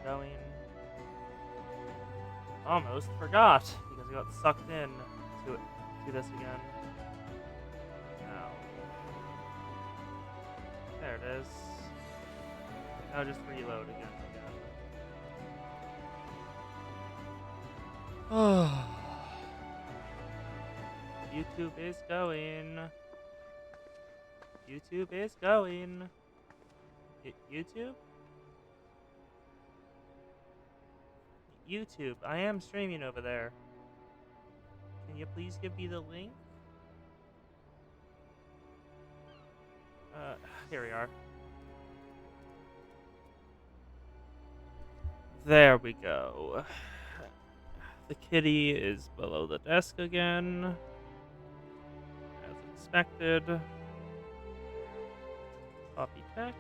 going. Almost forgot because I got sucked in to this again. Now, there it is. Now just reload again. YouTube is going. YouTube is going. YouTube? YouTube, I am streaming over there. Can you please give me the link? Here we are. There we go. The kitty is below the desk again. As expected. Copy text.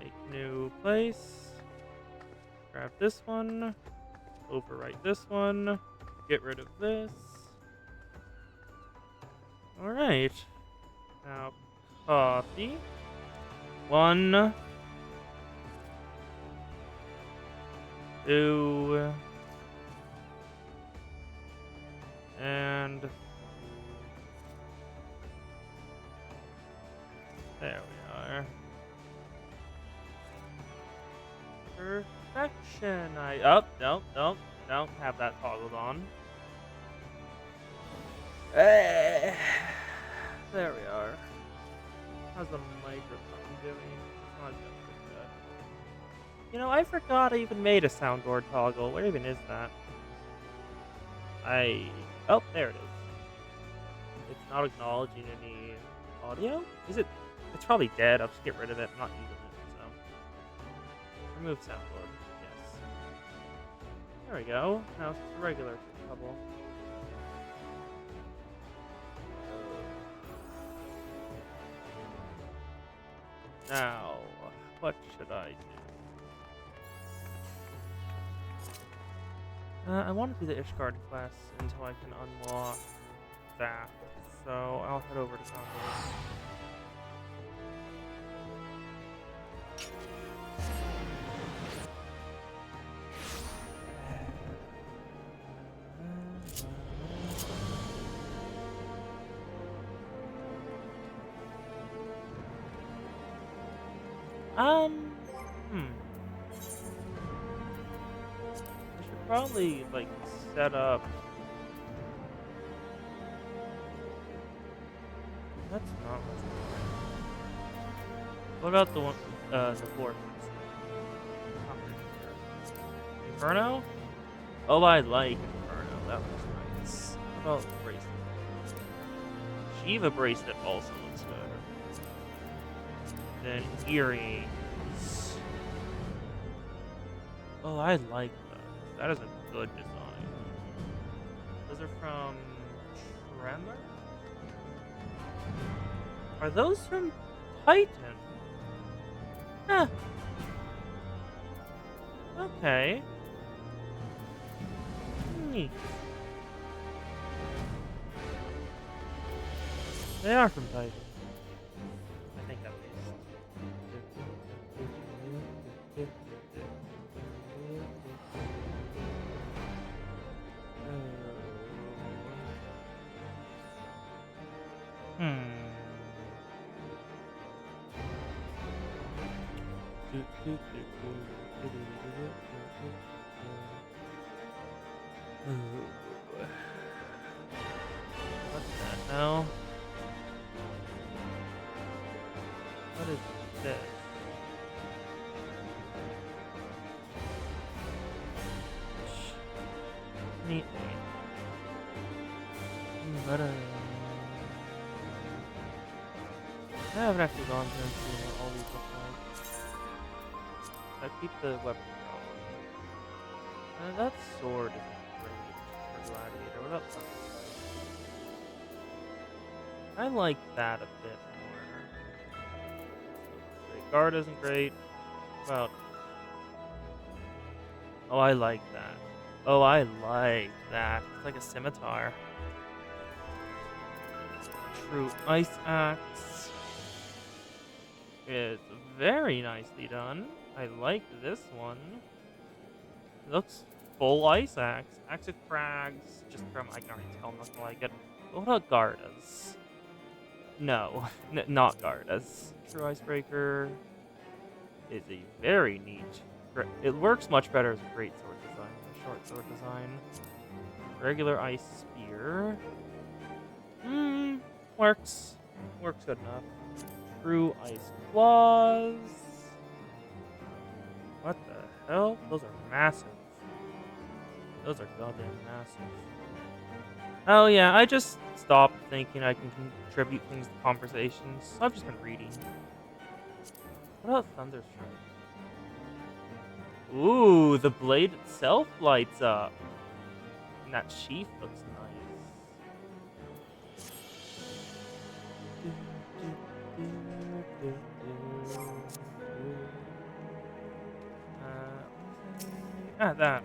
Make new place. Grab this one. Overwrite this one. Get rid of this. Alright. Now, copy. 1, 2, and there we are. Perfection. Don't have that toggled on. There we are. How's the microphone doing? It's not doing good. You know, I forgot I even made a soundboard toggle. Where even is that? Oh, there it is. It's not acknowledging any audio? Is it? It's probably dead. I'll just get rid of it. I'm not using it, so. Remove soundboard. Yes. There we go. Now it's just a regular trouble. Now, what should I do? I want to do the Ishgard quest until I can unlock that. So I'll head over to Convoy. I should probably, like, set up... That's not what's going on. What about the one, the fourth? Inferno? Oh, I like Inferno. That looks nice. What about Bracelet? Shiva Bracelet also looks good. Then Earrings. Oh, I like those. That is a good design. Those are from Tremor? Are those from Titan? Huh. Okay. Neat. They are from Titan. I think at least. What's that now? What is this? Neat. I haven't actually gone through and seen what all these look like. I keep the weapon going. That sword isn't great for Gladiator. What about that? I like that a bit more. Great Guard isn't great. What about... Oh, I like that. Oh, I like that. It's like a scimitar. True Ice Axe. It's very nicely done. I like this one. It looks full ice axe. Axe of Crags, just from, I can already tell I'm not gonna like it. What about Gardas? No, not Gardas. True Icebreaker is a very neat. It works much better as a great sword design than a short sword design. Regular ice spear. Works. Works good enough. True ice claws. What the hell? Those are massive. Those are goddamn massive. Oh yeah, I just stopped thinking I can contribute things to conversations. So I've just been reading. What about Thunderstrike? Ooh, the blade itself lights up. And that sheath looks nice. That.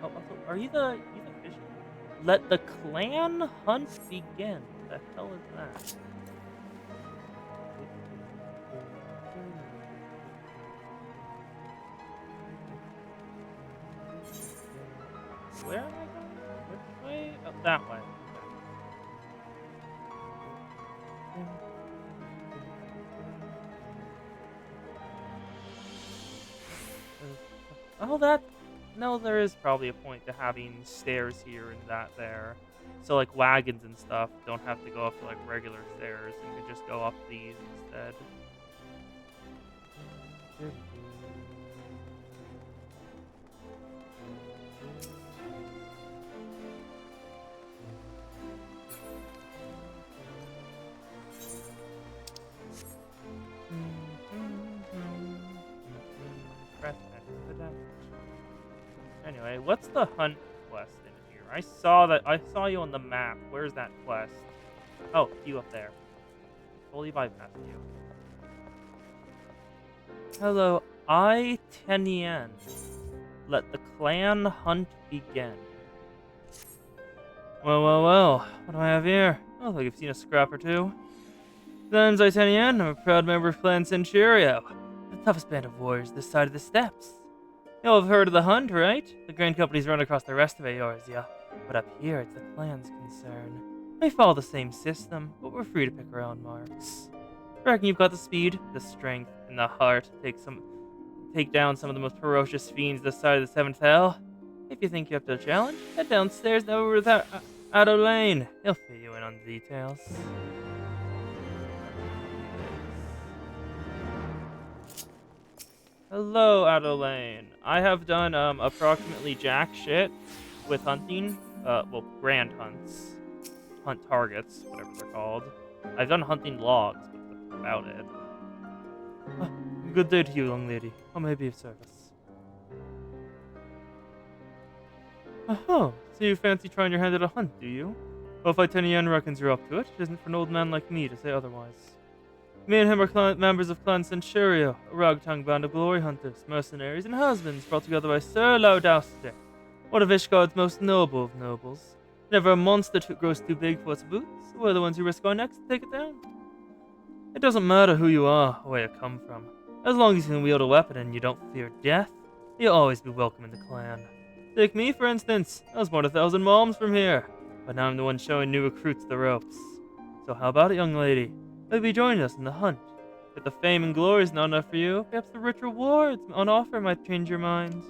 Oh, also, are you the fisherman? Let the clan hunt begin. What the hell is that? Where am I going? Which way? Oh, that way. Oh, that... No, there is probably a point to having stairs here and that there. So, like, wagons and stuff don't have to go up to, like, regular stairs. You can just go up these instead. Press X for that. Anyway, what's the hunt quest in here? I saw you on the map. Where's that quest? Oh, you up there. Fully bypassed you. Hello, I Tenien. Let the clan hunt begin. Well. What do I have here? Oh, look, you've seen a scrap or two. Name's Tenien. I'm a proud member of Clan Centurio, the toughest band of warriors this side of the steppes. You'll have heard of the hunt, right? The grain companies run across the rest of Eorzea, but up here it's the clan's concern. We follow the same system, but we're free to pick our own marks. I reckon you've got the speed, the strength, and the heart to take down some of the most ferocious fiends this side of the Seventh Hell. If you think you're up to the challenge, head downstairs and over to Addo Lane. He'll fill you in on the details. Hello, Addo Lane. I have done approximately jack shit with hunting. Well, grand hunts. Hunt targets, whatever they're called. I've done hunting logs, but that's about it. Good day to you, young lady. How may I be of service? Oh, so you fancy trying your hand at a hunt, do you? Well, if Tenien reckons you're up to it, it isn't for an old man like me to say otherwise. Me and him are members of Clan Centurio, a ragtag band of glory hunters, mercenaries, and husbands brought together by Sir Laudauster, one of Ishgard's most noble of nobles. Never a monster grows too big for its boots. We're the ones who risk our necks to take it down. It doesn't matter who you are or where you come from. As long as you can wield a weapon and you don't fear death, you'll always be welcome in the clan. Take me, for instance. I was born 1,000 miles from here, but now I'm the one showing new recruits the ropes. So how about it, young lady? Maybe join us in the hunt. If the fame and glory is not enough for you, perhaps the rich rewards on offer might change your mind.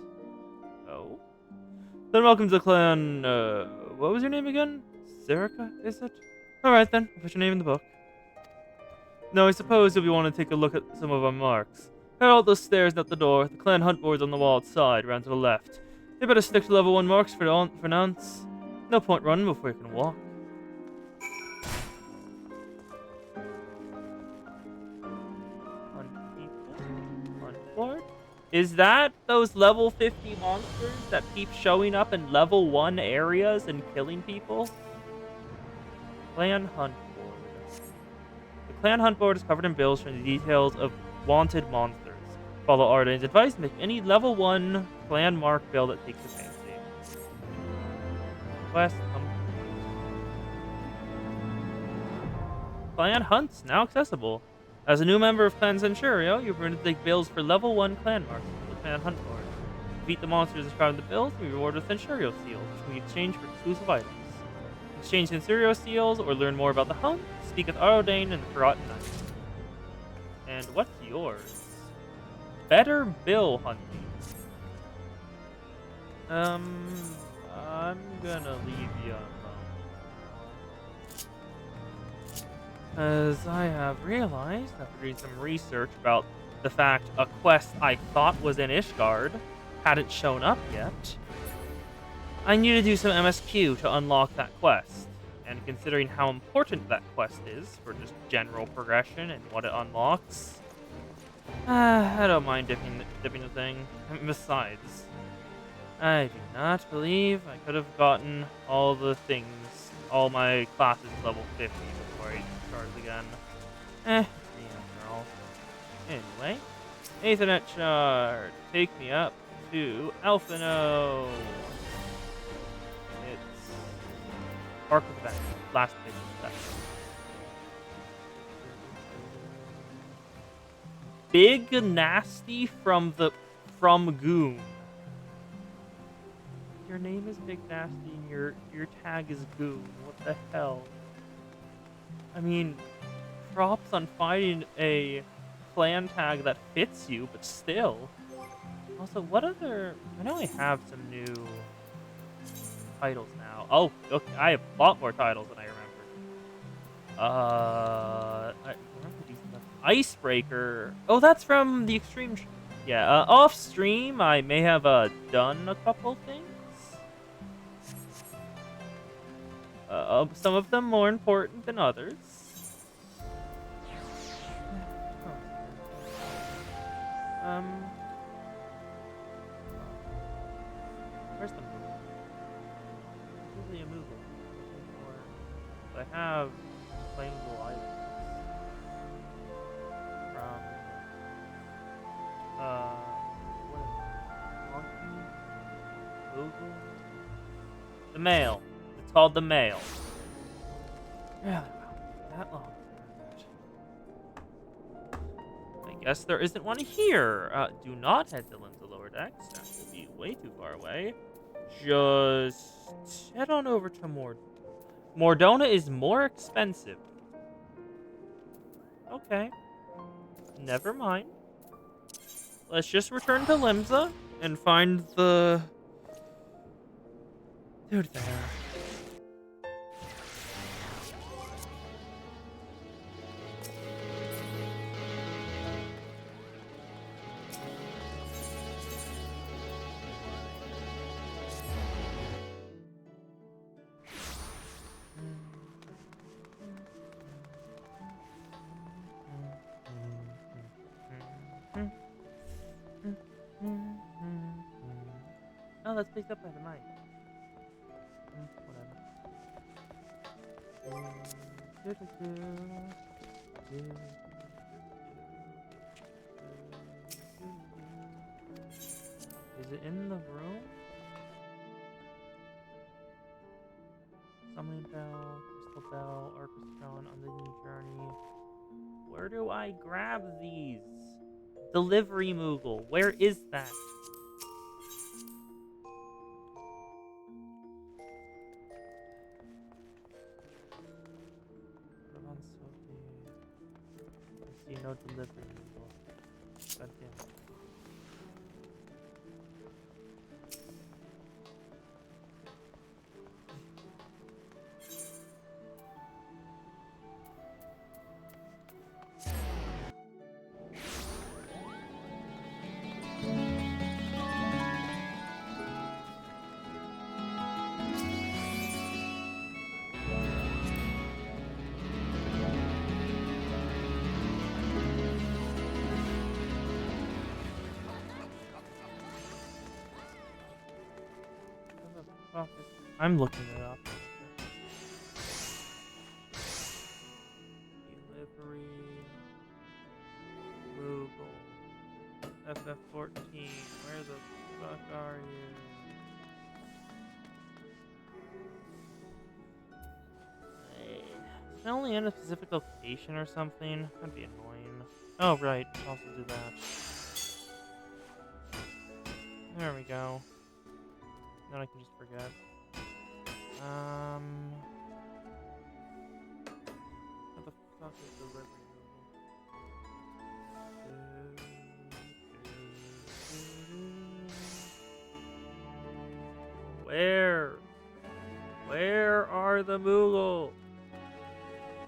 Oh? Then welcome to the clan, what was your name again? Zerika, is it? Alright then, I'll put your name in the book. Now I suppose you'll be wanting to take a look at some of our marks. Head out those stairs and out the door. The clan hunt board's on the wall outside, around to the left. You better stick to level 1 marks for nonce. No point running before you can walk. Is that those level 50 monsters that keep showing up in level 1 areas and killing people? Clan Hunt Board. The Clan Hunt Board is covered in bills showing the details of wanted monsters. Follow Ardane's advice and make any level 1 clan mark bill that takes your fancy. Quest complete. Clan Hunts now accessible. As a new member of Clan Centurio, you're permitted to take builds for level 1 clan marks for the clan hunt board. Defeat the monsters described in the build, you reward with Centurio seals, which can be exchanged for exclusive items. Exchange Centurio seals or learn more about the hunt, speak with Arodane and the Forgotten Knight. And what's yours? Better bill hunting. I'm gonna leave you alone. As I have realized, after doing some research about the fact a quest I thought was in Ishgard hadn't shown up yet, I need to do some MSQ to unlock that quest. And considering how important that quest is for just general progression and what it unlocks, I don't mind dipping the thing. Besides, I do not believe I could have gotten all the things, all my classes level 50 before I start again. Me after all. Anyway, Ethernet shard, take me up to Alphino. It's Park of the Bank, last page of that. Big Nasty from Goon. Your name is Big Nasty and your tag is Goon. What the hell? I mean, props on finding a clan tag that fits you, but still. Also, what other... I know I have some new titles now. Oh, okay, I have a lot more titles than I remember. I remember these stuff. Icebreaker. Oh, that's from the Extreme... Yeah, off stream, I may have done a couple things. Some of them more important than others. Where's the move? There's usually a move. I have claimable items from what is it? Monkey? Google? The mail. It's called the mail. Yeah, that long. I guess there isn't one here. Do not head to Limsa Lower Decks. That will be way too far away. Just head on over to Mordona is more expensive. Okay. Never mind. Let's just return to Limsa and find the dude there. Oh, that's picked up by the mic. Is it in the room? Summoning bell, crystal bell, orchestrone, unending journey. Where do I grab these? Delivery Moogle. Where is that? I see no delivery Moogle. God damn it. I'm looking it up. Delivery Moogle FF14. Where the fuck are you? Is it only in a specific location or something? That'd be annoying. Oh, right. Also do that. There we go. Then I can just forget. What the fuck is delivery Moogle? Where? Where are the Moogle?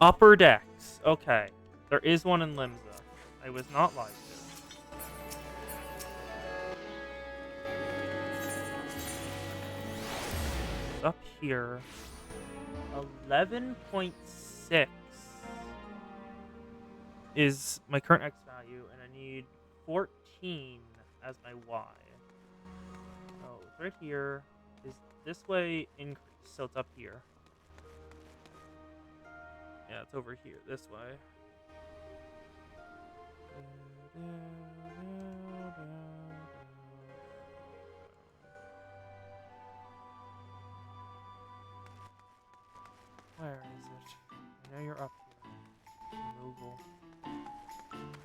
Upper decks. Okay. There is one in Limsa. I was not lied to. It's up here. 11.6 is my current X value, and I need 14 as my Y. So it's right here. Is this way increase? So it's up here. Yeah, it's over here, this way. Where is it? I know you're up here. Moogle.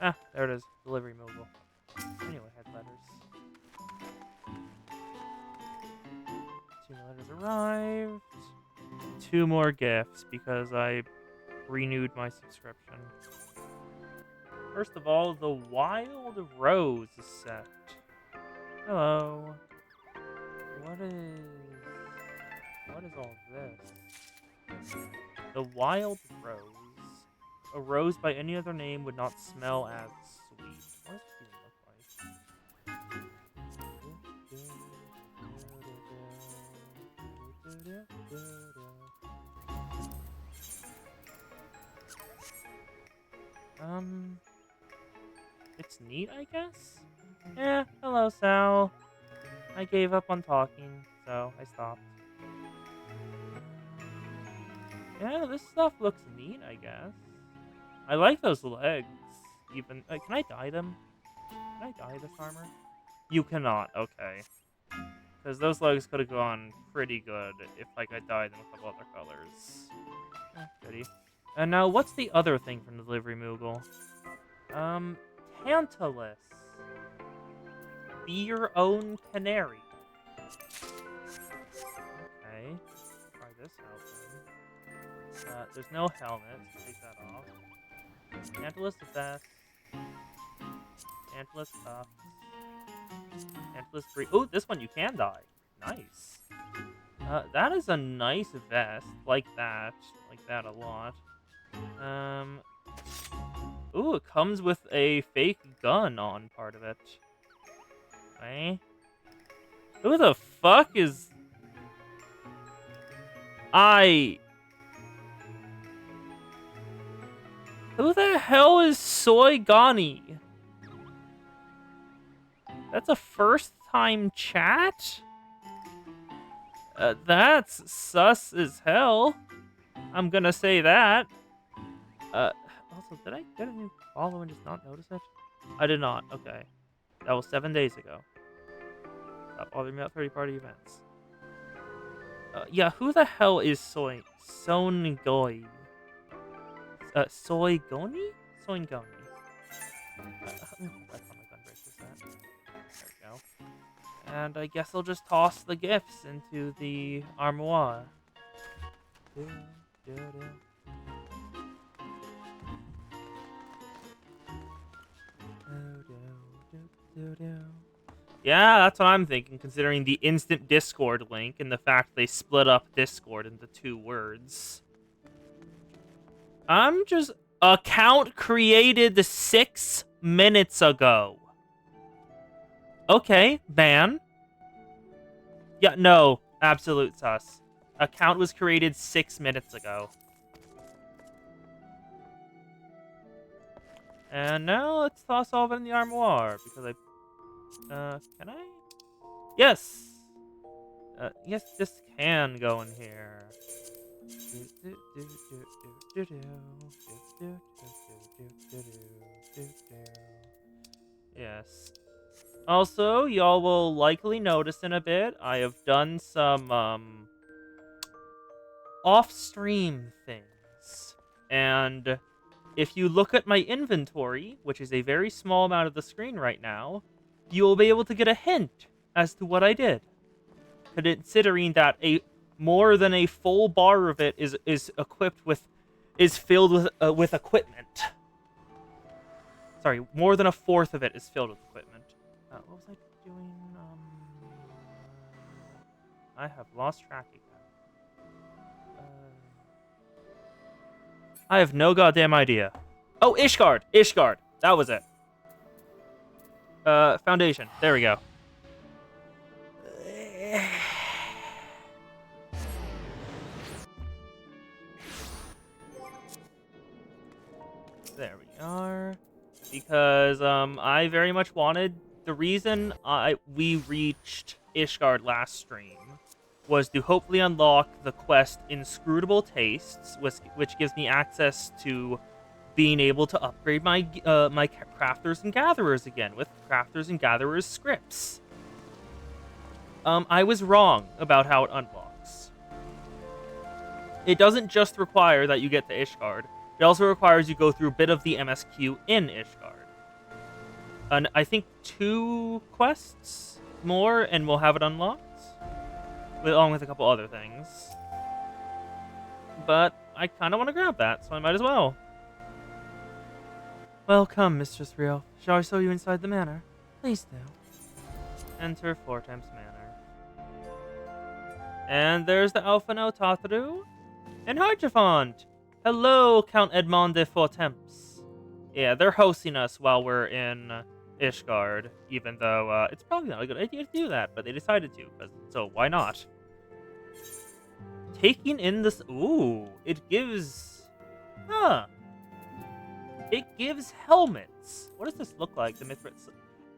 Ah, there it is. Delivery Moogle. Anyway, had letters. 2 letters arrived. 2 more gifts because I renewed my subscription. First of all, the Wild Rose is set. Hello. What is all this? The Wild Rose. A rose by any other name would not smell as sweet. What does this even look like? It's neat, I guess? Yeah, hello, Sal. I gave up on talking, so I stopped. Yeah, this stuff looks neat, I guess. I like those legs. Even can I dye them? Can I dye this armor? You cannot. Okay. Because those legs could have gone pretty good if like I dyed them a couple other colors. Goody. And now, what's the other thing from the Delivery Moogle? Tantalus. Be your own canary. Okay. Try this out then. There's no helmet, so take that off. Tantalus the best. Tantalus cuffs. Tantalus free. Ooh, this one you can dye. Nice. That is a nice vest. Like that. Like that a lot. Ooh, it comes with a fake gun on part of it. Okay. Who the fuck is... Who the hell is Soy Gani? That's a first-time chat? That's sus as hell. I'm gonna say that. Also, did I get a new follow and just not notice it? I did not. Okay. That was 7 days ago. Stop bothering me about 30-party events. Yeah, who the hell is Songoi? Soingoni? Soingoni? There we go. And I guess I'll just toss the gifts into the armoire. Yeah, that's what I'm thinking, considering the instant Discord link and the fact they split up Discord into 2 words. I'm just... Account created 6 minutes ago. Okay, ban. Yeah, no. Absolute sus. Account was created 6 minutes ago. And now let's toss all of it in the armoire, because I... can I? Yes! Yes, this can go in here. Yes. Also, y'all will likely notice in a bit, I have done some, off-stream things. And if you look at my inventory, which is a very small amount of the screen right now, you will be able to get a hint as to what I did. Considering that more than a full bar of it is filled with equipment. Sorry, more than a fourth of it is filled with equipment. What was I doing? I have lost track again. I have no goddamn idea. Oh, Ishgard! Ishgard! That was it. Foundation. There we go. There we are. Because, I very much wanted... The reason we reached Ishgard last stream was to hopefully unlock the quest Inscrutable Tastes, which gives me access to being able to upgrade my my crafters and gatherers again with crafters and gatherers scripts. I was wrong about how it unlocks. It doesn't just require that you get to Ishgard. It also requires you go through a bit of the MSQ in Ishgard. And I think 2 quests more, and we'll have it unlocked, along with a couple other things. But I kind of want to grab that, so I might as well. Welcome, Mistress Rio. Shall I show you inside the manor? Please do. Enter Fortemps Manor. And there's the Alphino Tataru and Harjafont. Hello, Count Edmond de Fortemps. Yeah, they're hosting us while we're in Ishgard, even though it's probably not a good idea to do that, but they decided to, so why not? Taking in this... Ooh, it gives... Huh. It gives helmets. What does this look like? The Mithril...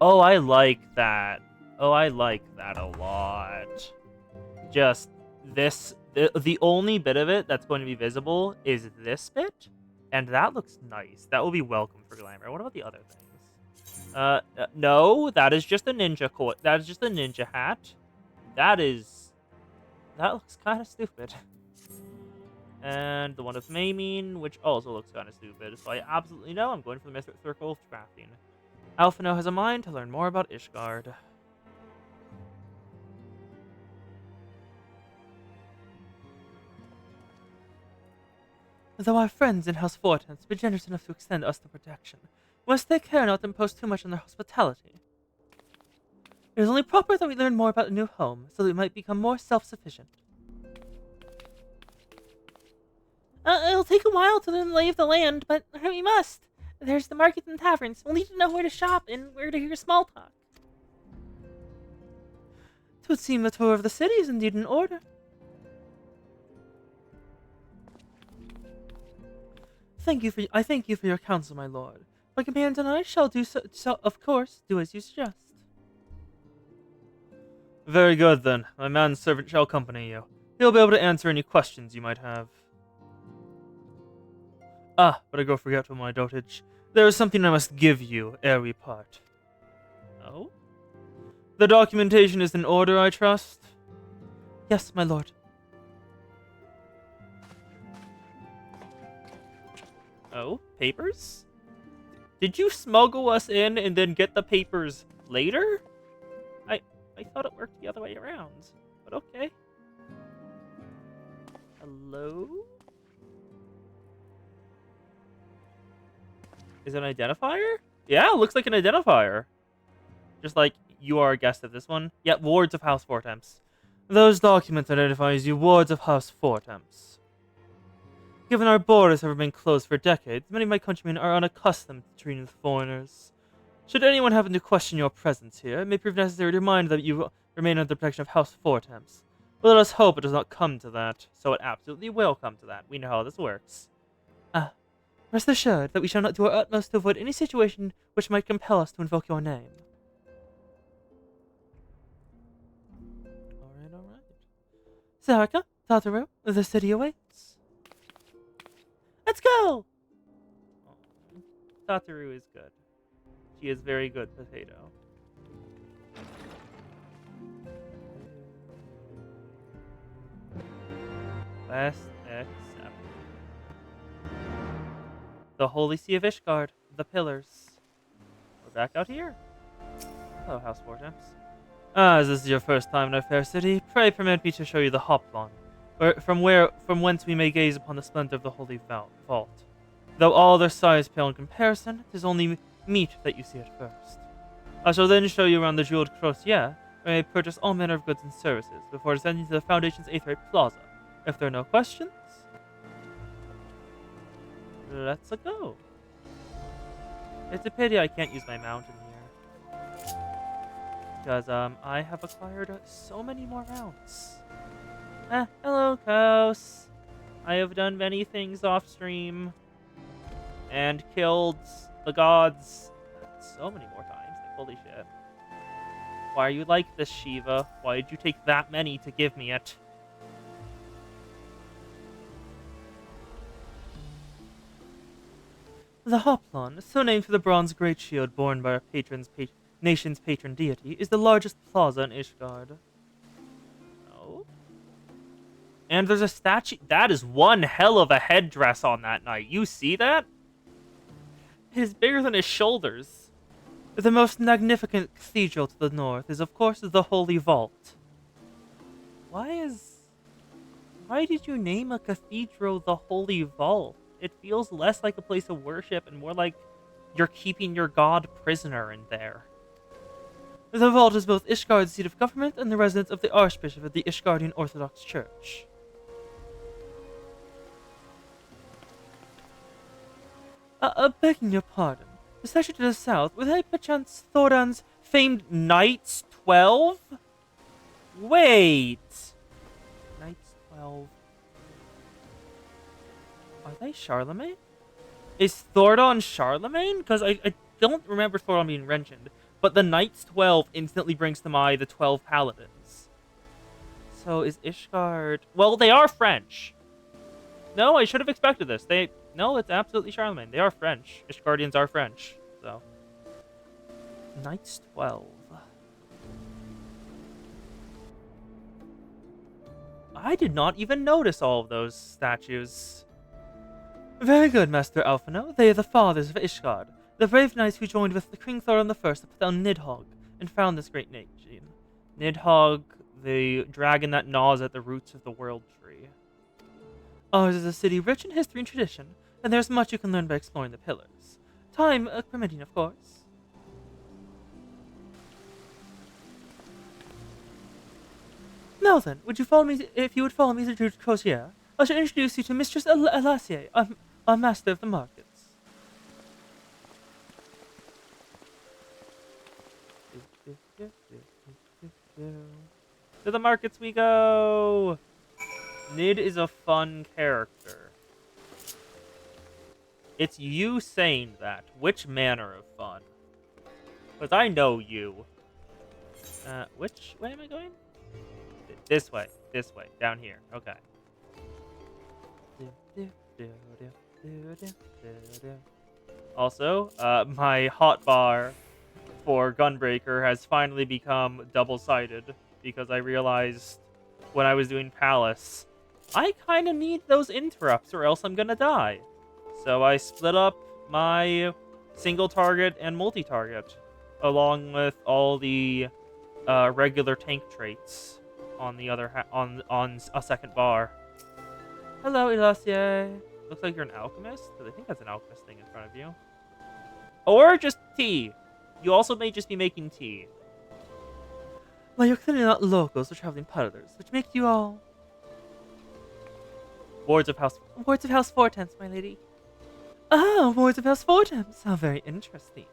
Oh, I like that. Oh, I like that a lot. Just this... The only bit of it that's going to be visible is this bit, and that looks nice. That will be welcome for glamour. What about the other things? No, that is just a ninja that is just a ninja hat. That looks kind of stupid. And the one of maiming, which also looks kind of stupid. So I absolutely know I'm going for the Mithril Circle of Crafting. Alphino has a mind to learn more about Ishgard. Though our friends in House Fortemps be generous enough to extend us the protection, we must take care not to impose too much on their hospitality. It is only proper that we learn more about a new home, so that we might become more self-sufficient. It'll take a while to learn the lay of the land, but we must. There's the market and taverns. We'll need to know where to shop and where to hear small talk. It would seem the tour of the city is indeed in order. I thank you for your counsel, my lord. My companions and I shall do so, of course, do as you suggest. Very good, then. My manservant shall accompany you. He'll be able to answer any questions you might have. Ah, but I go forgetful, my dotage. There is something I must give you, ere we part. Oh? The documentation is in order, I trust? Yes, my lord. Oh, papers? Did you smuggle us in and then get the papers later? I thought it worked the other way around, but okay. Hello? Is it an identifier? Yeah, it looks like an identifier. Just like, you are a guest of this one. Yeah, wards of House Fortemps. Those documents identify as you wards of House Fortemps. Given our borders have remained closed for decades, many of my countrymen are unaccustomed to treating with foreigners. Should anyone happen to question your presence here, it may prove necessary to remind them that you remain under the protection of House Fortemps. But let us hope it does not come to that. So it absolutely will come to that. We know how this works. Rest assured that we shall not do our utmost to avoid any situation which might compel us to invoke your name. Alright. Sarika, Tataru, the city awaits. Let's go! Tataru is good. She is very good potato. Quest accepted. The Holy See of Ishgard, the Pillars. We're back out here. Hello, House Vortex. As this is your first time in our fair city, pray permit me to show you the Hoplon, from whence we may gaze upon the splendor of the Holy Vault. Though all their size pale in comparison, 'tis only meet that you see at first. I shall then show you around the jeweled Crozier, where you may purchase all manner of goods and services, before descending to the Foundation's 8th rate plaza. If there are no questions, let's go. It's a pity I can't use my mount in here. Because, I have acquired so many more mounts. Hello, Kos. I have done many things off stream. And killed the gods so many more times. Like, holy shit. Why are you like this, Shiva? Why did you take that many to give me it? The Hoplon, so named for the bronze great shield borne by our nation's patron deity, is the largest plaza in Ishgard. Oh? And there's a statue. That is one hell of a headdress on that knight. You see that? It is bigger than his shoulders. The most magnificent cathedral to the north is, of course, the Holy Vault. Why did you name a cathedral the Holy Vault? It feels less like a place of worship and more like you're keeping your god prisoner in there. The vault is both Ishgard's seat of government and the residence of the Archbishop of the Ishgardian Orthodox Church. Begging your pardon, the statue to the south, were they perchance Thoran's famed Knights 12? Wait! Knights 12. Are they Charlemagne? Is Thordon Charlemagne? Because I don't remember Thordon being mentioned. But the Knights 12 instantly brings to mind the 12 Paladins. So is Ishgard... Well, they are French. No, I should have expected this. No, it's absolutely Charlemagne. They are French. Ishgardians are French. So, Knights 12. I did not even notice all of those statues. Very good, Master Alphino. They are the fathers of Ishgard, the brave knights who joined with the King Thorin I to put down Nidhogg and found this great nation. Nidhogg, the dragon that gnaws at the roots of the world tree. Ours is a city rich in history and tradition, and there's much you can learn by exploring the pillars. Time permitting, of course. Now then, would you follow me? If you would follow me to Crozier, I shall introduce you to Mistress Alassier, our master of the markets. To the markets we go! Nid is a fun character. It's you saying that. Which manner of fun? Because I know you. Which way am I going? This way. This way. Down here. Okay. Also, my hotbar for Gunbreaker has finally become double-sided because I realized when I was doing Palace, I kind of need those interrupts or else I'm gonna die. So I split up my single target and multi-target along with all the regular tank traits on the other on a second bar. Hello, Elassier. Looks like you're an alchemist, but I think that's an alchemist thing in front of you. Or just tea. You also may just be making tea. Well, you're clearly not locals or traveling peddlers, which make you all... Wards of House Fortemps, my lady. Ah, Wards of House Fortemps. How very interesting.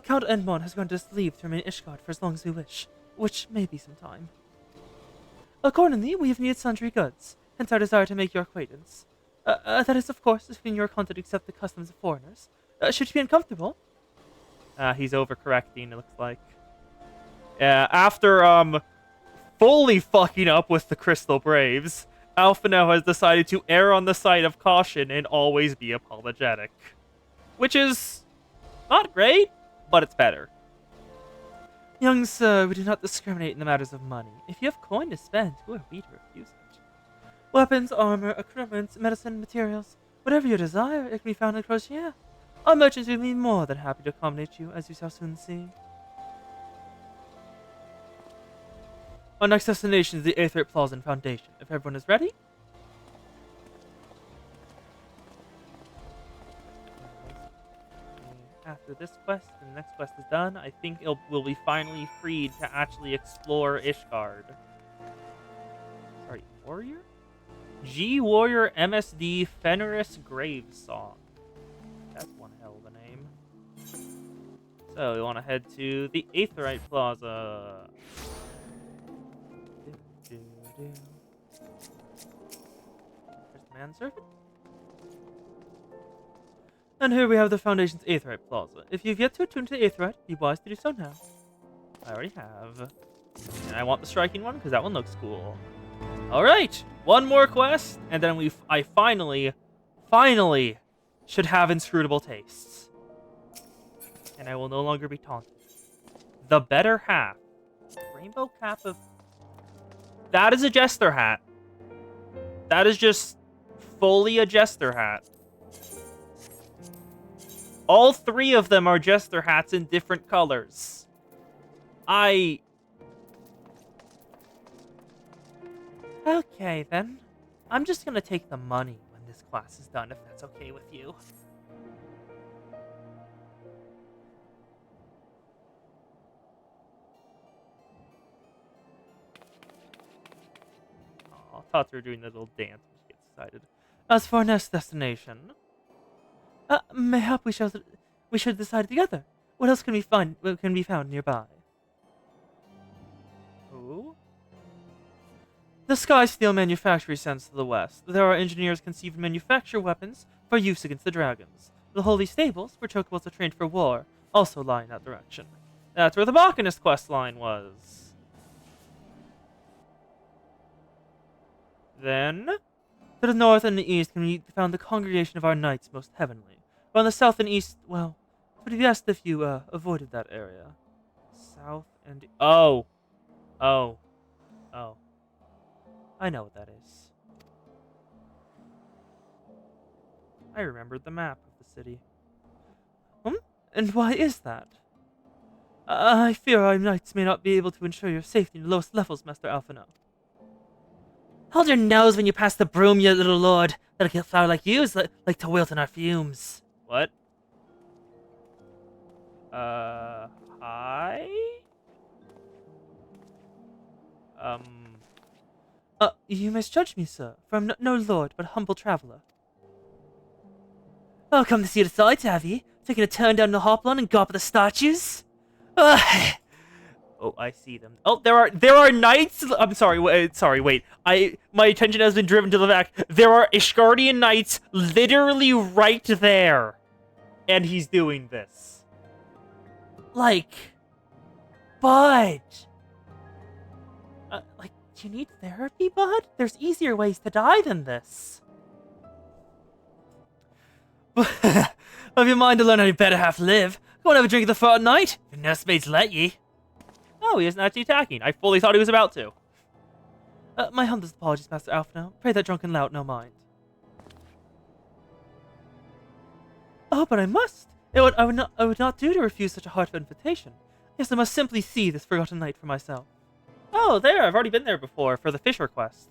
Count Edmond has granted us leave to remain in Ishgard for as long as we wish, which may be some time. Accordingly, we have needed sundry goods, hence our desire to make your acquaintance. That is, of course, assuming you are content to accept the customs of foreigners. Should you be uncomfortable? He's overcorrecting, it looks like. After, fully fucking up with the Crystal Braves, Alphino has decided to err on the side of caution and always be apologetic. Which is not great, but it's better. Young sir, we do not discriminate in the matters of money. If you have coin to spend, who are we to refuse it? Weapons, armor, equipment, medicine, materials, Whatever your desire, it can be found at Crochet. Our merchants will be more than happy to accommodate you, as you shall soon see. Our next destination is the Aetherite Plaza and Foundation. If everyone is ready, after this quest and the next quest is done, I think we'll be finally freed to actually explore Ishgard. Sorry, Warrior? G Warrior MSD Fenris Gravesong. That's one hell of a name. So we want to head to the Aetherite Plaza. There's the manservant. And here we have the Foundation's Aetherite Plaza. If you've yet to attune to the Aetherite, be wise to do so now. I already have. And I want the striking one because that one looks cool. Alright, one more quest, and then I finally should have inscrutable tastes. And I will no longer be taunted. The better half. Rainbow cap of... That is a jester hat. That is just fully a jester hat. All three of them are jester hats in different colors. Okay, then. I'm just gonna take the money when this class is done, if that's okay with you. Oh, I thought we were doing a little dance when she gets excited. As for our next destination... mayhap we should decide together. What else can be found nearby? Ooh? The Sky Steel Manufactory stands to the west. There are engineers conceived and manufacture weapons for use against the dragons. The Holy Stables, where chocobos are trained for war, also lie in that direction. That's where the Balkanist quest line was. Then, to the north and the east can be found the congregation of our knights most heavenly. But on the south and east, well, it would be best if you avoided that area. South and... Oh. I know what that is. I remembered the map of the city. And why is that? I fear our knights may not be able to ensure your safety in the lowest levels, Master Alphino. Hold your nose when you pass the broom, you little lord. That'll kill flower like you is like to wilt in our fumes. What? Hi? You misjudge me, sir, for I'm no lord, but a humble traveler. Oh, come to see the sights, have ye? Taking a turn down the Hoplon and gawp at the statues? Oh, I see them. Oh, there are knights. I'm sorry. Wait. My attention has been driven to the fact there are Ishgardian knights literally right there, and he's doing this. Like, bud. Do you need therapy, bud? There's easier ways to die than this. Have you mind to learn how you better half live? Go and have a drink at the fort at night. If your nursemates let ye. Oh, he isn't actually attacking. I fully thought he was about to. My humblest apologies, Master Alphino. Pray that drunken lout no mind. Oh, but I must. I would not do to refuse such a heartfelt invitation. Yes, I must simply see this forgotten night for myself. Oh, there! I've already been there before for the Fisher quest.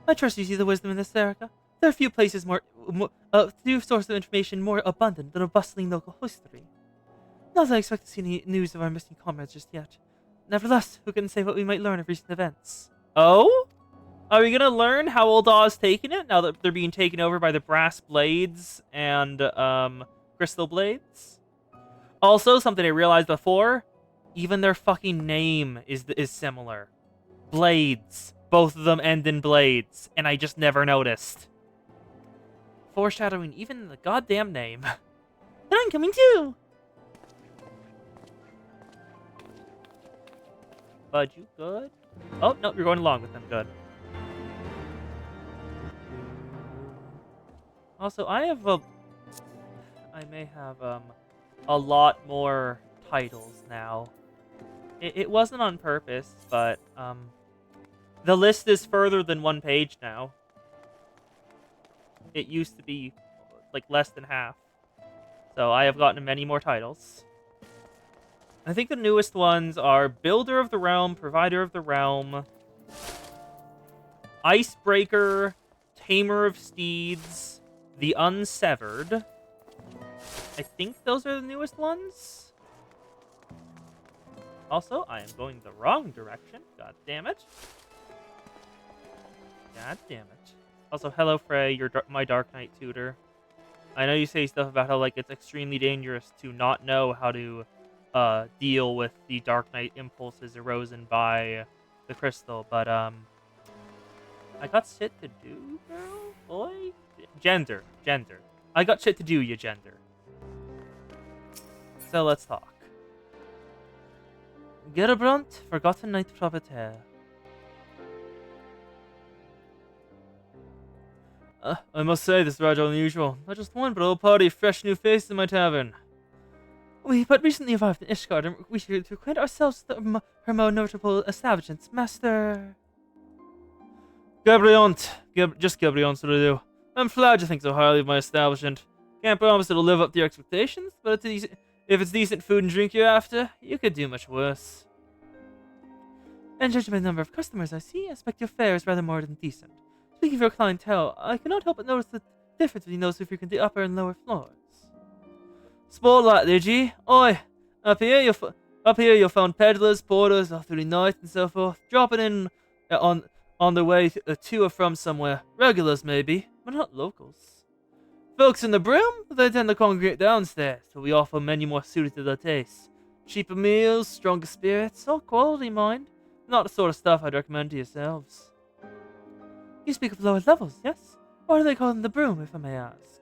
I trust you see the wisdom in this, Erica. There are few places few sources of information more abundant than a bustling local history. Not that I expect to see any news of our missing comrades just yet. Nevertheless, who can say what we might learn of recent events? Oh? Are we gonna learn how Ul'dah's taken it, now that they're being taken over by the Brass Blades and, Crystal Blades? Also, something I realized before, even their fucking name is similar. Blades. Both of them end in blades, and I just never noticed. Foreshadowing even the goddamn name. Then I'm coming too! Bud, you good? Oh, no, you're going along with them. Good. Also, I may have, a lot more titles now. It wasn't on purpose, but, the list is further than one page now. It used to be like less than half. So I have gotten many more titles. I think the newest ones are Builder of the Realm, Provider of the Realm, Icebreaker, Tamer of Steeds, The Unsevered. I think those are the newest ones. Also, I am going the wrong direction. God damn it. God damn it. Also, hello Frey, my Dark Knight tutor. I know you say stuff about how like it's extremely dangerous to not know how to deal with the Dark Knight impulses arisen by the crystal, but I got shit to do, girl, boy. Gender. I got shit to do, you gender. So let's talk. Gerabrunt, Forgotten Knight Proprietaire. I must say, this is rather unusual. Not just one, but a whole party of fresh new faces in my tavern. We but recently arrived in Ishgard, and we should acquaint ourselves with her more notable establishments. Master... Gabriont. Just Gabriont will do. I'm flattered you think so highly of my establishment. Can't promise it'll live up to your expectations, but if it's decent food and drink you're after, you could do much worse. And judging by the number of customers I see, I expect your fare is rather more than decent. Speaking of your clientele, I cannot help but notice the difference between those who frequent the upper and lower floors. Spotlight there, G. Oi, up here you'll find peddlers, porters, all through the night and so forth, dropping in on their way to or from somewhere. Regulars maybe, but not locals. Folks in the broom, they tend to congregate downstairs, so we offer a menu more suited to their tastes. Cheaper meals, stronger spirits, all quality, mind. Not the sort of stuff I'd recommend to yourselves. You speak of lower levels, yes? Why do they call them the broom, if I may ask?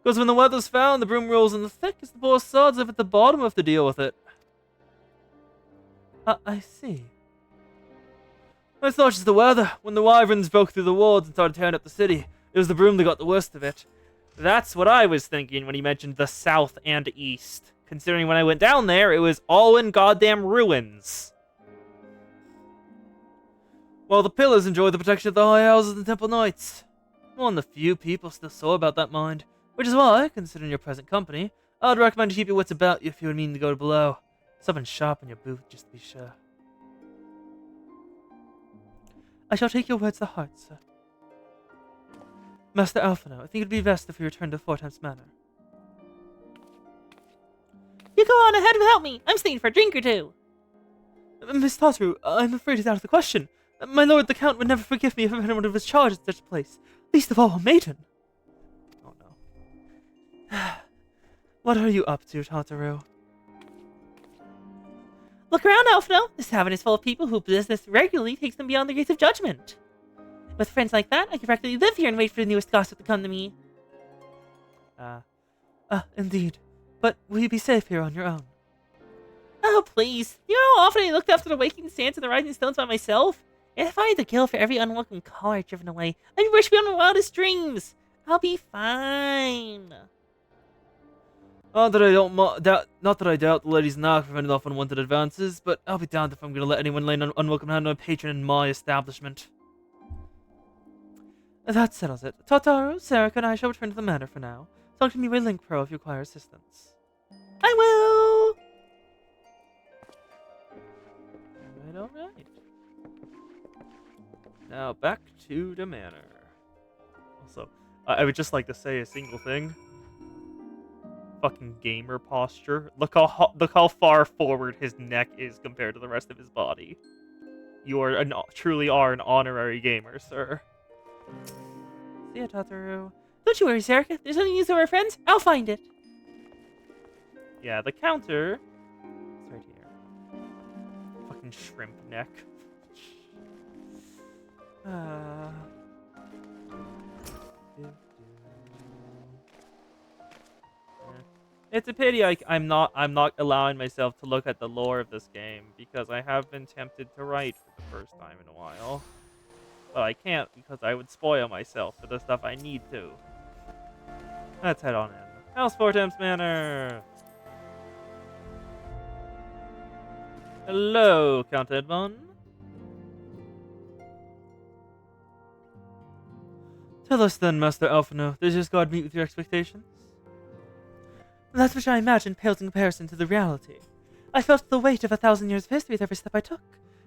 Because when the weather's foul and the broom rolls in the thick, it's the poor sods live at the bottom who have to deal with it. I see. It's not just the weather. When the wyverns broke through the wards and started tearing up the city, it was the broom that got the worst of it. That's what I was thinking when he mentioned the south and east. Considering when I went down there, it was all in goddamn ruins. While the pillars enjoy the protection of the high houses and temple knights. One of the few people still sore about that mind. Which is why, considering your present company, I'd recommend you keep your wits about you if you would mean to go below. Something sharp in your boot, just to be sure. I shall take your words to heart, sir. Master Alphino, I think it'd be best if we return to Fortemps Manor. You go on ahead without me. I'm staying for a drink or two. Miss Tataru, I'm afraid it's out of the question. My lord the Count would never forgive me if anyone was charged at such a place. Least of all a maiden. Oh no. What are you up to, Tataru? Look around, Alphino. This tavern is full of people whose business regularly takes them beyond the gates of judgment. With friends like that, I could practically live here and wait for the newest gossip to come to me. Indeed. But will you be safe here on your own? Oh, please. You know how often I looked after the waking sands and the rising stones by myself? And if I had to kill for every unwelcome caller driven away, I'd wish beyond my wildest dreams. I'll be fine. Not that I doubt the lady's knock prevented off unwanted advances, but I'll be damned if I'm going to let anyone lay an unwelcome hand on a patron in my establishment. That settles it. Tataru, Sarah, and I shall return to the manor for now. Talk to me by Link Pro if you require assistance. I will! Alright. Now back to the manor. Also, I would just like to say a single thing. Fucking gamer posture. Look how far forward his neck is compared to the rest of his body. You are truly are an honorary gamer, sir. See ya, Tataru. Don't you worry, Sarah. If there's any news of our friends, I'll find it. Yeah, the counter is right here. Fucking shrimp neck. It's a pity I'm not allowing myself to look at the lore of this game because I have been tempted to write for the first time in a while. But I can't because I would spoil myself for the stuff I need to. Let's head on in. House Fortemps Manor! Hello, Count Edmond. Tell us then, Master Alphino, does this god meet with your expectations? That which I imagined pales in comparison to the reality. I felt the weight of 1,000 years of history with every step I took,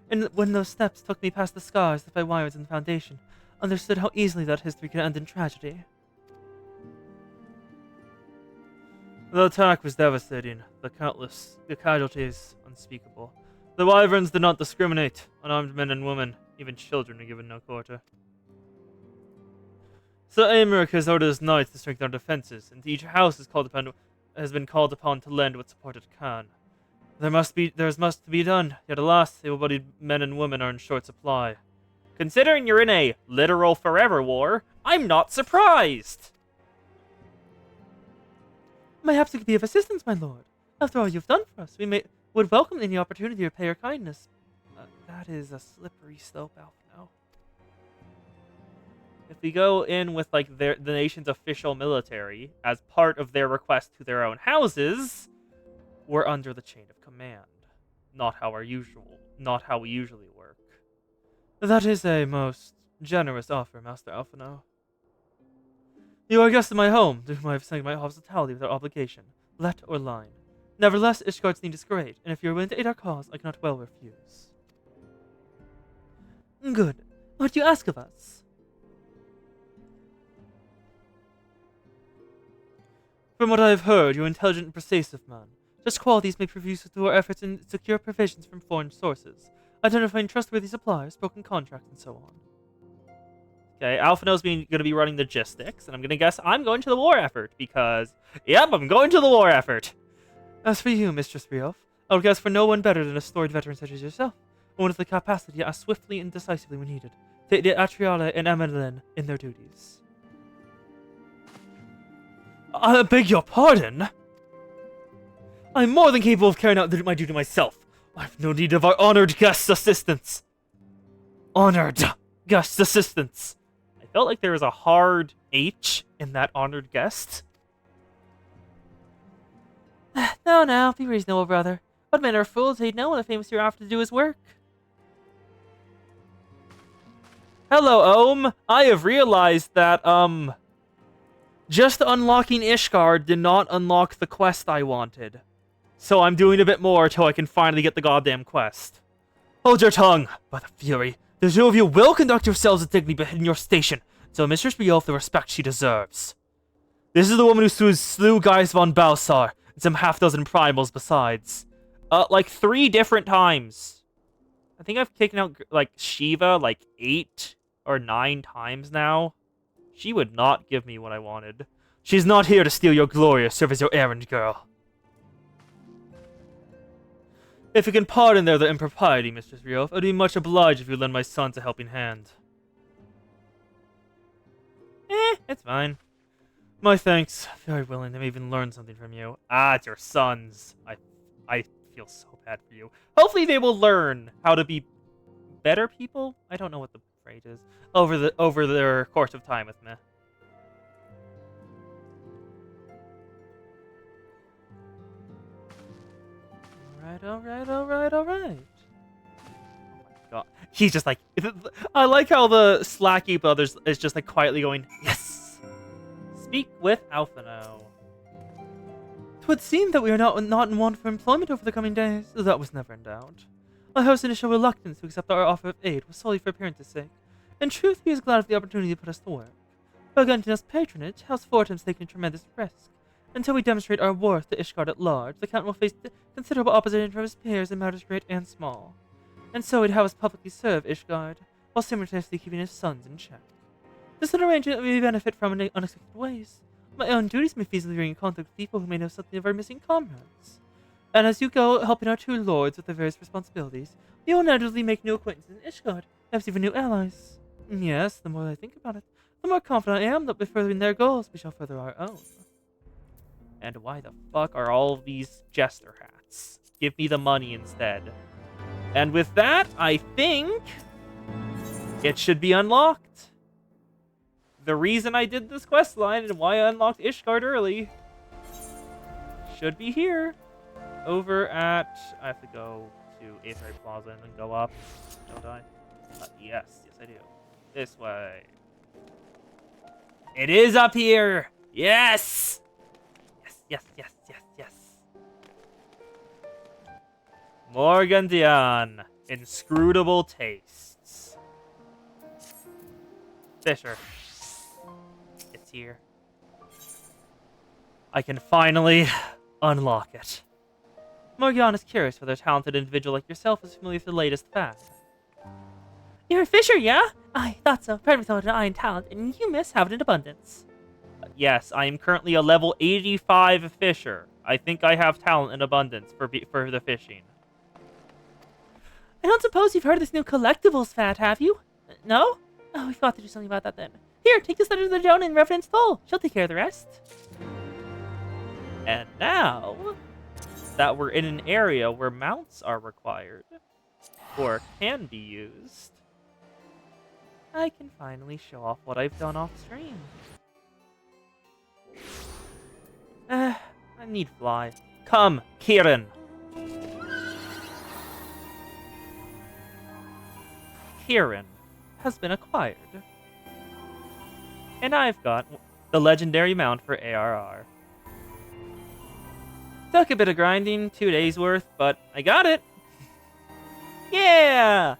and when those steps took me past the scars left by wires in the foundation, understood how easily that history could end in tragedy. The attack was devastating, the casualties unspeakable. The wyverns did not discriminate. Unarmed men and women, even children, were given no quarter. Sir Aymeric has ordered his knights to strengthen our defenses, and each house has been called upon to lend what support it can. There must be done, yet alas, able-bodied men and women are in short supply. Considering you're in a literal forever war, I'm not surprised! Mayhaps it could be of assistance, my lord. After all you've done for us, would welcome any opportunity to pay your kindness. That is a slippery slope, Alphino. If we go in with like the nation's official military as part of their request to their own houses, we're under the chain of command. Not how we usually work. That is a most generous offer, Master Alphino. You are a guest of my home, to whom I have sent my hospitality without obligation, let or line. Nevertheless, Ishgard's need is great, and if you are willing to aid our cause, I cannot well refuse. Good. What do you ask of us? From what I have heard, you are an intelligent and persuasive man. Such qualities may prove useful to our efforts in secure provisions from foreign sources, identifying trustworthy suppliers, broken contracts, and so on. Okay, Alphino's going to be running logistics, and I'm going to guess I'm going to the war effort, because, yep, I'm going to the war effort! As for you, Mistress Brioff, I would guess for no one better than a storied veteran such as yourself, one with the capacity to act swiftly and decisively when needed, to aid Atriala and Emmeline in their duties. I beg your pardon? I'm more than capable of carrying out my duty myself. I have no need of our honored guest's assistance. Honored guest's assistance. I felt like there was a hard H in that honored guest. No, be reasonable, brother. What men are fools to aid no one a famous hero after to do his work? Hello, Ohm. I have realized that, just unlocking Ishgard did not unlock the quest I wanted. So I'm doing a bit more till I can finally get the goddamn quest. Hold your tongue, by the Fury. The two of you will conduct yourselves with dignity but in your station, so Mistress Brioff the respect she deserves. This is the woman who slew Gaius von Balsar, and some half-dozen primals besides. Like 3 different times. I think I've taken out, like, Shiva, like, 8 or 9 times now. She would not give me what I wanted. She's not here to steal your glory or serve as your errand girl. If you can pardon the impropriety, Mistress Brioff, I'd be much obliged if you lend my sons a helping hand. It's fine. My thanks. Very willing. They may even learn something from you. Ah, it's your sons. I feel so bad for you. Hopefully they will learn how to be better people? I don't know what the phrase is. Over their course of time with me. Alright. Oh my god. He's just like... I like how the Slacky brothers is just like quietly going, yes! Speak with Alphino. 'Twould seem that we are not in want for employment over the coming days. That was never in doubt. Our host's initial reluctance to accept our offer of aid was solely for appearance's sake. In truth, he is glad of the opportunity to put us to work. By granting us patronage, House Fortin's taking a tremendous risk. Until we demonstrate our worth to Ishgard at large, the Count will face considerable opposition from his peers in matters great and small. And so he'd have us publicly serve Ishgard, while simultaneously keeping his sons in check. This is an arrangement we benefit from in unexpected ways. My own duties may feasibly bring in contact with people who may know something of our missing comrades. And as you go helping our two lords with their various responsibilities, you will inevitably make new acquaintances in Ishgard, perhaps even new allies. Yes, the more I think about it, the more confident I am that by furthering their goals, we shall further our own. And why the fuck are all of these jester hats? Give me the money instead. And with that, I think it should be unlocked. The reason I did this quest line and why I unlocked Ishgard early should be here. Over at... I have to go to Aether Plaza and then go up. Don't I? Yes, I do. This way. It is up here! Yes! Yes. Morgandian. Inscrutable tastes. Fisher. It's here. I can finally unlock it. Morgan is curious whether a talented individual like yourself is familiar with the latest fad. You're a fisher, yeah? I thought so. Predator with an eye and talent, and you, miss, have it in abundance. Yes, I am currently a level 85 fisher. I think I have talent in abundance for the fishing. I don't suppose you've heard of this new collectibles fad, have you? No? Oh, we've got to do something about that then. Here, take this letter to the Joan in Reverend's Toll. She'll take care of the rest. And now that we're in an area where mounts are required, or can be used, I can finally show off what I've done off stream. I need fly. Come, Kieran. Kieran has been acquired. And I've got the legendary mount for ARR. Took a bit of grinding, 2 days worth, but I got it. Yeah!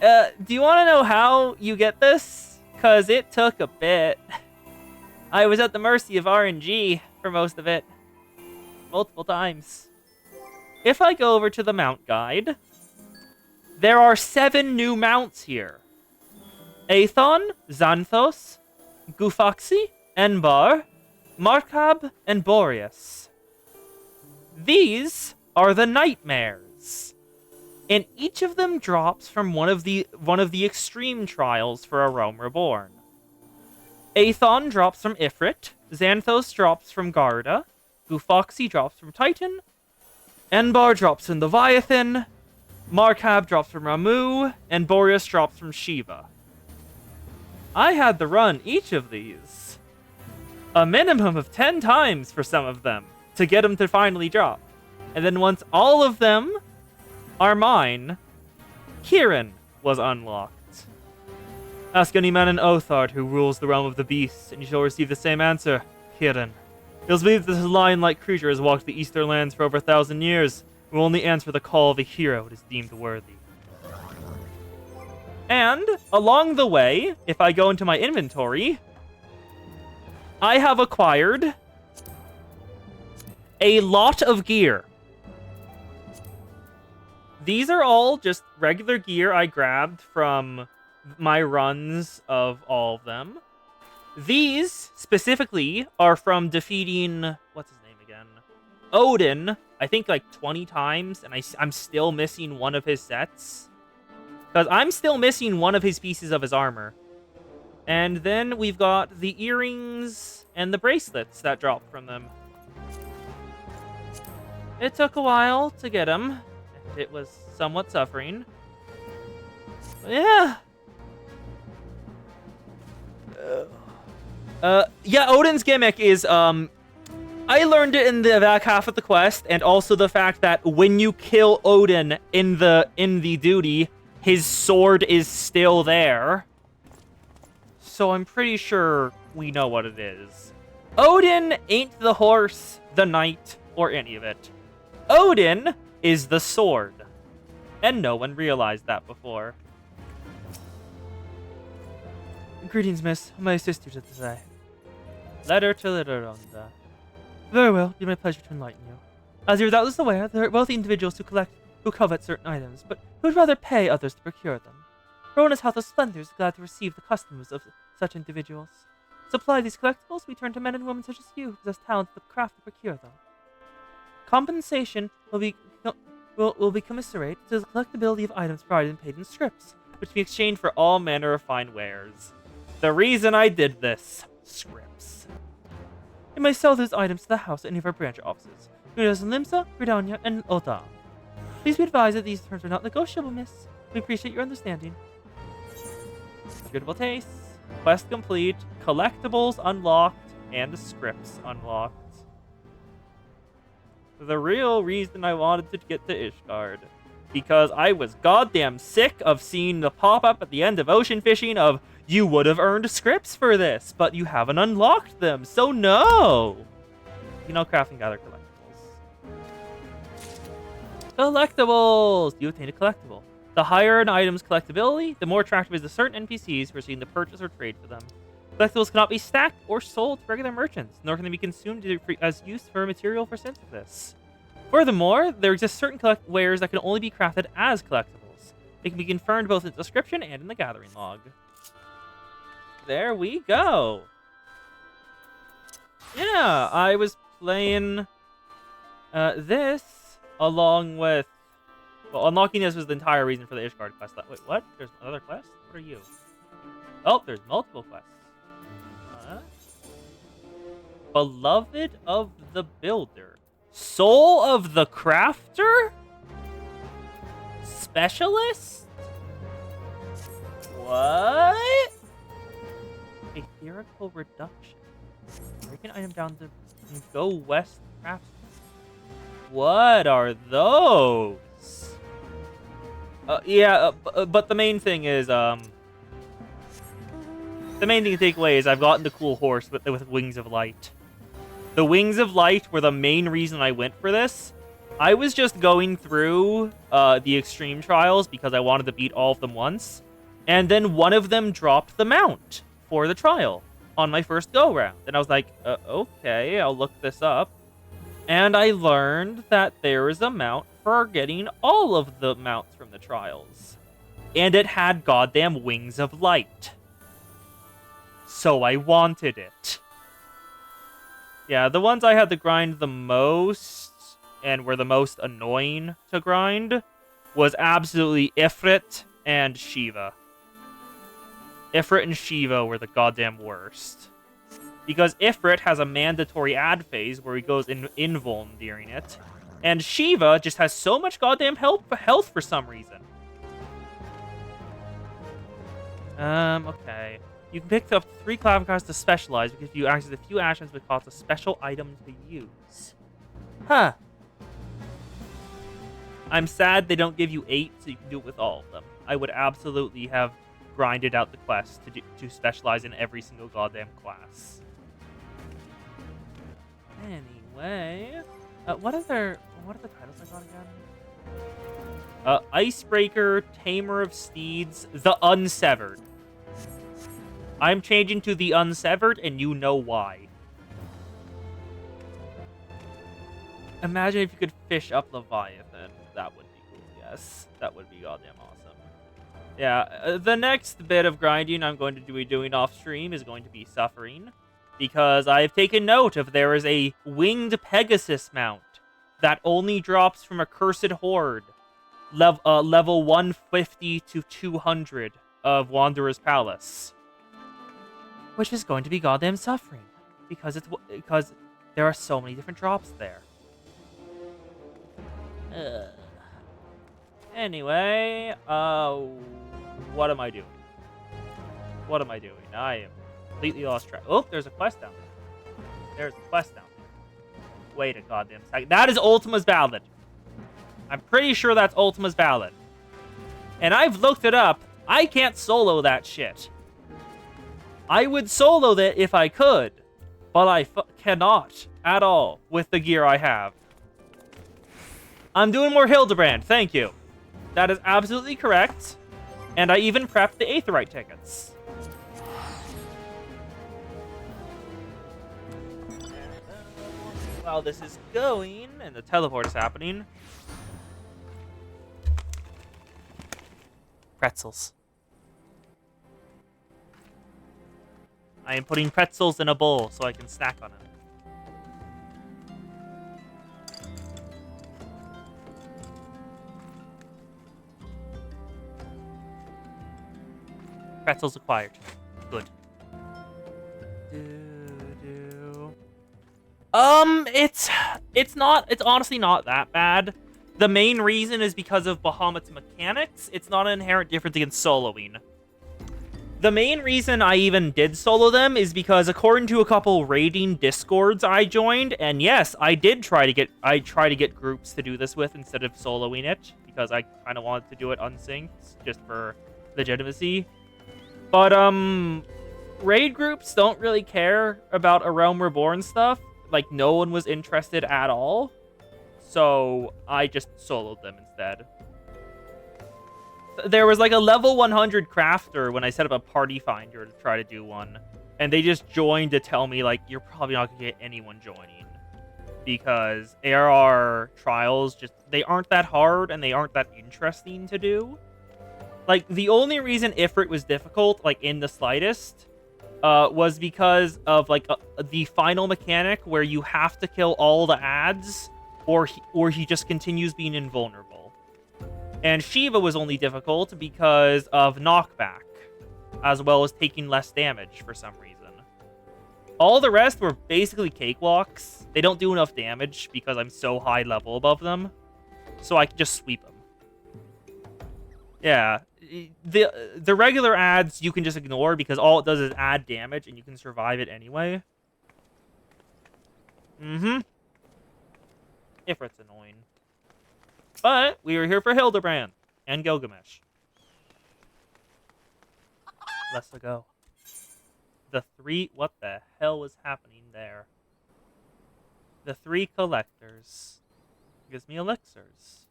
Do you want to know how you get this? Because it took a bit. I was at the mercy of RNG for most of it. Multiple times. If I go over to the mount guide, there are 7 new mounts here. Aethon, Xanthos, Gufaxi, Enbar, Markab, and Boreas. These are the nightmares. And each of them drops from one of the extreme trials for A Realm Reborn. Aethon drops from Ifrit, Xanthos drops from Garda, Gufaxi drops from Titan, Enbar drops from Leviathan, Markab drops from Ramu, and Boreas drops from Shiva. I had to run each of these a minimum of 10 times for some of them to get them to finally drop. And then once all of them are mine, Kieran was unlocked. Ask any man in Othard who rules the realm of the beasts, and you shall receive the same answer, Kieran. It is believed that this lion-like creature has walked the eastern lands for over 1,000 years, and will only answer the call of a hero it is deemed worthy. And, along the way, if I go into my inventory, I have acquired a lot of gear. These are all just regular gear I grabbed from my runs of all of them. These, specifically, are from defeating... what's his name again? Odin, I think like 20 times, and I'm still missing one of his sets. Because I'm still missing one of his pieces of his armor. And then we've got the earrings and the bracelets that dropped from them. It took a while to get them. It was somewhat suffering. But yeah. Yeah, Odin's gimmick is, I learned it in the back half of the quest, and also the fact that when you kill Odin in the duty, his sword is still there. So I'm pretty sure we know what it is. Odin ain't the horse, the knight, or any of it. Odin is the sword. And no one realized that before. Greetings, miss. How may I assist you today? Letter to Lidoronda. Very well, it'd be my pleasure to enlighten you. As you're doubtless aware, there are wealthy individuals who covet certain items, but who would rather pay others to procure them. Rona's House of Splendor is glad to receive the customers of such individuals. Supply these collectibles, we turn to men and women such as you who possess talent of the craft to procure them. Compensation will be commiserate to the collectability of items provided and paid in scrips, which we exchange for all manner of fine wares. The reason I did this. Scripts. You may sell those items to the house at any of our branch offices. Unidos in Limsa, Gridania, and Ota. Please be advised that these terms are not negotiable, miss. We appreciate your understanding. Beautiful tastes. Quest complete. Collectibles unlocked. And scripts unlocked. The real reason I wanted to get to Ishgard. Because I was goddamn sick of seeing the pop-up at the end of Ocean Fishing of, You would have earned scripts for this, but you haven't unlocked them, so no! You know, craft and gather collectibles. Collectibles! You obtain a collectible. The higher an item's collectability, the more attractive is to certain NPCs for seeing the purchase or trade for them. Collectibles cannot be stacked or sold to regular merchants, nor can they be consumed as use for material for synthesis. Furthermore, there exist certain wares that can only be crafted as collectibles. They can be confirmed both in the description and in the gathering log. There we go. Yeah, I was playing this along with... Well, unlocking this was the entire reason for the Ishgard quest. Wait, what? There's another quest? What are you? Oh, there's multiple quests. Beloved of the Builder. Soul of the Crafter? Specialist? What? Etherical reduction. Break an item down to go west craft. What are those? But the main thing is, the main thing to take away is I've gotten the cool horse with Wings of Light. The Wings of Light were the main reason I went for this. I was just going through the extreme trials because I wanted to beat all of them once. And then one of them dropped the mount for the trial on my first go-round. And I was like, okay, I'll look this up. And I learned that there is a mount for getting all of the mounts from the trials. And it had goddamn Wings of Light. So I wanted it. Yeah, the ones I had to grind the most and were the most annoying to grind was absolutely Ifrit and Shiva. Ifrit and Shiva were the goddamn worst. Because Ifrit has a mandatory ad phase where he goes invuln during it. And Shiva just has so much goddamn health for some reason. Okay. You can pick up 3 clavicards to specialize because you access a few actions that cost a special item to use. Huh. I'm sad they don't give you 8 so you can do it with all of them. I would absolutely have grinded out the quest to specialize in every single goddamn class. Anyway, what are the titles I got again? Icebreaker, Tamer of Steeds, The Unsevered. I'm changing to The Unsevered, and you know why. Imagine if you could fish up Leviathan. That would be cool, yes. That would be goddamn awesome. Yeah, the next bit of grinding I'm going to be doing off-stream is going to be Suffering. Because I've taken note of there is a Winged Pegasus mount that only drops from Accursed Horde. Level 150 to 200 of Wanderer's Palace. Which is going to be goddamn Suffering. Because there are so many different drops there. Anyway, what am I doing? What am I doing? I am completely lost track. Oh, there's a quest down there. There's a quest down there. Wait a goddamn second. That is Ultima's Ballad. I'm pretty sure that's Ultima's Ballad. And I've looked it up. I can't solo that shit. I would solo that if I could, but I cannot at all with the gear I have. I'm doing more Hildebrand, thank you. That is absolutely correct. And I even prepped the Aetheryte tickets. While this is going, and the teleport is happening... Pretzels. I am putting pretzels in a bowl so I can snack on them. Pretzels acquired. Good. It's honestly not that bad. The main reason is because of Bahamut's mechanics. It's not an inherent difference against soloing. The main reason I even did solo them is because according to a couple raiding discords I joined, and yes, I did try to get groups to do this with instead of soloing it, because I kind of wanted to do it unsynced, just for legitimacy. But, raid groups don't really care about A Realm Reborn stuff. Like, no one was interested at all. So, I just soloed them instead. There was like a level 100 crafter when I set up a party finder to try to do one. And they just joined to tell me, like, you're probably not going to get anyone joining. Because ARR trials just, they aren't that hard and they aren't that interesting to do. Like, the only reason Ifrit was difficult, like, in the slightest, was because of, like, the final mechanic where you have to kill all the ads or he just continues being invulnerable. And Shiva was only difficult because of knockback, as well as taking less damage for some reason. All the rest were basically cakewalks. They don't do enough damage because I'm so high level above them, so I can just sweep them. Yeah, the regular ads you can just ignore because all it does is add damage and you can survive it anyway. Ifrit's annoying. But we were here for Hildebrand and Gilgamesh. Let's go. The three... What the hell was happening there? The three collectors. Gives me elixirs.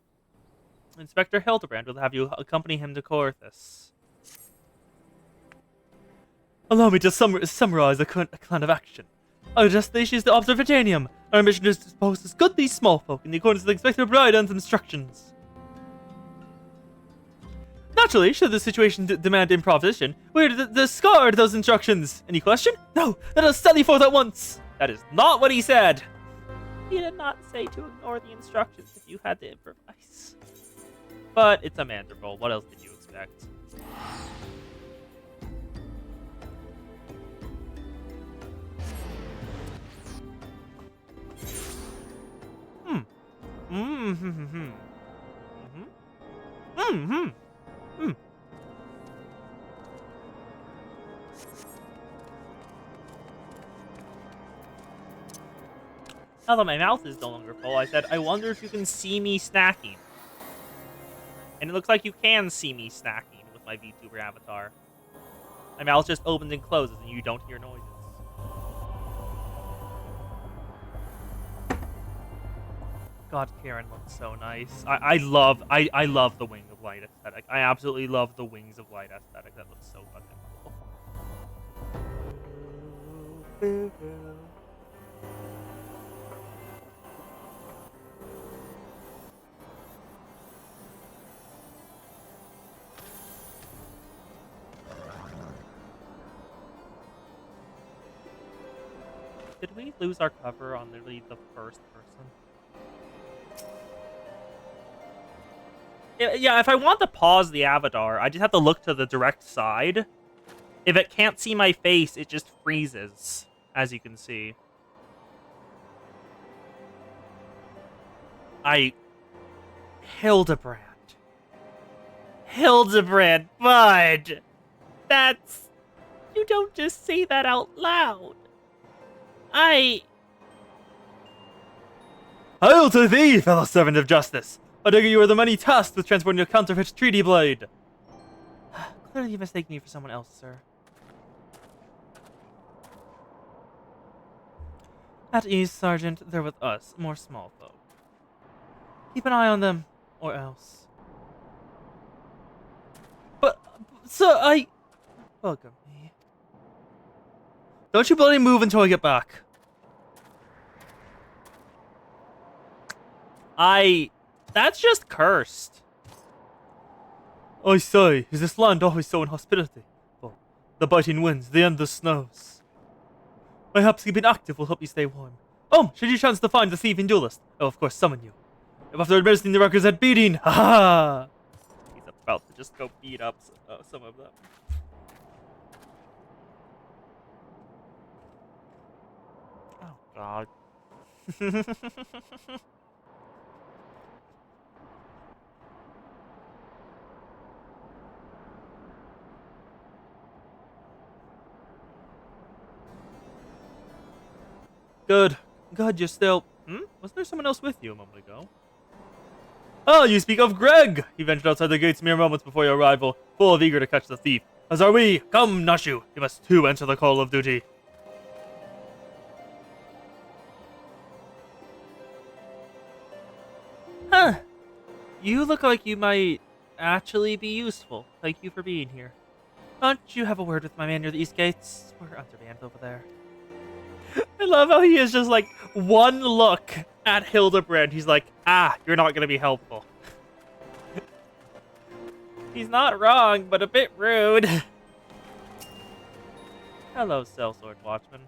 Inspector Hildebrand will have you accompany him to Corthus. Allow me to summarize the current plan of action. Our destination is the Observatanium. Our mission is to dispose of good these small folk in the accordance with Inspector Bryden's instructions. Naturally, should the situation demand improvisation, we're to discard those instructions. Any question? No, let us sally forth at once. That is not what he said. He did not say to ignore the instructions if you had to improvise. But it's a Mandragora. What else did you expect? Now that my mouth is no longer full, I said, I wonder if you can see me snacking. And it looks like you can see me snacking with my VTuber avatar. My mouth just opens and closes and you don't hear noises. God, Karen looks so nice. I love the Wing of Light aesthetic. I absolutely love the Wings of Light aesthetic. That looks so fucking cool. Did we lose our cover on literally the first person? Yeah, if I want to pause the avatar, I just have to look to the direct side. If it can't see my face, it just freezes, as you can see. Hildebrand. Hildebrand, bud! That's... You don't just say that out loud. Hail to thee, fellow servant of justice! I dare you are the many tasked with transporting your counterfeit treaty blade. Clearly you mistake me for someone else, sir. At ease, Sergeant. They're with us, more small folk. Keep an eye on them, or else. But sir, Bugger me. Don't you bloody move until I get back. That's just cursed. I say, is this land always so inhospitable? The biting winds, the endless snows. Perhaps keeping active will help you stay warm. Should you chance to find the thieving duelist, I'll of course summon you. If after administering the records at beating, ha ha! He's about to just go beat up some of them. Oh, God. Good. God, you're still... Wasn't there someone else with you a moment ago? Oh, you speak of Greg! He ventured outside the gates mere moments before your arrival, full of eager to catch the thief. As are we. Come, Nashu. You must too enter the call of duty. Huh. You look like you might actually be useful. Thank you for being here. Don't you have a word with my man near the east gates? We're undermanned over there. I love how he is just like one look at Hildebrand. He's like, you're not going to be helpful. He's not wrong, but a bit rude. Hello, Sellsword Watchman.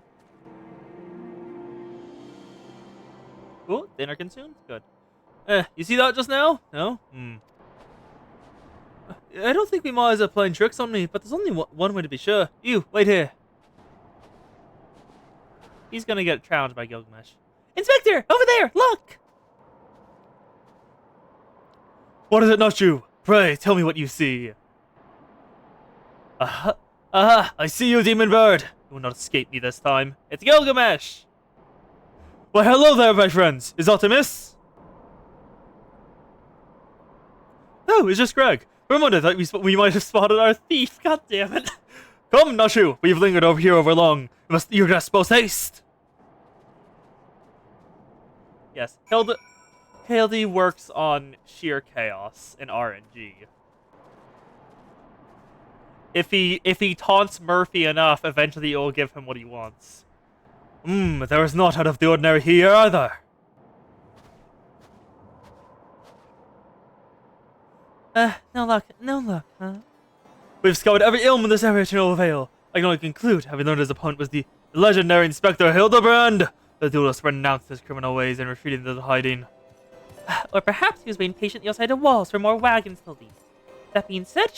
Cool, dinner consumed? Good. You see that just now? No? I don't think we might as well playing tricks on me, but there's only one way to be sure. You, wait here. He's gonna get challenged by Gilgamesh. Inspector, over there, look! What is it, not you? Pray, tell me what you see. Aha! I see you, demon bird! You will not escape me this time. It's Gilgamesh! Why, hello there, my friends! Is that a miss? Oh, it's just Greg. For a moment, I thought we might have spotted our thief. God damn it! Come, Nashu! We've lingered over here over long. You're just post haste. Yes, Hildy works on sheer chaos in RNG. If he taunts Murphy enough, eventually it will give him what he wants. There is not out of the ordinary here either. No luck, huh? We've scoured every ilm in this area to no avail. I can only conclude, having learned his opponent was the legendary Inspector Hildebrand. The duelist renounced his criminal ways and retreated into hiding. Or perhaps he was waiting patiently outside the walls for more wagons to leave. That being said,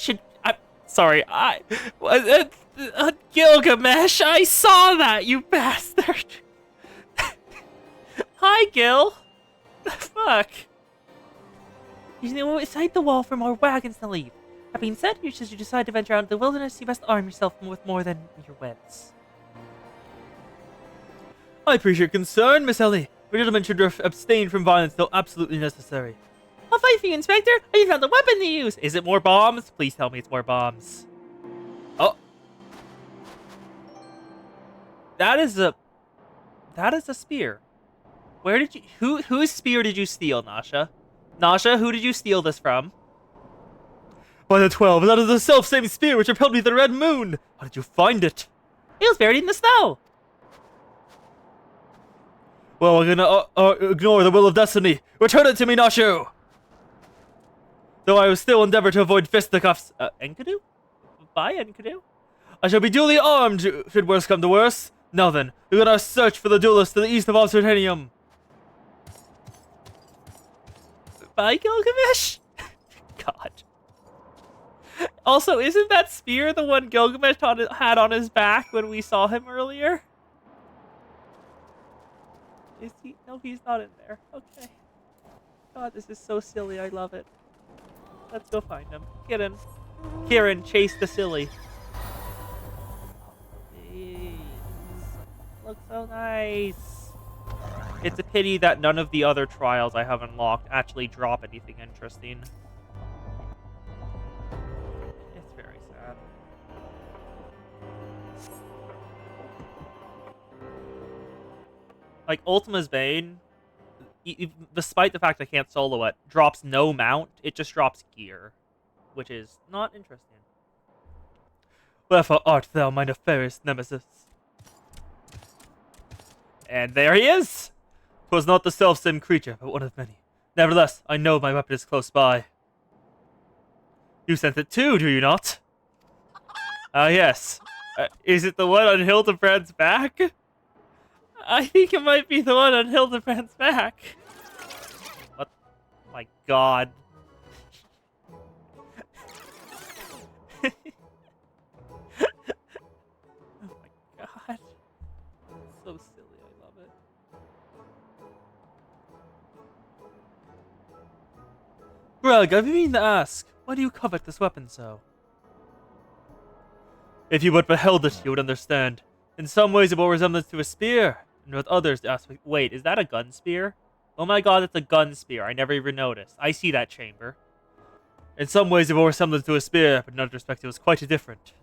Gilgamesh, I saw that, you bastard! Hi, Gil! The fuck? You know, inside the wall for more wagons to leave. That being said, should you decide to venture out into the wilderness, you must arm yourself with more than your wits. I appreciate your concern, Miss Ellie. We gentlemen should abstain from violence, though absolutely necessary. I'll fight for you, Inspector. I found the weapon to use. Is it more bombs? Please tell me it's more bombs. Oh. That is a spear. Where did you... Whose spear did you steal, Nasha? Nasha, who did you steal this from? By the 12, that is the self-same spear which repelled me to the Red Moon. How did you find it? It was buried in the snow. Well, we're gonna ignore the will of destiny. Return it to me, Nashu! Though I will still endeavor to avoid fisticuffs. Enkidu? Bye, Enkidu. I shall be duly armed, should worse come to worse. Now then, we're gonna search for the duelist to the east of Obsertanium. Bye, Gilgamesh. God. Also, isn't that spear the one Gilgamesh had on his back when we saw him earlier? Is he? No, he's not in there. Okay. God, this is so silly. I love it. Let's go find him. Get in. Kieran, chase the silly. Jeez. Looks so nice. It's a pity that none of the other trials I have unlocked actually drop anything interesting. It's very sad. Like, Ultima's Bane, despite the fact I can't solo it, drops no mount, it just drops gear, which is not interesting. Wherefore art thou, my nefarious nemesis? And there he is! 'Twas not the self-same creature, but one of many. Nevertheless, I know my weapon is close by. You sent it too, do you not? Ah, yes. Is it the one on Hildebrand's back? I think it might be the one on Hildebrand's back. What? My God. Oh my God. So silly, I love it. Greg, I've been meaning to ask, why do you covet this weapon so? If you but beheld it, you would understand. In some ways it bore resemblance to a spear, and with others the aspect... Wait, is that a gun spear? Oh my God, it's a gun spear. I never even noticed. I see that chamber. In some ways it bore resemblance to a spear, but in other respects it was quite different.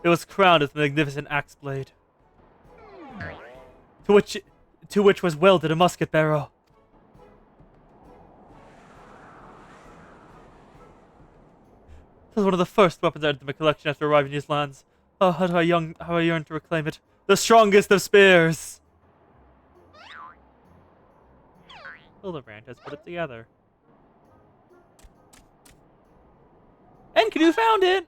It was crowned with a magnificent axe blade, to which was welded a musket barrel. It was one of the first weapons I entered my collection after arriving in these lands. Oh, how I yearn to reclaim it. The strongest of spears! Hildebrand has put it together. Enkidu found it!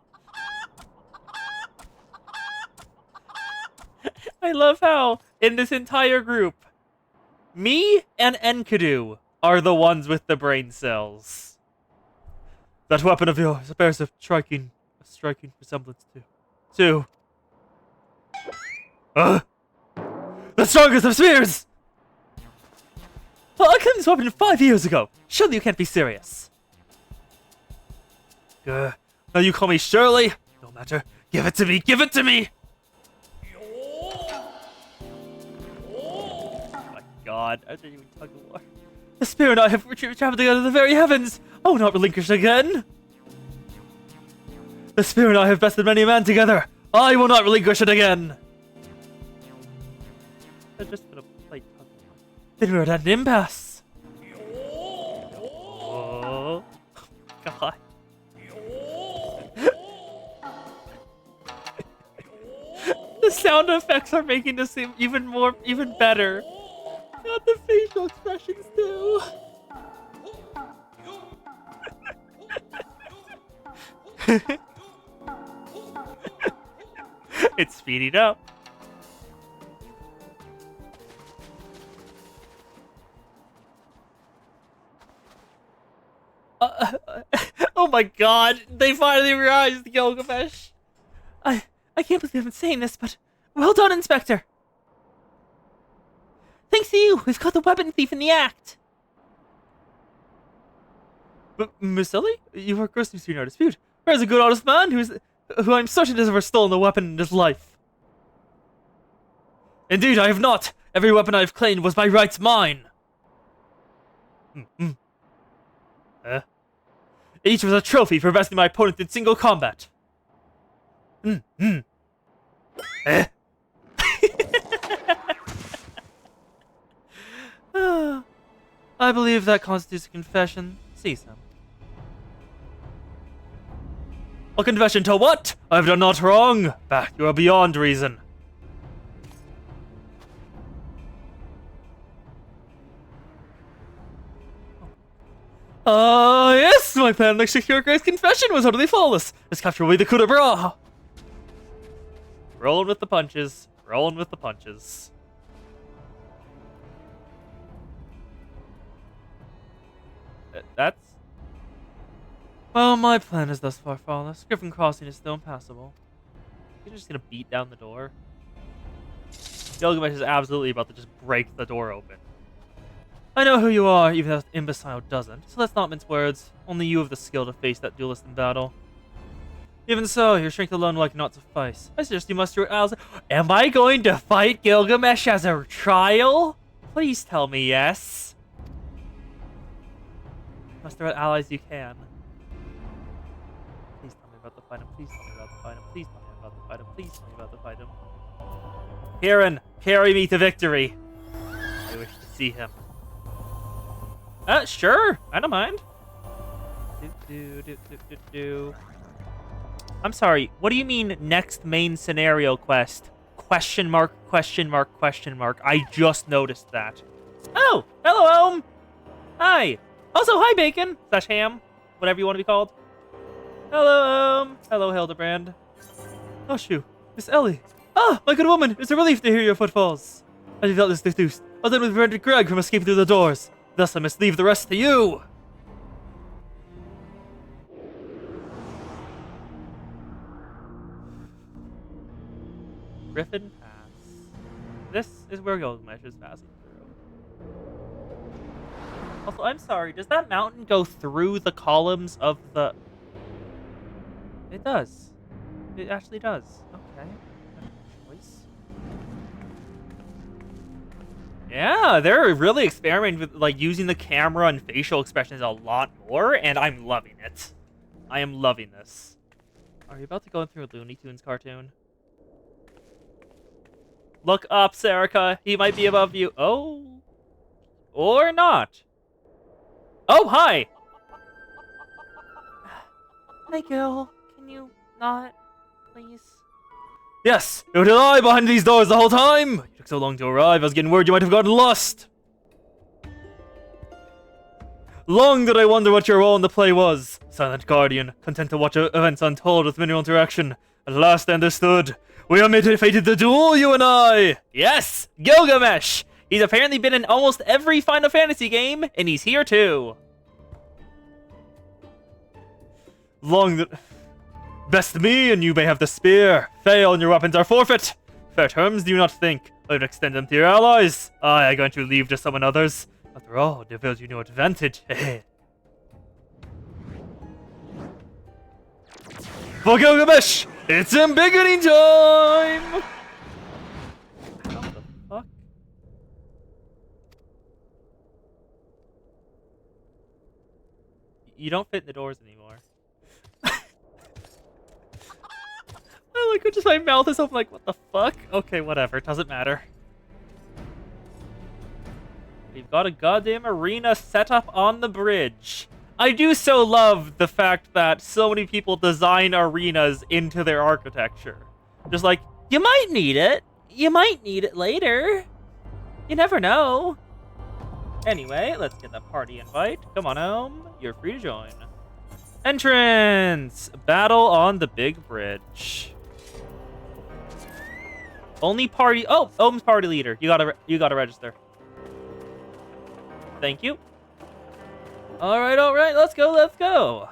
I love how, in this entire group, me and Enkidu are the ones with the brain cells. That weapon of yours bears a striking resemblance to... the strongest of spears! I killed this weapon 5 years ago. Surely you can't be serious. Now you call me Shirley? No matter. Give it to me! Give it to me! Oh my god. I didn't even tug of war. The spear and I have traveled together to the very heavens. Oh, not relinquish again. The spear and I have bested many a man together. I will not relinquish it again. I just put a plate tug of war. Then we're at an impasse. Oh god. The sound effects are making this seem even better. Not the facial expressions too. It's speeding up. Oh my god, they finally realized Gilgamesh. I can't believe I'm saying this, but well done, Inspector. Thanks to you, we've caught the weapon thief in the act. But Miss Ellie, you are grossly seen our dispute. Where's a good honest man who I'm certain has ever stolen a weapon in his life? Indeed, I have not. Every weapon I have claimed was by rights mine. Each was a trophy for besting my opponent in single combat. I believe that constitutes a confession. Seize him. A confession to what? I have done naught wrong. Bah, you are beyond reason. Yes, my plan to secure Grace's confession was utterly flawless. This capture will be the coup de bras. Rolling with the punches. Rolling with the punches. That's... Well, my plan is thus far flawless. Griffin Crossing is still impassable. You're just gonna beat down the door. Gilgamesh is absolutely about to just break the door open. I know who you are, even though this imbecile doesn't. So let's not mince words. Only you have the skill to face that duelist in battle. Even so, your strength alone will not suffice. I suggest you muster your allies. Am I going to fight Gilgamesh as a trial? Please tell me yes. Muster what allies you can. Please tell me about the fight. Please tell me about the fight. Please tell me about the fight. Please tell me about the fight. Kieran, carry me to victory. I wish to see him. Sure. I don't mind. I'm sorry, what do you mean next main scenario quest? Question mark, question mark, question mark. I just noticed that. Oh, hello, Elm. Hi. Also, hi, Bacon. Slash Ham. Whatever you want to be called. Hello, Hello, Hildebrand. Oh, shoo. Miss Ellie. Ah, my good woman. It's a relief to hear your footfalls. I felt this deduced. I then prevented Greg from escaping through the doors. Thus, I must leave the rest to you. Griffin Pass. This is where Gilgamesh is passing through. Also, I'm sorry, does that mountain go through the columns of the... It does. It actually does. Okay. Choice. Yeah, they're really experimenting with like using the camera and facial expressions a lot more, and I'm loving it. I am loving this. Are you about to go through a Looney Tunes cartoon? Look up, Serica. He might be above you. Oh. Or not. Oh, hi! Hey, Gil. Can you not, please? Yes, it was I behind these doors the whole time. You took so long to arrive, I was getting worried you might have gotten lost. Long did I wonder what your role in the play was. Silent guardian, content to watch events untold with minimal interaction. At last I understood. We are fated to duel, you and I! Yes! Gilgamesh! He's apparently been in almost every Final Fantasy game, and he's here too. Best me, and you may have the spear. Fail, and your weapons are forfeit. Fair terms, do you not think? I would extend them to your allies. I am going to leave to summon others. After all, they build you no advantage. For Gilgamesh, it's embiggening time! What the fuck? You don't fit in the doors anymore. I like just my mouth is open like, what the fuck? Okay, whatever, doesn't matter. We've got a goddamn arena set up on the bridge. I do so love the fact that so many people design arenas into their architecture. Just like, you might need it. You might need it later. You never know. Anyway, let's get the party invite. Come on home. You're free to join. Entrance! Battle on the big bridge. Only party... Oh, Ohm's party leader. You gotta register. Thank you. Alright, let's go.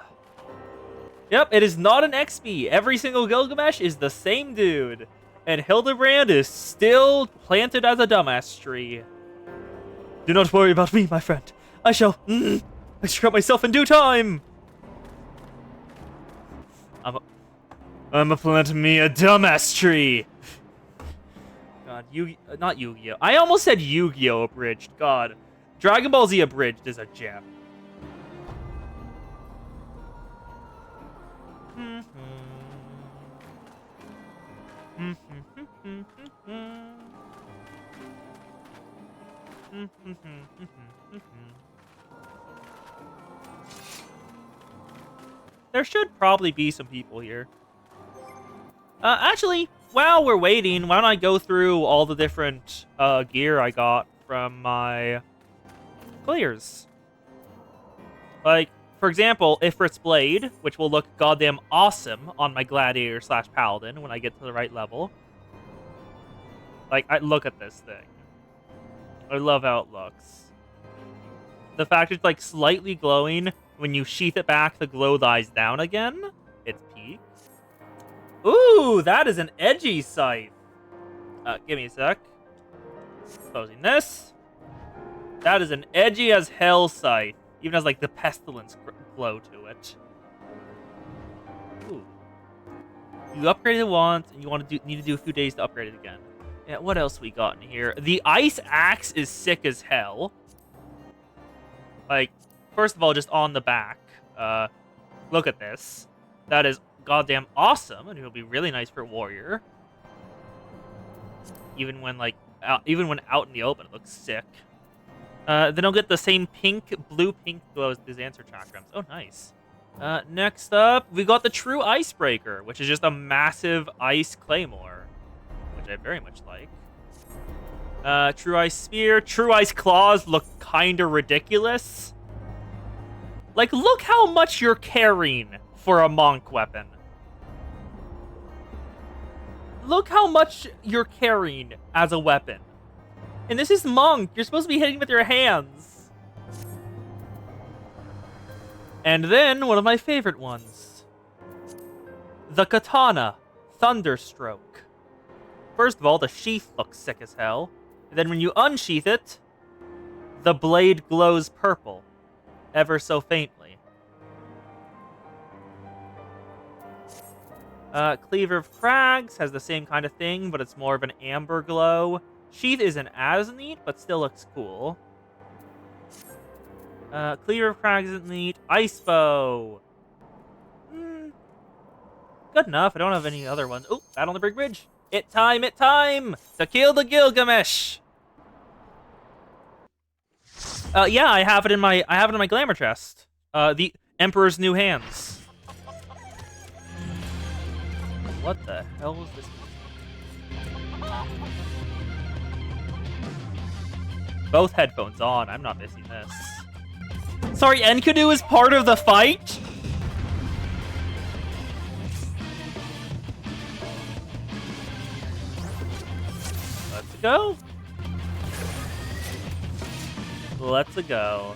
Yep, it is not an XP. Every single Gilgamesh is the same dude. And Hildebrand is still planted as a dumbass tree. Do not worry about me, my friend. I shall cut myself in due time. I'm a plant me a dumbass tree. God, not Yu-Gi-Oh! I almost said Yu-Gi-Oh! Abridged. God. Dragon Ball Z Abridged is a gem. There should probably be some people here. Actually, while we're waiting, why don't I go through all the different gear I got from my clears? Like, for example, Ifrit's Blade, which will look goddamn awesome on my Gladiator / Paladin when I get to the right level. Like, look at this thing. I love how it looks. The fact it's, like, slightly glowing. When you sheath it back, the glow dies down again. It's peak. Ooh, that is an edgy scythe. Give me a sec. Closing this. That is an edgy as hell scythe. Even has, like, the pestilence glow to it. Ooh. You upgraded it once, and you need to do a few days to upgrade it again. Yeah, what else we got in here? The ice axe is sick as hell. Like, first of all, just on the back. Look at this. That is goddamn awesome, and it'll be really nice for a warrior. Even when out in the open, it looks sick. Then I'll get the same blue-pink glow as these answer chakrams. Oh, nice. Next up, we got the True Icebreaker, which is just a massive ice claymore, which I very much like. True Ice Spear. True Ice Claws look kinda ridiculous. Like, look how much you're carrying for a monk weapon. Look how much you're carrying as a weapon. And this is monk. You're supposed to be hitting with your hands. And then, one of my favorite ones. The Katana Thunderstroke. First of all, the sheath looks sick as hell. And then when you unsheath it, the blade glows purple. Ever so faintly. Cleaver of Crags has the same kind of thing, but it's more of an amber glow. Sheath isn't as neat, but still looks cool. Cleaver of Crags isn't neat. Ice Bow. Good enough. I don't have any other ones. Oh, Battle on the Big Bridge. It time to kill the Gilgamesh. Yeah, I have it in my glamour chest. The Emperor's New Hands. What the hell is this? Both headphones on. I'm not missing this. Sorry, Enkidu is part of the fight? Let's go. Let's go.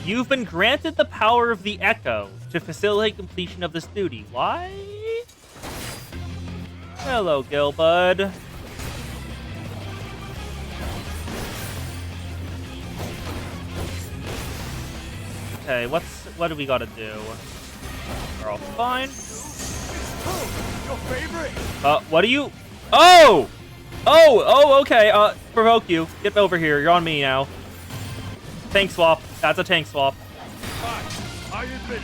You've been granted the power of the Echo to facilitate completion of this duty. Why? Hello, Gilbud. Okay, what do we gotta do? We're all fine. Your favorite? What do you? Oh! Oh, okay. Provoke you. Get over here. You're on me now. Tank swap. That's a tank swap. I admit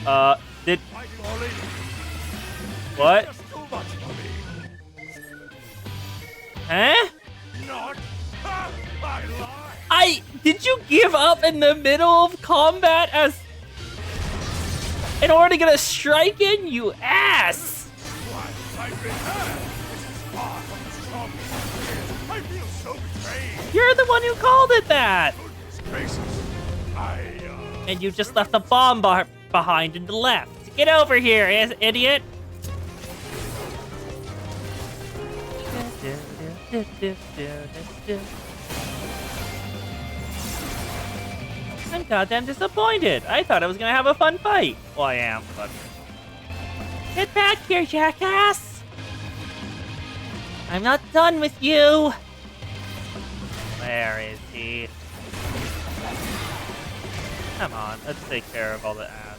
it. Did... Fighting all in. What? Just too much for me. Huh? Not. Ha! I lie. Did you give up in the middle of combat in order to get a strike in, you ass? Why, I've been hurt. This is far from the strongest. I feel so betrayed. You're the one who called it that. Goodness gracious. And you just left a bomb behind and left. Get over here, idiot. I'm goddamn disappointed. I thought I was gonna have a fun fight. Well, I am, but... Get back here, jackass! I'm not done with you. Where is he? Come on, let's take care of all the ass.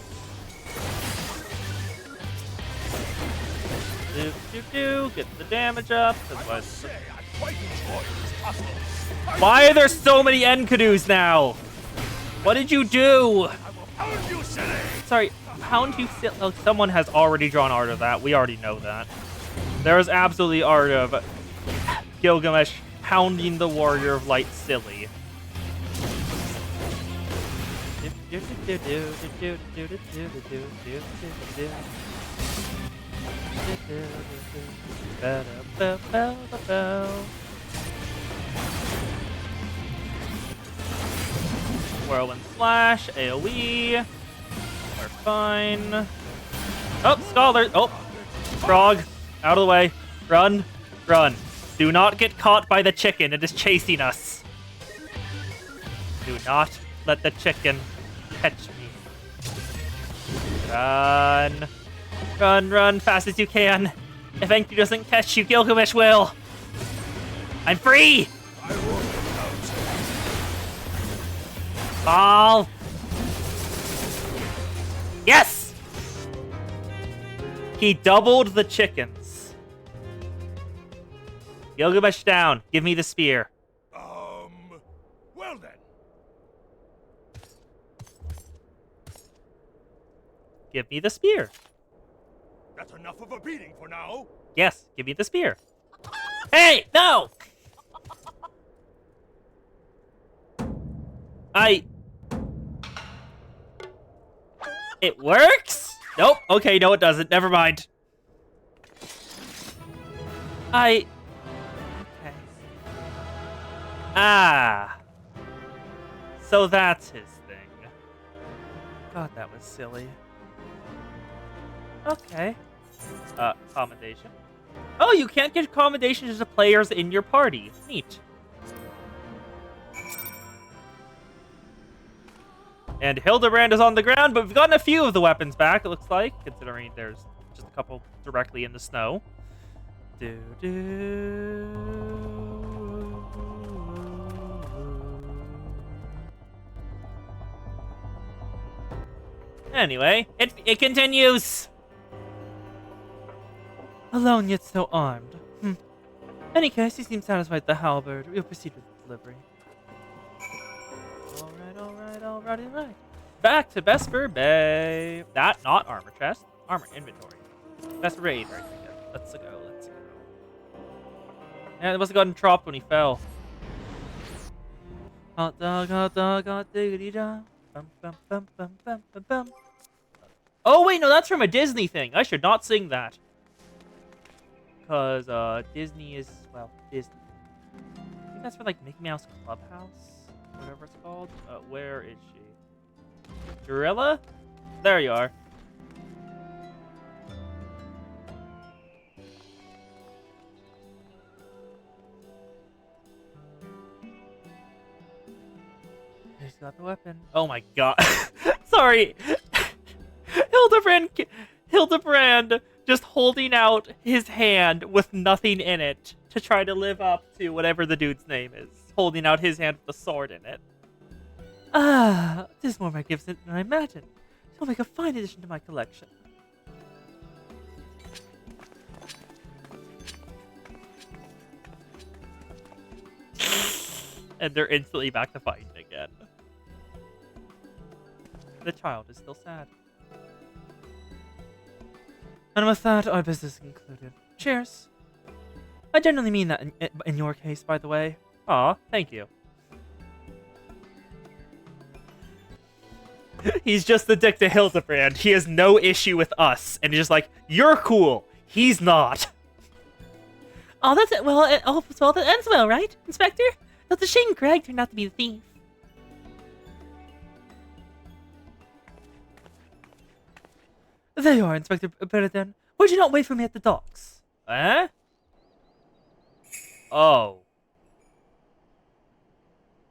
Get the damage up. Why are there so many Enkadus now? What did you do? Sorry, hound you silly. Oh, someone has already drawn art of that. We already know that. There is absolutely art of Gilgamesh hounding the warrior of light silly. Whirlwind Slash, AoE. We're fine. Oh, Scholar. Oh, Frog. Out of the way. Run. Run. Do not get caught by the chicken. It is chasing us. Do not let the chicken catch me. Run. Run, run, fast as you can. If Enki doesn't catch you, Gilgamesh will. I'm free! Ball! Yes! He doubled the chickens. Gilgamesh down. Give me the spear. Well then. Give me the spear. That's enough of a beating for now. Yes, give me the spear. Hey, no! It works? Nope. Okay, no it doesn't. Never mind. Okay. Ah. So that's his thing. God, that was silly. Okay. Commendation. Oh, you can't get commendations to players in your party. Neat. And Hildebrand is on the ground, but we've gotten a few of the weapons back, it looks like, considering there's just a couple directly in the snow. Anyway, it continues. Alone yet so armed. Any case, he seems satisfied with the halberd. We'll proceed with delivery. Alright. Back to Vesper Bay. That, not armor chest. Armor inventory. Best raid right there. Let's go. Let's go. And it must have gotten dropped when he fell. Hot dog, diggity dog. Bum, bum, bum, bum, bum, bum, bum. Oh, wait, no, that's from a Disney thing. I should not sing that. Because, Disney is, well, Disney. I think that's for, like, Mickey Mouse Clubhouse? Whatever it's called. Where is she? Gorilla? There you are. He's got the weapon. Oh my god. Sorry. Hildebrand just holding out his hand with nothing in it to try to live up to whatever the dude's name is. Holding out his hand with a sword in it. Ah, this is more magnificent than I imagined. It'll make a fine addition to my collection. And they're instantly back to fighting again. The child is still sad. And with that, our business is concluded. Cheers. I generally mean that in your case, by the way. Aw, thank you. He's just the dick to Hildebrand. He has no issue with us. And he's just like, you're cool. He's not. Oh, that's it. Well, that ends well, right, Inspector? That's a shame Greg turned out to be the thief. There you are, Inspector Beridan. Why'd you not wait for me at the docks? Eh? Oh.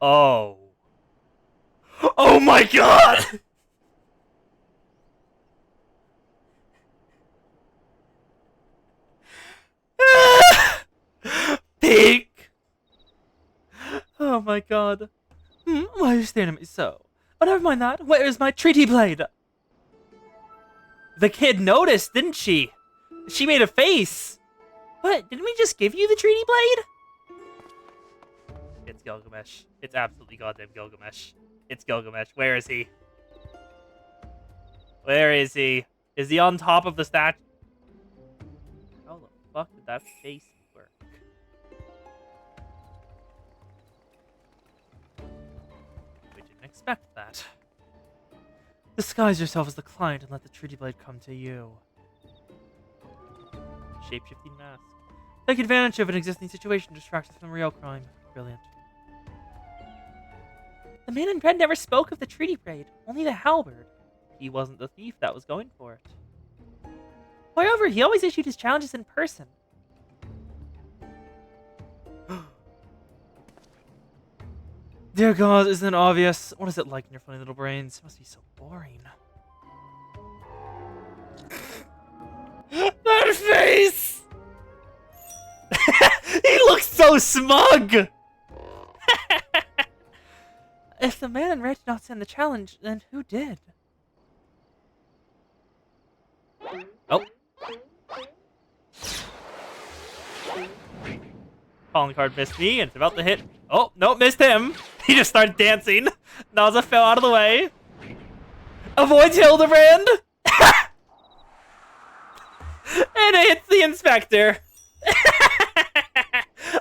Oh. Oh my god! Pig! Oh my god. Why are you staring at me so? Oh, never mind that. Where is my treaty blade? The kid noticed, didn't she? She made a face. What? Didn't we just give you the treaty blade? It's Gilgamesh. It's absolutely goddamn Gilgamesh. It's Gilgamesh. Where is he? Where is he? Is he on top of the statue? How the fuck did that face work? We didn't expect that. Disguise yourself as the client and let the treaty blade come to you. Shapeshifting mask. Take advantage of an existing situation to distract us from real crime. Brilliant. The man in red never spoke of the treaty blade, only the halberd. He wasn't the thief that was going for it. Moreover, he always issued his challenges in person. Dear God, isn't it obvious? What is it like in your funny little brains? It must be so boring. That face! He looks so smug! If the man in red did not send the challenge, then who did? Oh. Calling card missed me, and it's about to hit. Oh, no, missed him. He just started dancing. Naza fell out of the way. Avoids Hildebrand. And it hits the inspector.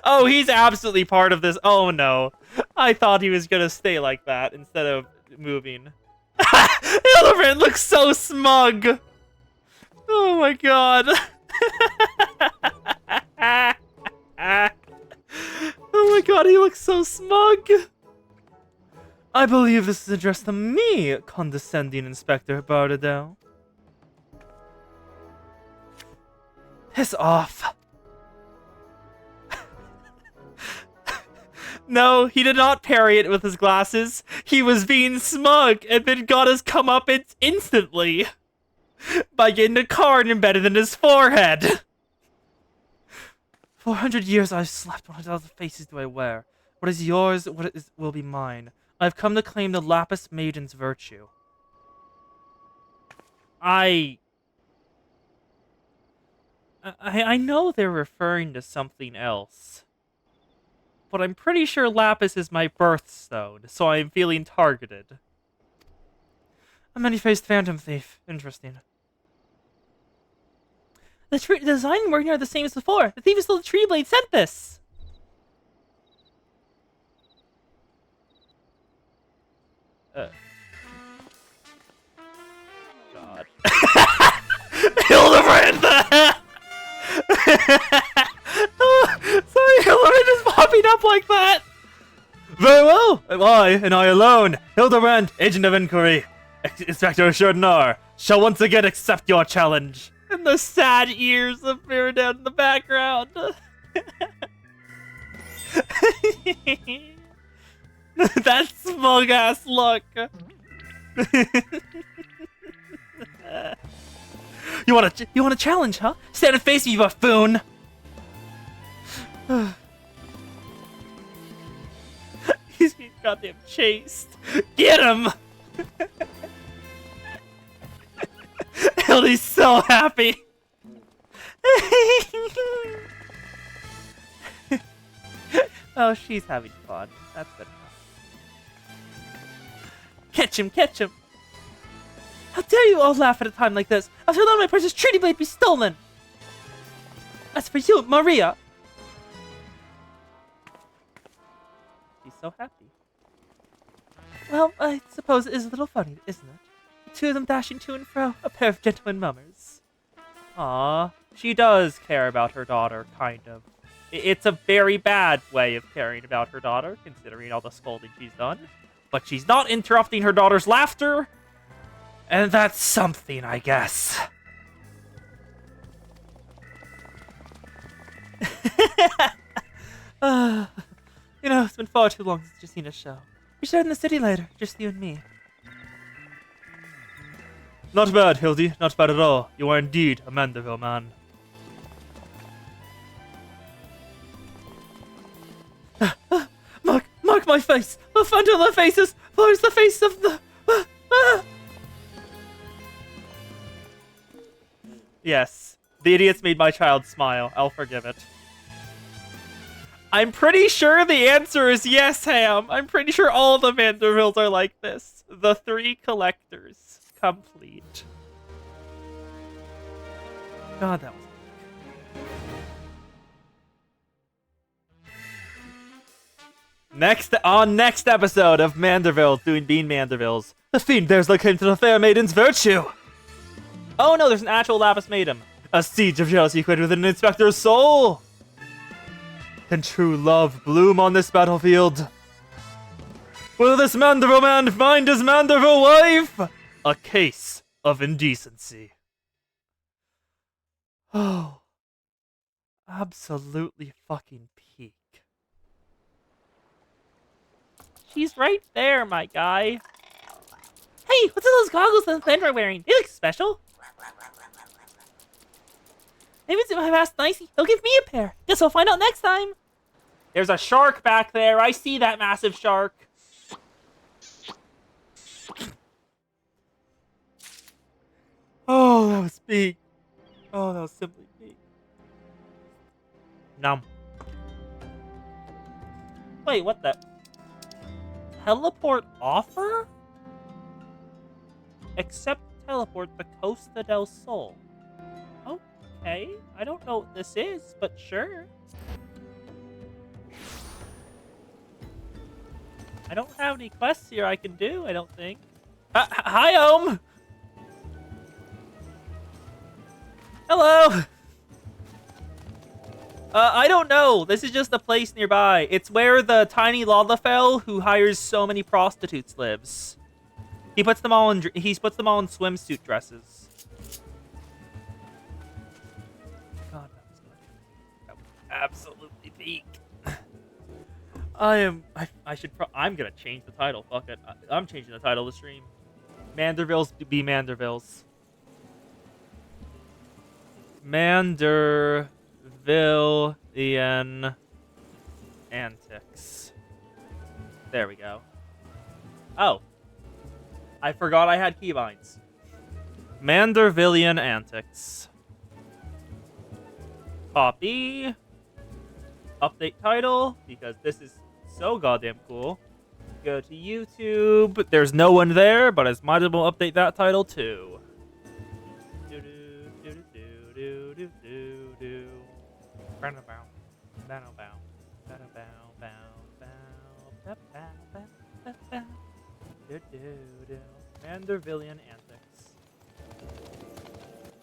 Oh, he's absolutely part of this. Oh, no. I thought he was going to stay like that instead of moving. Hildebrand looks so smug. Oh, my God. Oh my god, he looks so smug! I believe this is addressed to me, condescending Inspector Bardadell. Piss off. No, he did not parry it with his glasses. He was being smug and then got his comeuppance instantly by getting a card embedded in his forehead. 400 years I've slept. What other faces do I wear? What is yours, will be mine. I've come to claim the Lapis Maiden's virtue. I know they're referring to something else. But I'm pretty sure Lapis is my birthstone, so I'm feeling targeted. A many-faced phantom thief. Interesting. The design and working are the same as before. The thief who stole the tree blade sent this. God. Hildebrand! Sorry, Hildebrand is popping up like that. Very well. I, and I alone, Hildebrand, agent of inquiry, Inspector Chardonnard, shall once again accept your challenge. And the sad ears appear down in the background. That smug ass look. You want a challenge, huh? Stand and face me, you buffoon. He's being goddamn chased. Get him! Hildy's so happy. Oh, she's having fun. That's good enough. Catch him, catch him. How dare you all laugh at a time like this? After letting my precious Trinity Blade be stolen. As for you, Maria. She's so happy. Well, I suppose it is a little funny, isn't it? The two of them dashing to and fro, a pair of gentlemen mummers. Aw, she does care about her daughter, kind of. It's a very bad way of caring about her daughter, considering all the scolding she's done. But she's not interrupting her daughter's laughter, and that's something, I guess. You know, it's been far too long since you've seen a show. We should head in the city later, just you and me. Not bad, Hildy. Not bad at all. You are indeed a Mandeville man. Mark my face! A front of the faces! Where's the face of the... Yes, the idiots made my child smile. I'll forgive it. I'm pretty sure the answer is yes, Ham. I'm pretty sure all the Vanderbilts are like this. The three collectors. Complete. God, that was... Next episode of Mandervilles doing Bean Mandervilles. The fiend dares lay claim to the fair maiden's virtue. Oh no, there's an actual lapis maiden. A siege of jealousy equated with an inspector's soul. Can true love bloom on this battlefield? Will this Manderville man find his Manderville wife? A case of indecency. Oh, absolutely fucking peak. She's right there, my guy. Hey, what's those goggles that Sandra are wearing? They look special. Maybe it's if I ask Nicey, he'll give me a pair. Guess I'll find out next time. There's a shark back there. I see that massive shark. Oh, that was big. Oh, that was simply big. Numb. Wait, what the? Teleport offer? Accept teleport the Costa del Sol. Okay, I don't know what this is, but sure. I don't have any quests here I can do, I don't think. Hi, Ohm! Hello! I don't know. This is just a place nearby. It's where the tiny Lalafell who hires so many prostitutes lives. He puts them all in swimsuit dresses. God, that was good. That was absolutely peak. I'm gonna change the title. Fuck it. I'm changing the title of the stream. Mandervilles be Mandervilles. Mandervillian antics. There we go. Oh. I forgot I had keybinds. Mandervillian antics. Copy. Update title, because this is so goddamn cool. Go to YouTube. There's no one there, but I might as well update that title too. Mandervillian antics.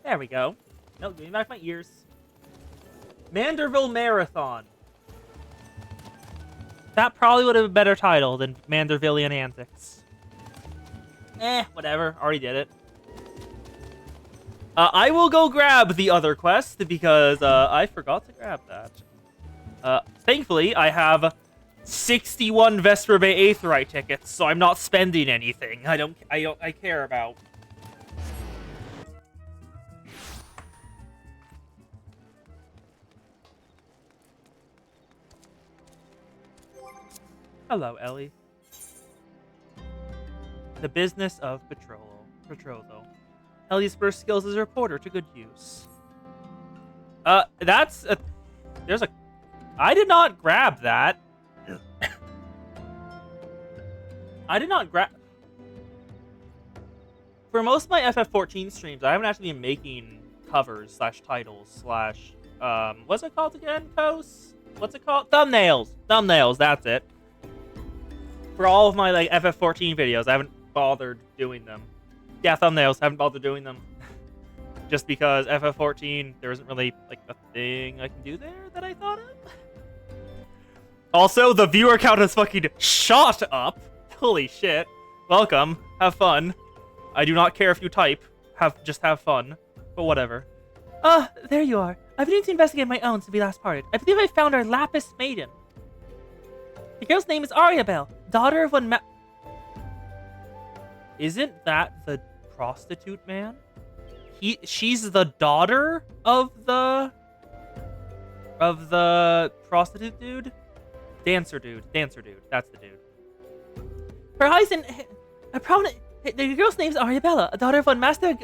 There we go. No, give me back my ears. Manderville Marathon. That probably would have been a better title than Mandervillian Antics. Whatever. Already did it. I will go grab the other quest because I forgot to grab that. Thankfully, I have 61 Vesper Bay Aetheryte tickets, so I'm not spending anything. I care about. Hello, Ellie. The business of betrothal. Ellie's first skills as a reporter to good use. I did not grab that. I did not grab... For most of my FF14 streams, I haven't actually been making covers / titles / what's it called again, Kos? What's it called? Thumbnails, that's it. For all of my like FF14 videos, I haven't bothered doing them. Yeah, thumbnails, haven't bothered doing them. Just because FF14, there isn't really like a thing I can do there that I thought of. Also, the viewer count has fucking shot up. Holy shit. Welcome. Have fun. I do not care if you type. Just have fun. But whatever. There you are. I've been to investigate my own since we last parted. I believe I found our Lapis Maiden. The girl's name is Ariabel, daughter of one Isn't that the prostitute man? She's the daughter of the prostitute dude? Dancer dude. That's the dude. Her eyes and a prominent. The girl's name is Ariabella, a daughter of one Master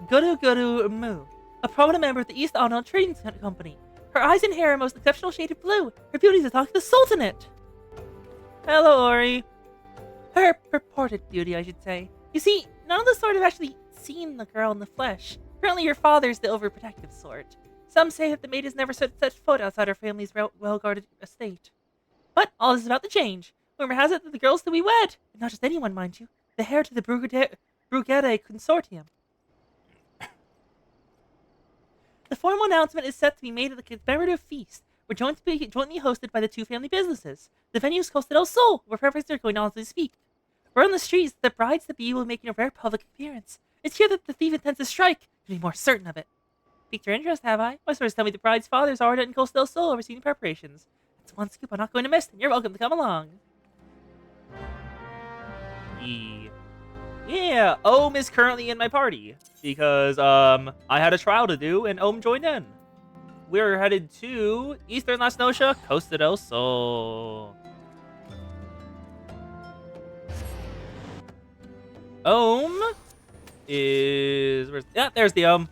Guru Mu, a prominent member of the East Arnold Trading Company. Her eyes and hair are a most exceptional shade of blue. Her beauty is a talk of the Sultanate. Hello, Ori. Her purported beauty, I should say. You see, none of us sort have actually seen the girl in the flesh. Apparently your father's the overprotective sort. Some say that the maid has never set foot outside her family's well-guarded estate. But all this is about to change. Rumor has it that the girl's to be wed. And not just anyone, mind you. The heir to the Brugere Consortium. The formal announcement is set to be made at the commemorative feast. We're jointly hosted by the two family businesses. The venue is close to El Sol, where preparations are going on as we speak. We're on the streets, the brides-to-be will be making a rare public appearance. It's here that the thief intends to strike, to be more certain of it. Piqued your interest, have I? My sources tell me the bride's father's already in Costa del Sol overseeing preparations. It's one scoop I'm not going to miss, and you're welcome to come along. Yeah, Ohm is currently in my party, because, I had a trial to do, and Ohm joined in. We're headed to Eastern Las Nosha, Costa del Sol. Ohm is... there's the Ohm.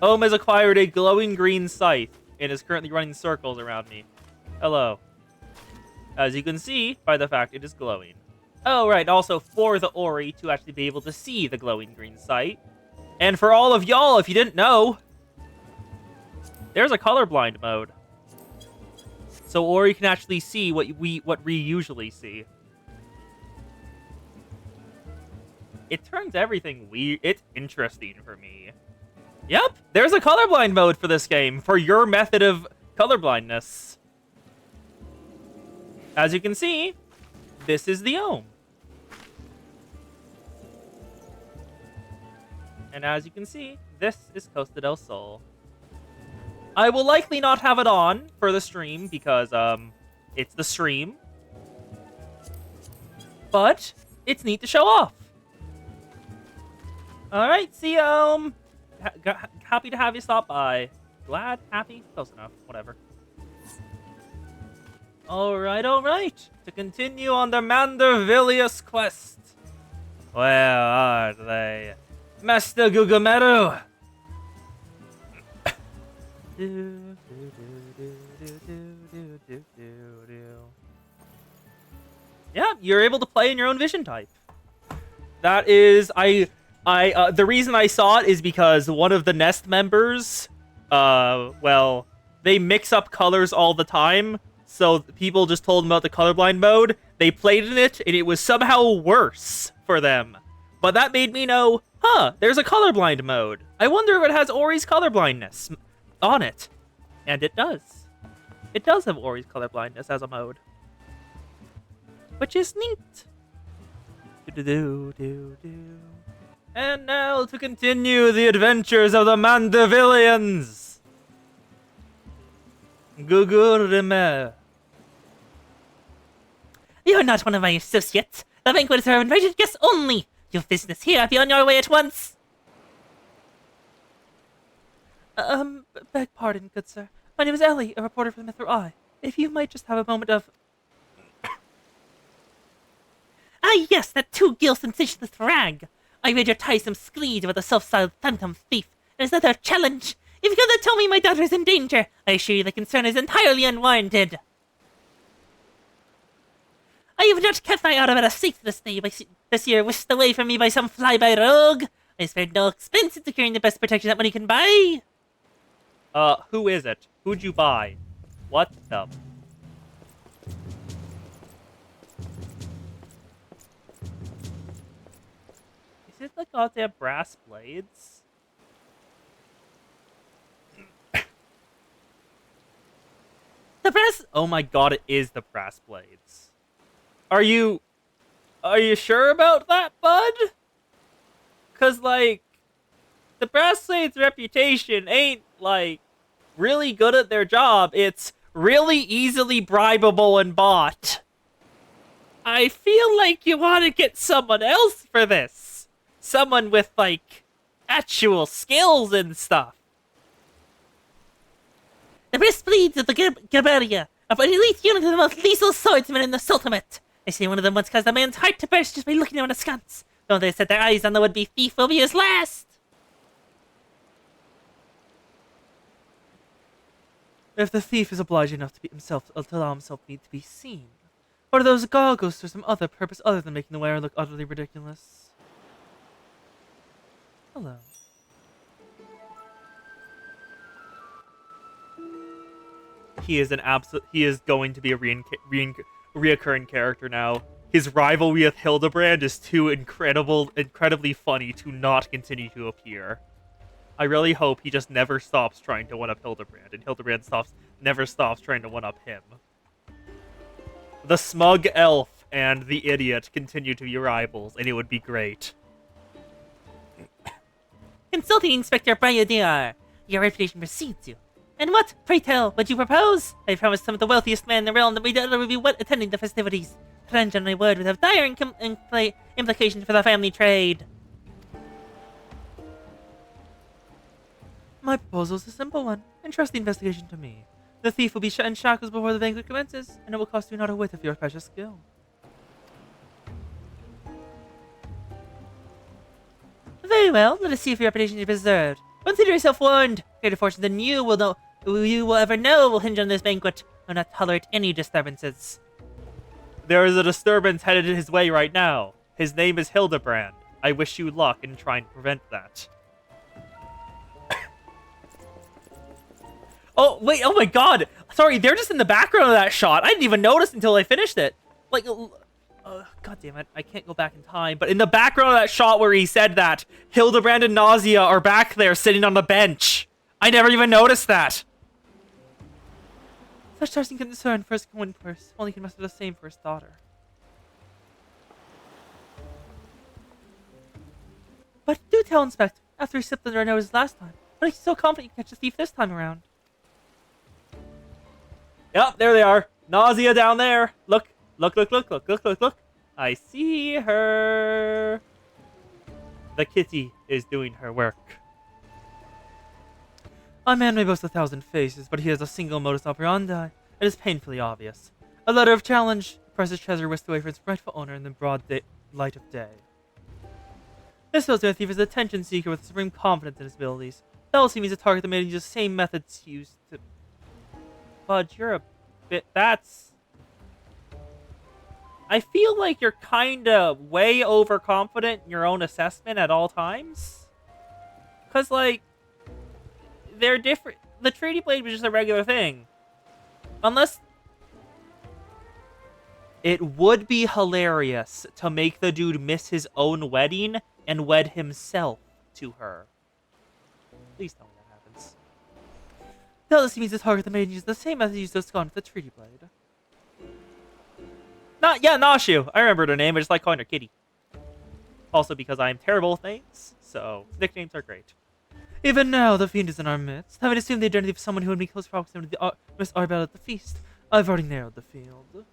Ohm has acquired a glowing green scythe and is currently running circles around me. Hello. As you can see by the fact it is glowing. Oh, right, also for the Ori to actually be able to see the glowing green scythe. And for all of y'all, if you didn't know, there's a colorblind mode. So Ori can actually see what we usually see. It turns everything weird. It's interesting for me. Yep, there's a colorblind mode for this game, for your method of colorblindness. As you can see, this is the Ohm. And as you can see, this is Costa del Sol. I will likely not have it on for the stream because, it's the stream. But it's neat to show off. Alright, see you, happy to have you stop by. Glad? Happy? Close enough. Whatever. Alright. To continue on the Mandervillius quest. Where are they? Master Gugumeru! Yeah, you're able to play in your own vision type. That is, the reason I saw it is because one of the Nest members, well, they mix up colors all the time, so people just told them about the colorblind mode. They played in it, and it was somehow worse for them. But that made me know, there's a colorblind mode. I wonder if it has Ori's colorblindness on it. And it does. It does have Ori's colorblindness as a mode. Which is neat. Do-do-do-do-do. And now to continue the adventures of the Mandavillians. Gugurime. You are not one of my associates. The banquet is for invited guests only. You have business here. Be on your way at once. Beg pardon, good sir. My name is Ellie, a reporter for the Myth or Eye. If you might just have a moment of... Ah, yes, that two-gill sensationalist rag. I read your tiresome screed about the self-styled phantom thief. It is another challenge. If you cannot tell me my daughter is in danger, I assure you the concern is entirely unwarranted. I have not kept my Arabella safe this year, whisked away from me by some flyby rogue. I spared no expense in securing the best protection that money can buy. Who is it? Who'd you buy? What the... Is it the goddamn brass blades? The brass... Oh my god, it is the brass blades. Are you sure about that, bud? Cause, like, the brass blades' reputation ain't, like, really good at their job. It's really easily bribable and bought. I feel like you want to get someone else for this. Someone with, like, actual skills and stuff. The breastplates of the Gabaria, of an elite unit of the most lethal swordsmen in the Sultanate. They say one of them once caused a man's heart to burst just by looking down askance. Though they set their eyes on the would-be thief will be his last. If the thief is obliged enough to allow himself to be seen, or do those goggles for some other purpose other than making the wearer look utterly ridiculous? Hello. He is he is going to be a reoccurring character now. His rivalry with Hildebrand is too incredibly funny to not continue to appear. I really hope he just never stops trying to one-up Hildebrand, and Hildebrand never stops trying to one-up him. The smug elf and the idiot continue to be rivals, and it would be great. Consulting Inspector Bayadar, your reputation precedes you. And what, pray tell, would you propose? I promised some of the wealthiest men in the realm that we would be attending the festivities. Plunge on my word would have dire implications for the family trade. My proposal is a simple one. Entrust the investigation to me. The thief will be shut in shackles before the banquet commences, and it will cost you not a whit of your precious skill. Very well, let us see if your reputation is preserved. Consider yourself warned. Greater fortune than you will ever know will hinge on this banquet. I will not tolerate any disturbances. There is a disturbance headed his way right now. His name is Hildebrand. I wish you luck in trying to prevent that. Oh, wait, oh my god! Sorry, they're just in the background of that shot. I didn't even notice until I finished it. Like, god damn it, I can't go back in time. But in the background of that shot where he said that, Hildebrand and Nausea are back there sitting on the bench. I never even noticed that. Such touching concern for his coin purse. Only can must do the same for his daughter. But do tell Inspector, after he slipped under our nose last time, but he's so confident you can catch the thief this time around. Yep, there they are. Nausea down there. Look. Look. I see her. The kitty is doing her work. A man may boast 1,000 faces, but he has a single modus operandi. It is painfully obvious. A letter of challenge. Presses treasure whisked away from its rightful owner in the broad light of day. This fills the thief as an attention seeker with supreme confidence in his abilities. Jealousy means a target that may use the same methods used to... Fudge, you're a bit... That's... I feel like you're kinda way overconfident in your own assessment at all times. Cause, like... They're different... The Treaty Blade was just a regular thing. Unless... It would be hilarious to make the dude miss his own wedding and wed himself to her. Please tell me that happens. Now this means to target the maiden uses the same method used to scorn with the treaty blade. Nashu. I remembered her name. I just like calling her Kitty. Also because I am terrible with names, so nicknames are great. Even now, the fiend is in our midst. Having assumed the identity of someone who would be close proximity to Miss Arbel at the feast, I've already narrowed the field.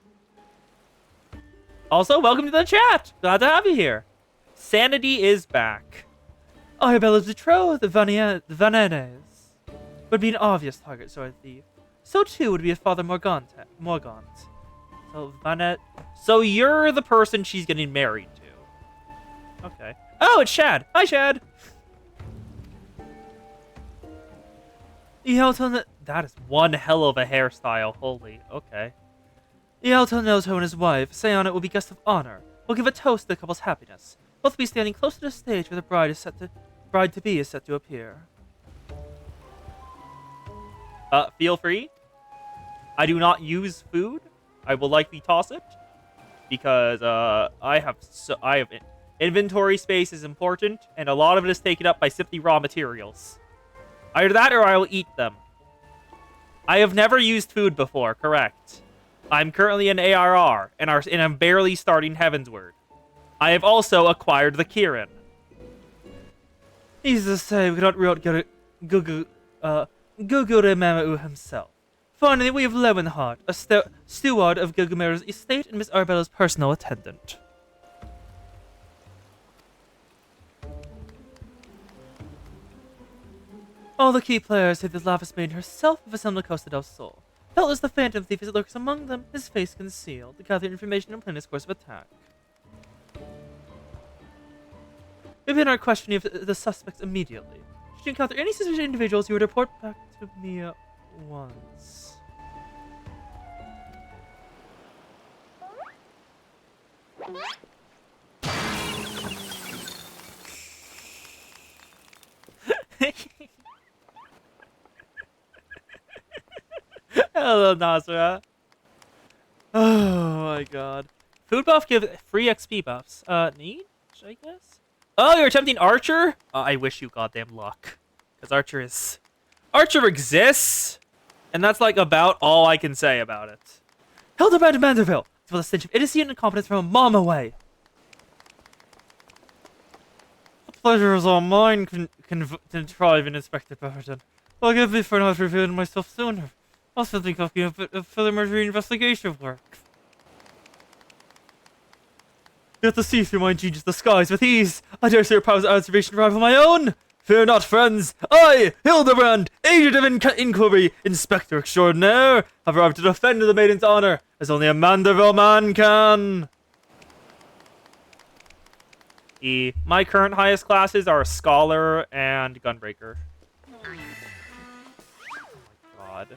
Also, welcome to the chat. Glad to have you here. Sanity is back. Arabella's betrothed, Vanades, would be an obvious target, so I thief. So too would be his father Morgant. So you're the person she's getting married to. Okay. Oh, it's Shad. Hi, Shad. That is one hell of a hairstyle. Holy. Okay. Yalto knows her and his wife. Sayana will be guest of honor. We'll give a toast to the couple's happiness. Both will be standing close to the stage where the bride-to-be is set to appear. Feel free. I do not use food. I will likely toss it because I have inventory space is important, and a lot of it is taken up by simply raw materials. Either that, or I will eat them. I have never used food before. Correct. I'm currently an ARR, and I'm barely starting Heavensward. I have also acquired the Kirin. Easy to say, we cannot root Gugure Mamau himself. Finally, we have Lewenheart, a steward of Gugumeru's estate and Miss Arbella's personal attendant. All the key players say that Lavis Maiden herself have assembled Costa del Sol. Doubtless the Phantom Thief as it lurks among them, his face concealed, to gather information and plan his course of attack. We begin our questioning of the suspects immediately. Should you encounter any suspicious individuals, you would report back to me at once. Hello, Nazra. Oh my god. Food buff give free XP buffs. Need? I guess? Oh, you're attempting Archer? I wish you goddamn luck. Because Archer exists! And that's like about all I can say about it. Hildebrand of Manderville! For the stench of idiocy and incompetence from a mom away! The pleasure is all mine, contriving Inspector Pemberton. Forgive me for not revealing myself sooner. I also think of a bit of further murder investigation work. Yet to see through my ingenious disguise with ease, I dare say your powers of observation rival my own! Fear not, friends! I, Hildebrand, agent of inquiry, Inspector Extraordinaire, have arrived to defend the maiden's honor, as only a Manderville man can! My current highest classes are Scholar and Gunbreaker. Oh my god.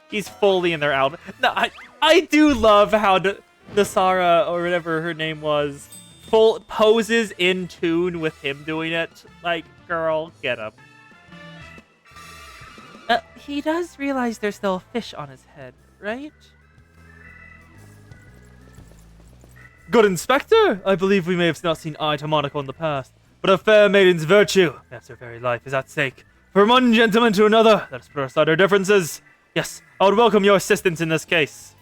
He's fully in their outfit. No, I do love how Nasara, or whatever her name was, poses in tune with him doing it. Like, girl, get him. He does realize there's still a fish on his head, right? Good Inspector! I believe we may have not seen eye to Monaco in the past, but a fair maiden's virtue, yes, her very life, is at stake. From one gentleman to another, let us put aside our differences. Yes, I would welcome your assistance in this case.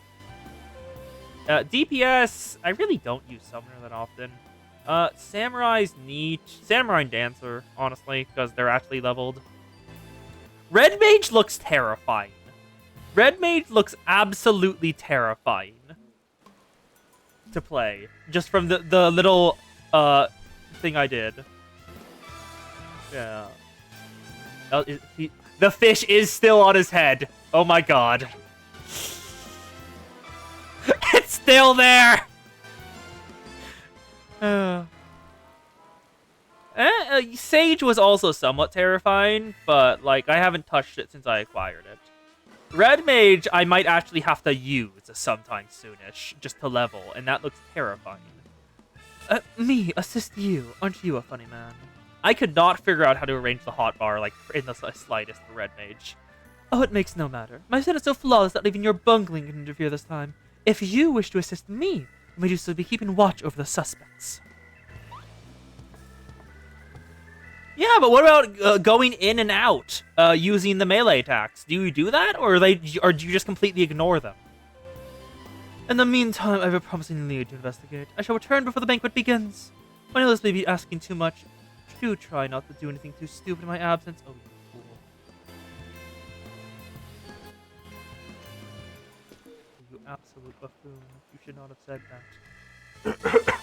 DPS, I really don't use Summoner that often. Samurai's neat. Samurai and Dancer, honestly, because they're actually leveled. Red Mage looks terrifying. Red Mage looks absolutely terrifying to play, just from the little thing I did. Yeah. The fish is still on his head. Oh my god. It's still there! Sage was also somewhat terrifying, but, like, I haven't touched it since I acquired it. Red Mage, I might actually have to use sometime soonish, just to level, and that looks terrifying. Me, assist you. Aren't you a funny man? I could not figure out how to arrange the hotbar, like, in the slightest for Red Mage. Oh, it makes no matter. My set is so flawless that even your bungling can interfere this time. If you wish to assist me, You may do so by keeping watch over the suspects. Yeah, but what about going in and out using the melee attacks? Do you do that, or do you just completely ignore them? In the meantime, I have a promising lead to investigate. I shall return before the banquet begins. I know this may be asking too much. Do try not to do anything too stupid in my absence. Oh, you fool. You absolute buffoon. You should not have said that.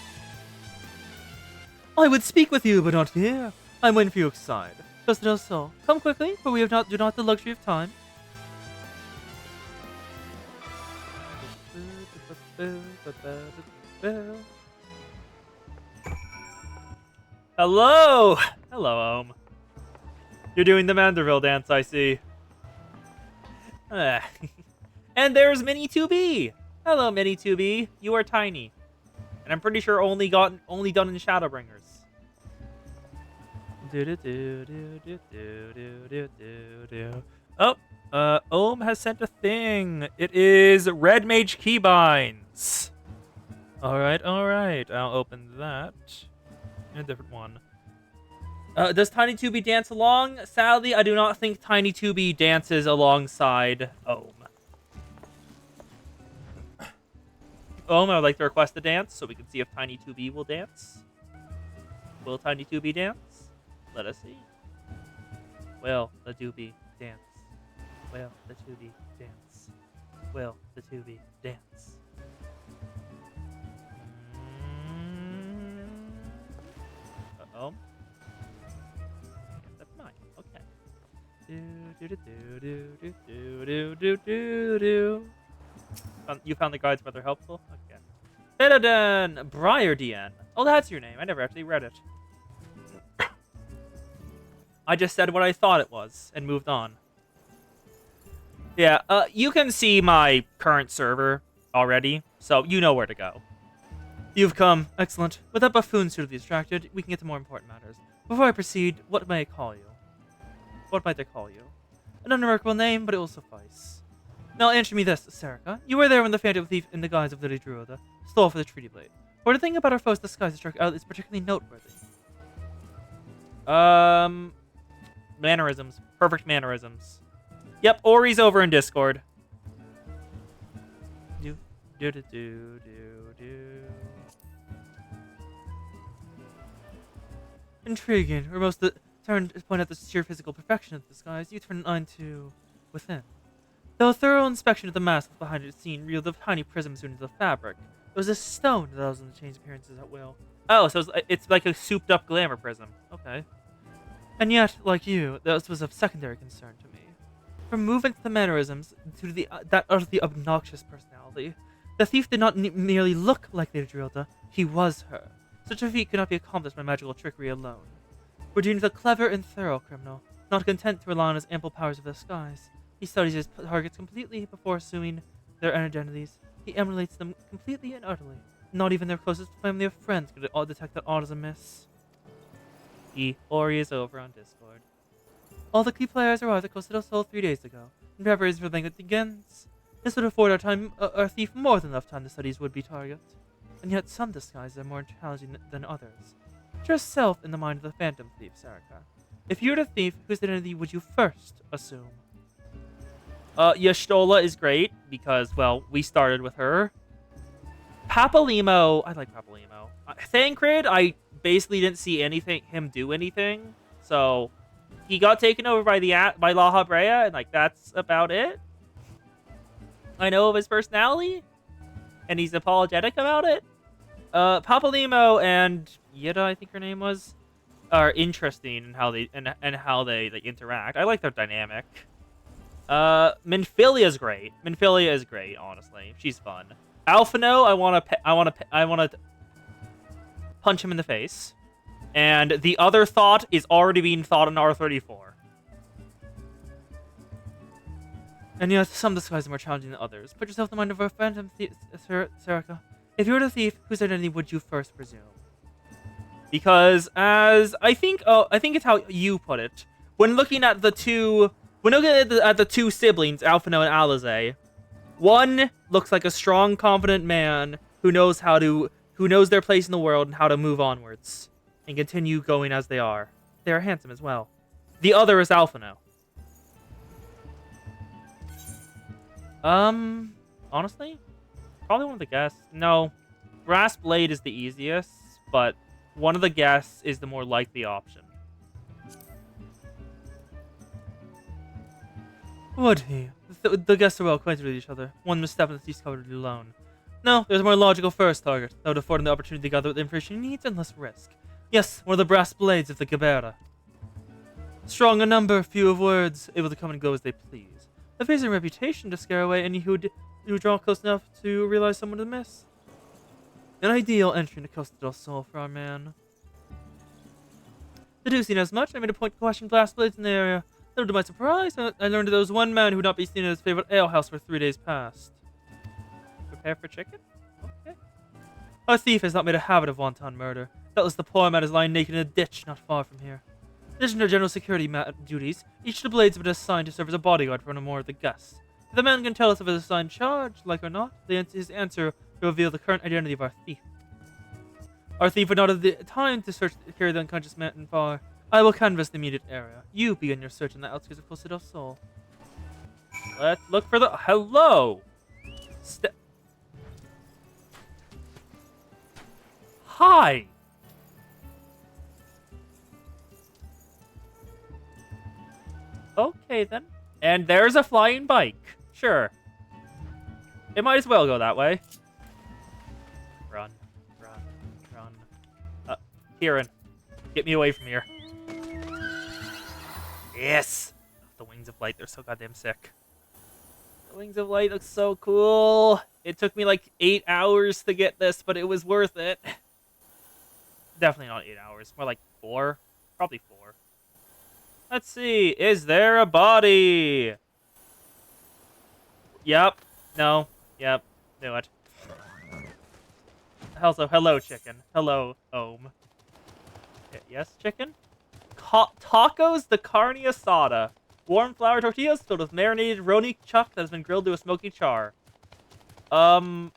I would speak with you, but not here. I'm waiting for you outside. Just do so. Come quickly, for we do not have the luxury of time. Hello! Hello, Ohm. You're doing the Manderville dance, I see. And there's Mini 2B! Hello, Mini 2B. You are tiny. And I'm pretty sure only done in Shadowbringers. Oh, Ohm has sent a thing. It is Red Mage Keybinds. Alright. I'll open that. A different one. Does Tiny 2B dance along? Sadly, I do not think Tiny 2B dances alongside Ohm. Ohm, I would like to request a dance so we can see if Tiny 2B will dance. Will Tiny 2B dance? Let us see. Will the 2B dance? Will the 2B dance? Will the 2B dance? Uh-oh. That's mine. Okay. You found the guides rather helpful? Okay. Tedadun! Briardian. Oh, that's your name. I never actually read it. I just said what I thought it was and moved on. Yeah, you can see my current server already, so you know where to go. You've come. Excellent. With that buffoon suitably distracted, we can get to more important matters. Before I proceed, what may I call you? What might I call you? An unremarkable name, but it will suffice. Now answer me this, Serica. You were there when the Phantom Thief in the guise of Lady Druida stole for the Treaty Blade. Or the thing about our foe's disguise that struck out is particularly noteworthy. Mannerisms. Perfect mannerisms. Yep, Ori's over in Discord. Intriguing. Or most turned to point out the sheer physical perfection of the disguise, you turn on to within. Though a thorough inspection of the mask behind it scene revealed the tiny prisms into the fabric, it was a stone that allows them to change appearances at will. Oh, so it's like a souped-up glamour prism. Okay. And yet, like you, this was of secondary concern to me. From movement to the mannerisms to that utterly obnoxious personality, the thief did not merely look like Lady Drilda, he was her. Such a feat could not be accomplished by magical trickery alone. Virginia is a clever and thorough criminal, not content to rely on his ample powers of disguise. He studies his targets completely before assuming their identities. He emulates them completely and utterly. Not even their closest family or friends could detect that aught is amiss. Ori is over on Discord. All the key players arrived at Costa del Sol 3 days ago, and preparations for the banquet begins. This would afford our thief more than enough time to study his would-be target. And yet some disguises are more challenging than others. Put yourself in the mind of the Phantom Thief, Serica. If you're the thief, whose identity would you first assume? Y'shtola is great, because, well, we started with her. Papalimo, I like Papalimo. Thancred, I basically didn't see him do anything, so he got taken over by La Habrea, and like that's about it. I know of his personality, and he's apologetic about it. Papalimo and Yida, I think her name was, are interesting in how they how they interact. I like their dynamic. Minfilia is great. Minfilia is great, honestly. She's fun. Alphino, I wanna punch him in the face. And the other thought is already being thought in R34. And yet, some disguises are more challenging than others. Put yourself in the mind of our Phantom Thief, Serica. If you were the thief, whose identity would you first presume? Because as I think it's how you put it. When looking at the two siblings, Alphino and Alize, one looks like a strong, confident man who knows their place in the world and how to move onwards and continue going as they are. They are handsome as well. The other is Alpha now. Honestly, probably one of the guests. No, Brass Blade is the easiest, but one of the guests is the more likely option. Would he? The guests are well acquainted with each other. One misstep and he's covered alone. No, there's a more logical first target, that would afford him the opportunity to gather the information he needs and less risk. Yes, one of the brass blades of the Gebera. Strong in number, few of words, able to come and go as they please. A facing reputation to scare away any who draw close enough to realize someone to miss. An ideal entry into Costa del Sol for our man. Deducing as much, I made a point to question brass blades in the area. Little to my surprise, I learned that there was one man who would not be seen at his favorite alehouse for 3 days past. Prepare for chicken? Okay. Our thief has not made a habit of wanton murder. Doubtless the poor man is lying naked in a ditch not far from here. In addition to general security duties, each of the blades have been assigned to serve as a bodyguard for one or more of the guests. If the man can tell us if it is assigned charge, like or not, his answer will reveal the current identity of our thief. Our thief would not have the time to carry the unconscious man far. I will canvass the immediate area. You begin your search in the outskirts of Costa del Sol. Let's look for the... Hello! Hi! Okay, then. And there's a flying bike. Sure. It might as well go that way. Run. Run. Run. Kieran. Get me away from here. Yes! The Wings of Light, they're so goddamn sick. The Wings of Light look so cool. It took me like 8 hours to get this, but it was worth it. Definitely not 8 hours. More like 4. Probably 4. Let's see. Is there a body? Yep. No. Yep. Knew it. Also, hello, chicken. Hello, Ohm. Yes, chicken? Tacos de carne asada. Warm flour tortillas filled with marinated roni chuck that has been grilled to a smoky char. I'll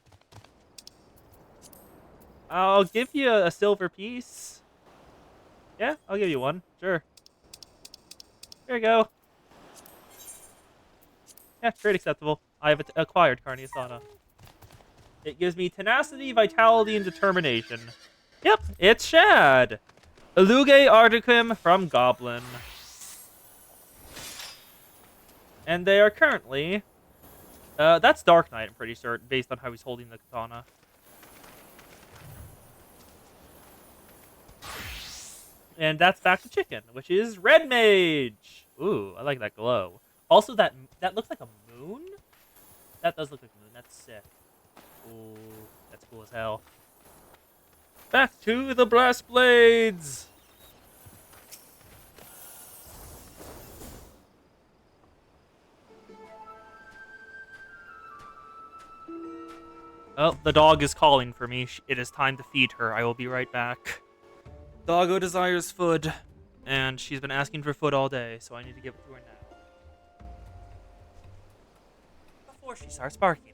give you a silver piece. Yeah, I'll give you one. Sure. Here you go. Yeah, trade acceptable. I have acquired carne asada. It gives me tenacity, vitality, and determination. Yep, it's Shad. Eluge Articum from Goblin. And they are currently... that's Dark Knight, I'm pretty sure, based on how he's holding the katana. And that's back to chicken, which is Red Mage. Ooh, I like that glow. Also, that looks like a moon? That does look like a moon. That's sick. Ooh, that's cool as hell. Back to the Blast Blades! Oh, the dog is calling for me. It is time to feed her. I will be right back. Doggo desires food, and she's been asking for food all day, so I need to give it to her now. Before she starts barking.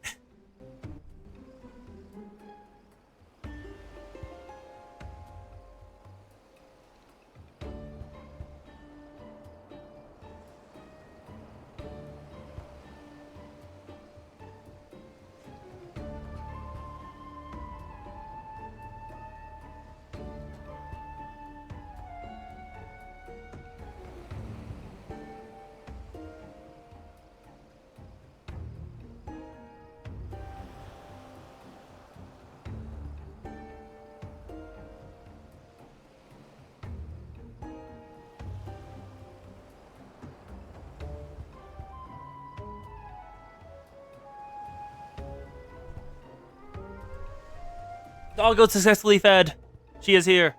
Doggo successfully fed. She is here.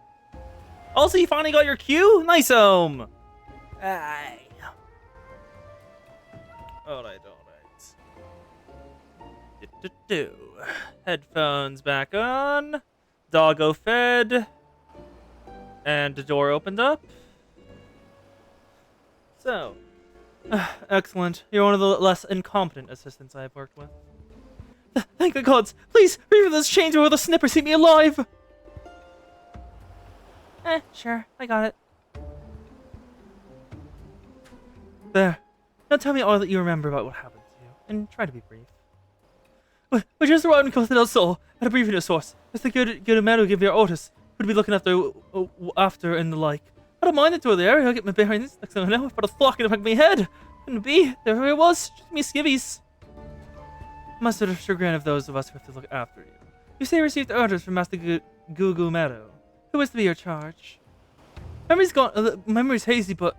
Also, you finally got your cue? Nice, Ohm. Aye. Alright. Headphones back on. Doggo fed. And the door opened up. So. Excellent. You're one of the less incompetent assistants I have worked with. Thank the gods! Please, remove those chains before the snippers eat me alive! Sure, I got it. There. Now tell me all that you remember about what happened to you, and try to be brief. We just arrived in Costa del Sol at a briefing source. It's the good Mero give your Otis, who'd be looking after and the like. I don't mind the tour of the area, I'll get my bearings. Next thing I know, I've got a flock in the back of my head. Couldn't be, there it was, just me skivvies. Much to the chagrin of those of us who have to look after you. You say you received orders from Master Gugu Mero. Who was to be your charge? Memory's gone, memory's hazy, but,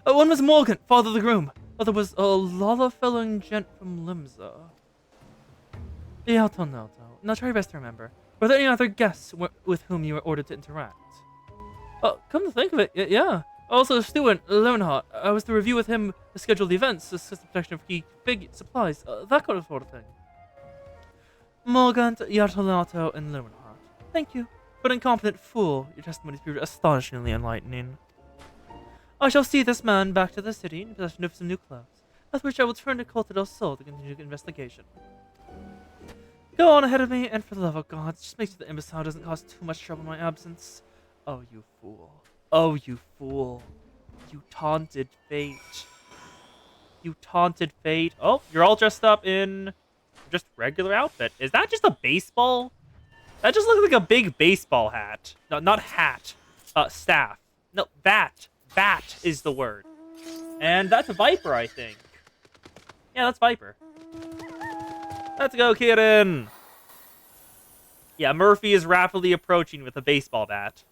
one was Morgan, father of the groom. Other was a lava-filling gent from Limsa. Yeah, Tonelto. Now try your best to remember. Were there any other guests with whom you were ordered to interact? Come to think of it, yeah. Also, Stewart Learnhardt. I was to review with him the scheduled events, assist the protection of key supplies, that kind of sort of thing. Morgant, Yartolato, and Learnhardt. Thank you. But incompetent fool, your testimony proved astonishingly enlightening. I shall see this man back to the city in possession of some new clothes, after which I will turn to Colta del Sol to continue the investigation. Go on ahead of me, and for the love of God, just make sure the imbecile doesn't cause too much trouble in my absence. Oh, you fool. Oh, you fool. You taunted fate. You taunted fate. Oh, you're all dressed up in just regular outfit. Is that just a baseball? That just looks like a big baseball hat. No, not hat. Staff. No, bat. Bat is the word. And that's a Viper, I think. Yeah, that's Viper. Let's go, Kieran! Yeah, Murphy is rapidly approaching with a baseball bat.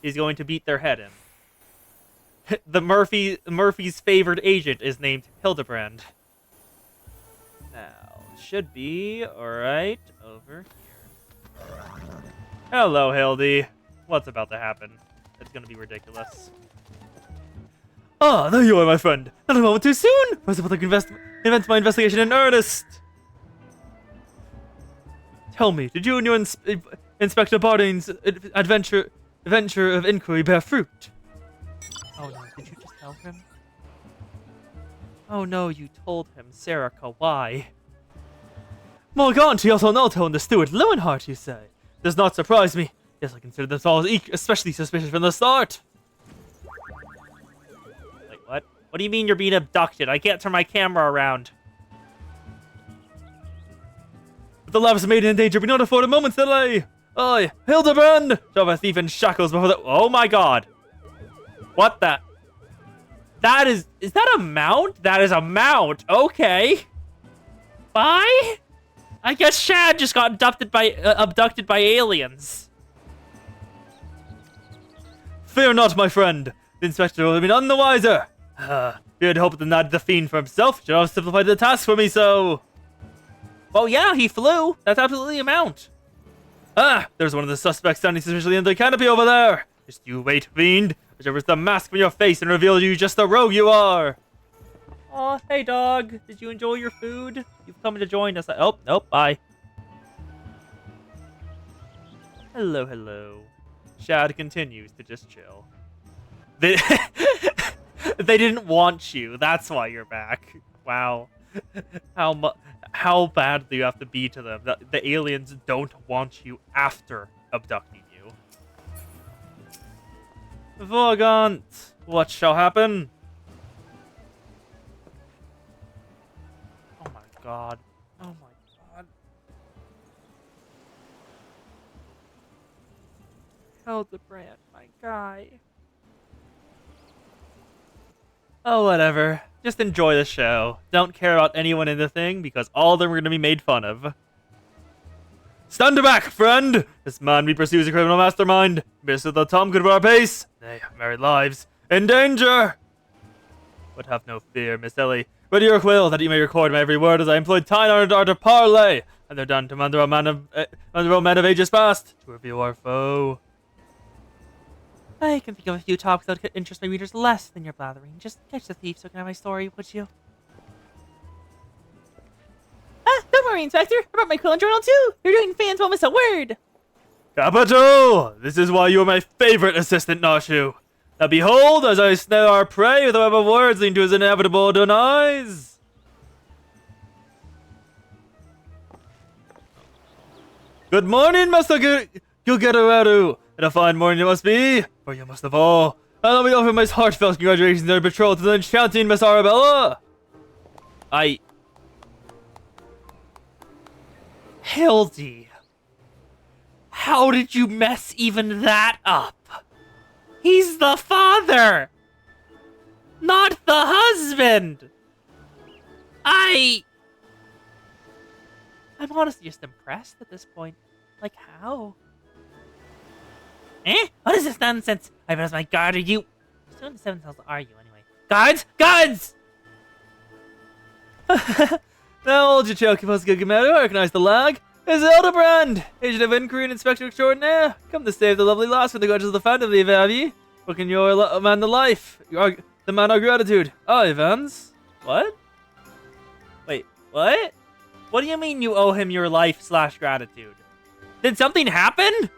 He's going to beat their head in. Murphy's favored agent is named Hildebrand. Now, should be alright over here. Hello, Hildy. What's about to happen? It's gonna be ridiculous. Ah, there you are, my friend. Not a moment too soon. I was about to invent my investigation in earnest. Tell me, did you and your Inspector Barding's adventure of inquiry bear fruit? Oh no, did you just tell him? Oh no, you told him, Serica, why? Morganti, also Nalto, and the steward Lewenhart, you say? Does not surprise me. Yes, I consider them all especially suspicious from the start. Wait, what? What do you mean you're being abducted? I can't turn my camera around. But the love is made in danger, be not afford a moment's delay. Aye, Hildebrand! Shove a thief in shackles before the— Oh my god. What the— That is that a mount? That is a mount. Okay. Bye? I guess Shad just got abducted by aliens. Fear not, my friend. The inspector will have been none the wiser. If he had hoped to nab the fiend for himself, should have simplified the task for me so. Well, yeah, he flew. That's absolutely a mount. Ah, there's one of the suspects standing suspiciously under the canopy over there. Just you wait, fiend. Whichever is the mask from your face and reveals you just the rogue you are. Aw, hey dog. Did you enjoy your food? You've come to join us. Oh, nope, bye. Hello, hello. Shad continues to just chill. They didn't want you. That's why you're back. Wow. How bad do you have to be to them? The aliens don't want you after abducting you. Vorgant, what shall happen? Oh my god. Oh my god. Hildebrand, my guy. Oh, whatever. Just enjoy the show. Don't care about anyone in the thing, because all of them are going to be made fun of. Stand back, friend! This man we pursue is a criminal mastermind. Mr. the Tom could our pace. Nay, married lives. In danger! But have no fear, Miss Ellie. Ready your quill, that you may record my every word as I employed time-honored art of parley, and they're done to under a man of ages past, to review our foe. I can think of a few topics that could interest my readers less than your blathering. Just catch the thief so I can have my story, would you? Ah, don't worry, Inspector. I brought my quill and journal too. You're doing fans won't miss a word. Capital! This is why you are my favorite assistant, Nashu. Now behold, as I snare our prey with a web of words leading to his inevitable denies. Good morning, Master Gilgararu. And a fine morning it must be, for you must have all. And let me offer my heartfelt congratulations on your betrothal to the enchanting Miss Arabella. Hildy. How did you mess even that up? He's the father! Not the husband! I'm honestly just impressed at this point. Like, how? What is this nonsense? I've asked my guard, are you... Who in the seven cells are you, anyway? Guards! Guards! Now, hold your choke, you must Gilgameru. I recognize the lag. It's Hildebrand, agent of inquiry and inspector extraordinaire. Come to save the lovely lass from the grudges of the Phantom, have ye? Booking your man the life. The man our gratitude. Aye, Vans. What? Wait, what? What do you mean you owe him your life/gratitude? Did something happen?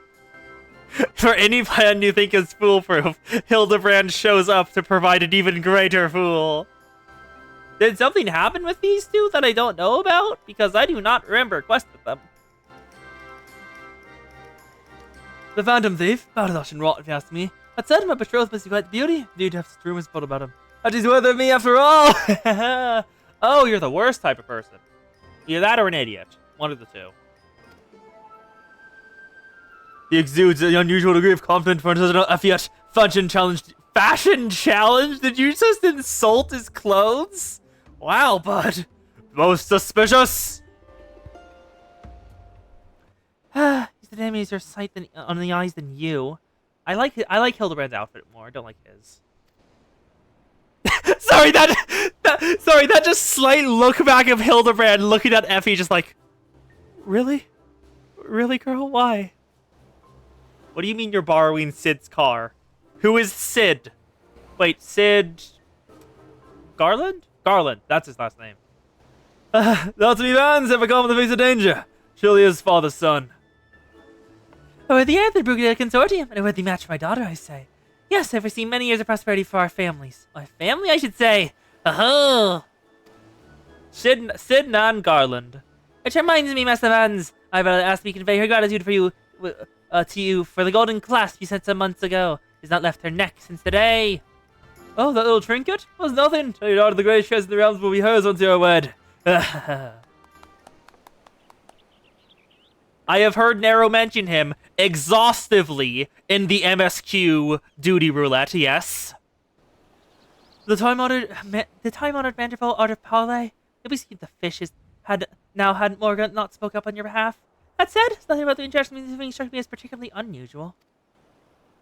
For any plan you think is foolproof, Hildebrand shows up to provide an even greater fool. Did something happen with these two that I don't know about? Because I do not remember a quest with them. The Phantom Thief, Badadosh and rot, if you ask me. That said, my betrothed must be quite the beauty. Indeed, have such rumors put about him. That he's worth of me after all. Oh, you're the worst type of person. Either that or an idiot. One of the two. He exudes an unusual degree of confidence for such an Fiat fashion challenge. Fashion challenge? Did you just insult his clothes? Wow, bud. Most suspicious. He's the damn easier sight on the eyes than you. I like Hildebrand's outfit more. I don't like his. Sorry, that just slight look back of Hildebrand looking at Effie just like, really? Really, girl? Why? What do you mean you're borrowing Sid's car? Who is Sid? Wait, Sid... Garland? Garland, that's his last name. Not to be Vans ever come in the face of danger. Surely his father's son. A worthy heir of the Brugada Consortium, and a worthy match for my daughter, I say. Yes, I've foreseen many years of prosperity for our families. Our family, I should say. Oh, Sid Nan Garland. Which reminds me, Master Vans, I've asked me to convey her gratitude for you, to you for the golden clasp you sent some months ago. She's not left her neck since the day. Oh, that little trinket? Was nothing. Tell your daughter the great treasure in the realms will be hers once you are wed. I have heard Nero mention him exhaustively in the MSQ duty roulette, yes. The time-honored Manderful art of parley. It was the fishes hadn't Morgan not spoke up on your behalf. That said, nothing about the instruction struck me as particularly unusual.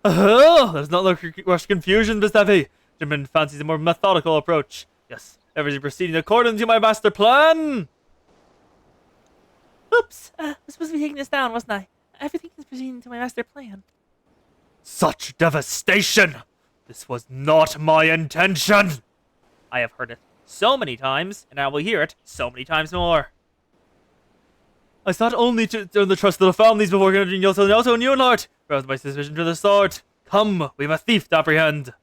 Oh, there's not like rush confusion, Miss Effie. Gentleman fancies a more methodical approach. Yes, everything proceeding according to my master plan. Oops, I was supposed to be taking this down, wasn't I? Everything is proceeding to my master plan. Such devastation! This was not my intention! I have heard it so many times, and I will hear it so many times more. I sought only to earn the trust of the families before considering Yoto and Yunart. Roused my suspicion to the sword. Come, we have a thief to apprehend.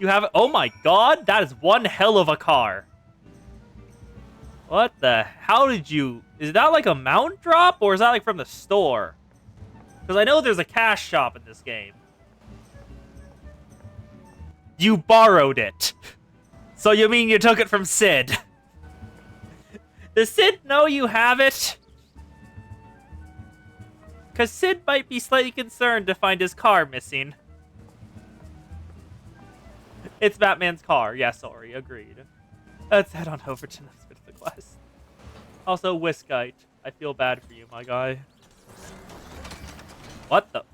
You have... Oh my god, that is one hell of a car. What the... How did you... Is that like a mount drop, or is that like from the store? Because I know there's a cash shop in this game. You borrowed it. So you mean you took it from Sid? Does Sid know you have it? Because Sid might be slightly concerned to find his car missing. It's Batman's car. Yeah, sorry. Agreed. Let's head on over to next bit of the quest. Also, Whiskite. I feel bad for you, my guy. What the?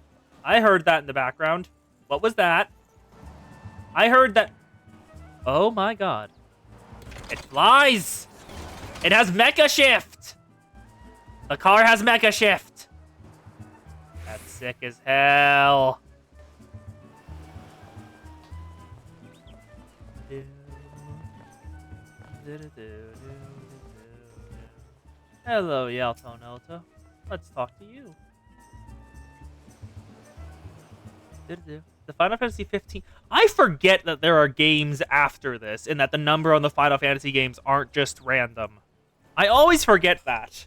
I heard that in the background. What was that? I heard that... Oh my god. It flies! It has Mecha Shift! The car has Mecha Shift! That's sick as hell. Hello, Yalto Noto. Let's talk to you. The Final Fantasy 15. I forget that there are games after this and that the number on the Final Fantasy games aren't just random. I always forget that.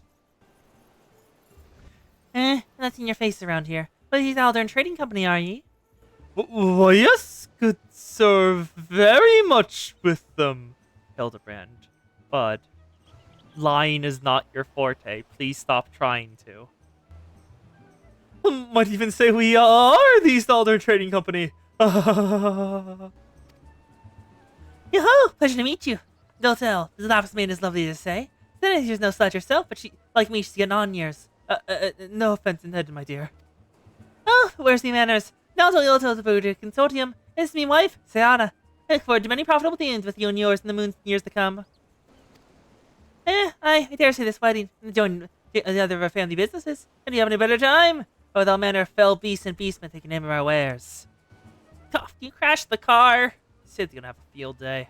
Not in your face around here. But he's Aldern Trading Company, are ye? Why, yes, good sir, very much with them, Hildebrand. But lying is not your forte. Please stop trying to. Might even say we are the East Aldern Trading Company. Yo-ho! Pleasure to meet you. Don't tell. The lapis maiden is lovely to say. Then she's no slouch herself, but she, like me, she's getting on years. No offense intended, my dear. Oh, where's the manners? Not only to the Buddha Consortium. This is me wife, Sayana. I look forward to many profitable dealings with you and yours in the moon's years to come. I dare say this wedding and join the other of our family businesses. And you have any better time? Or with all manner of fell beasts and beastmen taking aim of our wares. Tough, you crashed the car. Sid's gonna have a field day.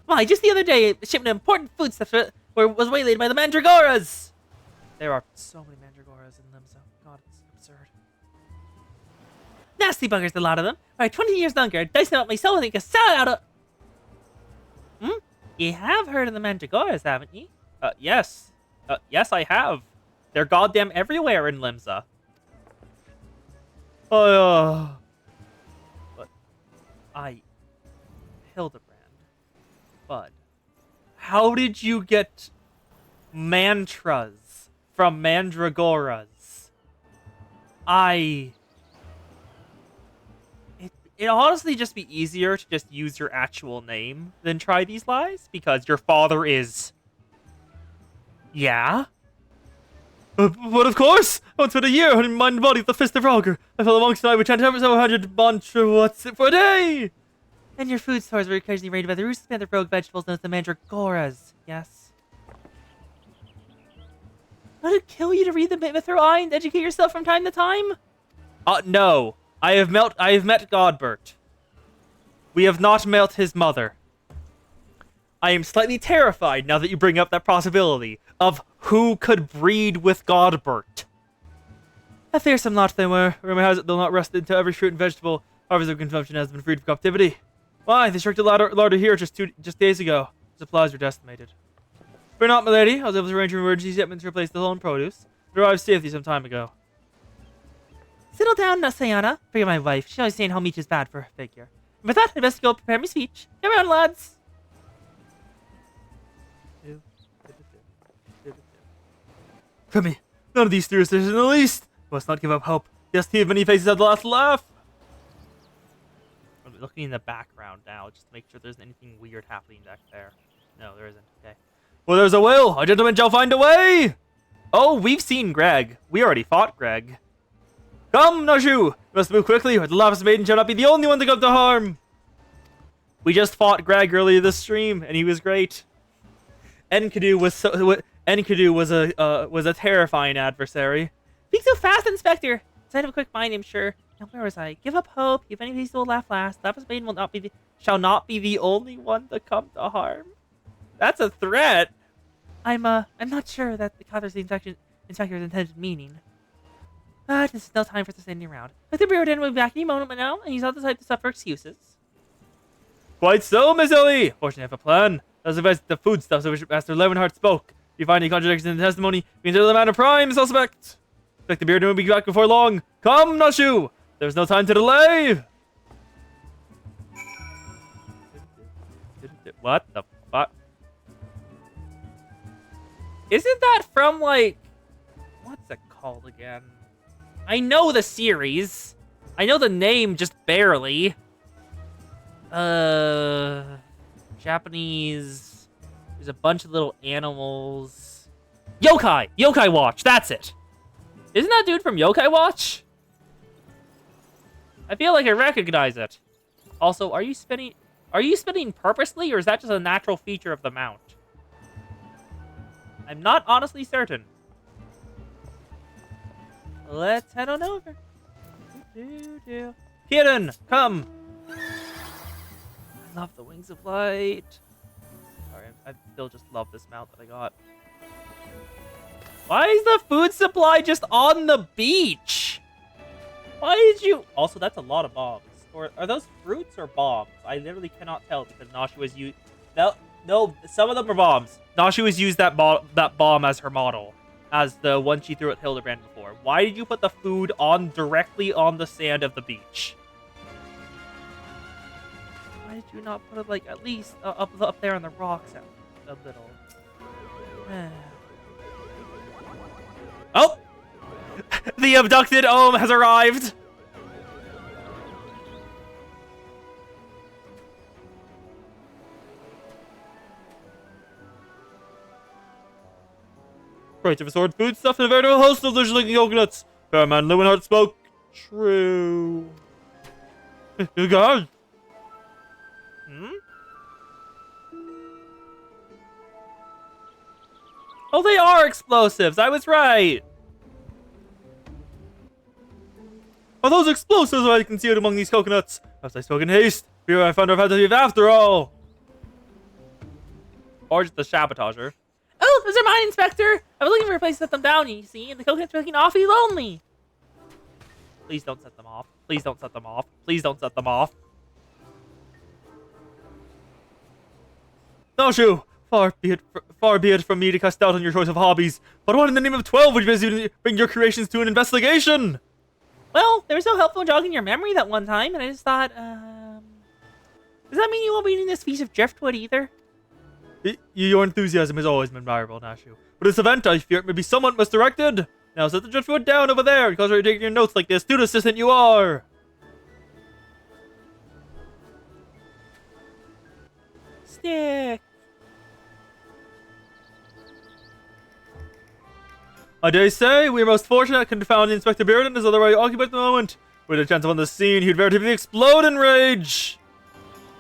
Why, just the other day, a shipment of important foodstuffs was waylaid by the Mandragoras. There are so many Mandragoras in Limsa. God, it's absurd. Nasty buggers, the lot of them. All right, 20 years longer. Dice them out myself and think a salad out of... You have heard of the Mandragoras, haven't you? Yes. Yes, I have. They're goddamn everywhere in Limsa. But Hildebrand, Bud, how did you get mantras from Mandragoras? It'd honestly just be easier to just use your actual name than try these lies, because your father is... Yeah? But of course! Once for a year, in mind and body, with the fist of Roger, I fell amongst and I would chant ever so 100 mantra, what's it for a day? And your food stores were occasionally raided by the roosters and the rogue vegetables known as the Mandragoras, yes? Would it kill you to read the Mithril Eye and educate yourself from time to time? No. I have met Godbert. We have not met his mother. I am slightly terrified now that you bring up that possibility of who could breed with Godbert. A fearsome lot they were. Rumor has it they'll not rest until every fruit and vegetable harvest of consumption has been freed from captivity. Why, they struck the larder here just days ago. Supplies were decimated. Fear not, my lady. I was able to arrange emergency shipments to replace the whole produce. It arrived safely some time ago. Settle down, Sayana. Forget my wife. She's always saying how meat is bad for her figure. And with that, I'd best go prepare my speech. Get around, lads. For me, none of these theorists in the least. Must not give up hope. Yes, he many faces at the last laugh. I'm looking in the background now, just to make sure there's anything weird happening back there. No, there isn't. Okay. Well, there's a will. A gentleman shall find a way. Oh, we've seen Greg. We already fought Greg. Come, Nashu! You must move quickly, or the Lapis Maiden shall not be the only one to come to harm! We just fought Greg earlier this stream, and he was great. Enkidu was a terrifying adversary. Speak so fast, Inspector! Inside of a quick mind, I'm sure. Now, where was I? Give up hope. If any of these will laugh last, Lapis Maiden shall not be the only one to come to harm. That's a threat! I'm not sure that the Cotter's Inspector's intended meaning. But this is no time for standing around. But the Brrrr will be back any moment now, and he's not the type to suffer excuses. Quite so, Miss Ellie! Fortunately, I have a plan. As advised the foodstuffs of which Master Leavenheart spoke. If you find any contradictions in the testimony, we consider the man a prime suspect. Expect the Bearden will be back before long. Come, Nashu! There's no time to delay! What the fuck? Isn't that from, like... What's it called again? I know the series. I know the name just barely. Japanese. There's a bunch of little animals. Yokai! Yokai Watch, that's it. Isn't that dude from Yokai Watch? I feel like I recognize it. Also, are you spinning purposely, or is that just a natural feature of the mount? I'm not honestly certain. Let's head on over. Kieran, come! I love the Wings of Light. Sorry, I still just love this mount that I got. Why is the food supply just on the beach? Why did you... Also, that's a lot of bombs. Or are those fruits or bombs? I literally cannot tell because Nashi was used... No, some of them are bombs. Nashi was used that bomb as her model. as the one she threw at Hildebrand before. Why did you put the food on directly on the sand of the beach? Why did you not put it, like, at least up there on the rocks a little? Oh! The abducted Ohm has arrived! Right, of assorted food stuff and a veritable host of delicious-looking coconuts. Fairman Lewinhart spoke true. You guys. Oh, they are explosives. I was right. Are those explosives I concealed among these coconuts? As I spoke in haste, fear I found our fantasy after all. Or just the sabotager. Oh, those are mine, Inspector! I was looking for a place to set them down, you see, and the coconuts are looking awfully lonely. Please don't set them off. Please don't set them off. Please don't set them off. Noshu, far be it from me to cast doubt on your choice of hobbies, but what in the name of 12 would you bring your creations to an investigation? Well, they were so helpful in jogging your memory that one time, and I just thought, does that mean you won't be eating this piece of driftwood either? Your enthusiasm has always been admirable, Nashu. But this event, I fear it may be somewhat misdirected. Now set the driftwood down over there, because you're taking your notes like the astute assistant you are. Stick. I dare say we are most fortunate to found Inspector Bearden is otherwise occupied at the moment. With a chance on the scene, he'd veritably explode in rage.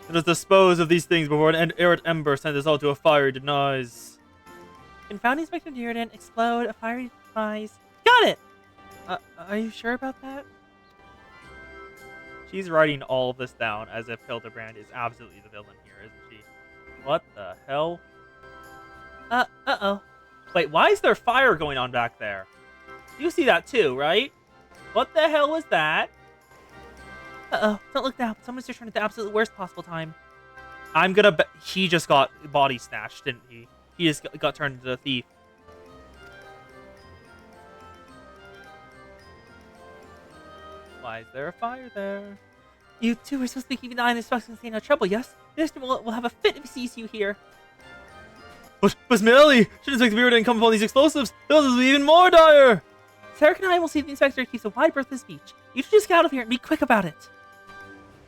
Let us dispose of these things before an errant ember sends us all to a fire he denies. Confound Inspector Dearden, explode, a fiery device. Got it! Are you sure about that? She's writing all of this down as if Hildebrand is absolutely the villain here, isn't she? What the hell? Uh-oh. Wait, why is there fire going on back there? You see that too, right? What the hell was that? Uh-oh. Don't look down. Someone's just turned at the absolute worst possible time. I'm gonna bet he just got body snatched, didn't he? He just got turned into a thief. Why is there a fire there? You two are supposed to be keeping an eye on this fox and stay no trouble, yes? This will have a fit if he sees you here. But Millie! Should Inspector Bearden come upon these explosives? Those will be even more dire! Sarah and I will see if the Inspector keeps a wide berth this beach. You should just get out of here and be quick about it.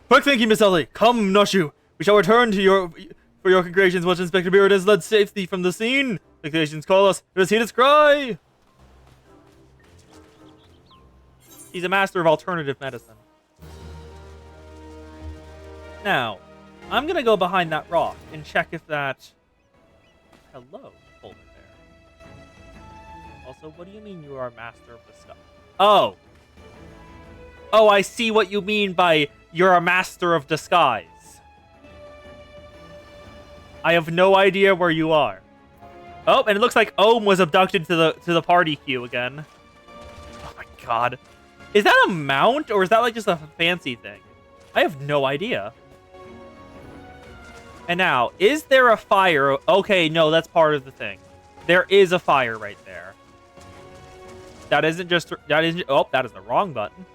Quick thinking, Miss Ellie! Come, Noshu! We shall return to for your congratulations once Inspector Bearden has led safely from the scene. The creations call us. Let us heed its cry! He's a master of alternative medicine. Now, I'm gonna go behind that rock and check if that... Hello, folder there. Also, what do you mean you are a master of disguise? Oh! Oh, I see what you mean by you're a master of disguise. I have no idea where you are. Oh, and it looks like Ohm was abducted to the party queue again. Oh my god. Is that a mount, or is that like just a fancy thing? I have no idea. And now, is there a fire? Okay, no, that's part of the thing. There is a fire right there. That isn't just... Oh, that is the wrong button.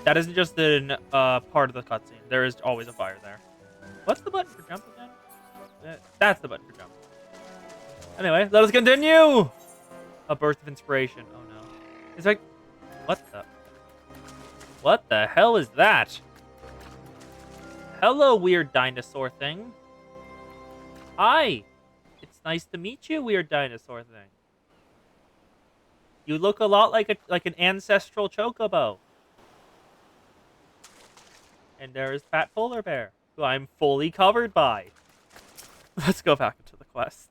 That isn't just an part of the cutscene. There is always a fire there. What's the button for jump again? That's the button for jump. Anyway, let us continue! A burst of inspiration. Oh no. It's like... What the hell is that? Hello, weird dinosaur thing. Hi. It's nice to meet you, weird dinosaur thing. You look a lot like an ancestral chocobo. And there is Fat Polar Bear, who I'm fully covered by. Let's go back into the quest.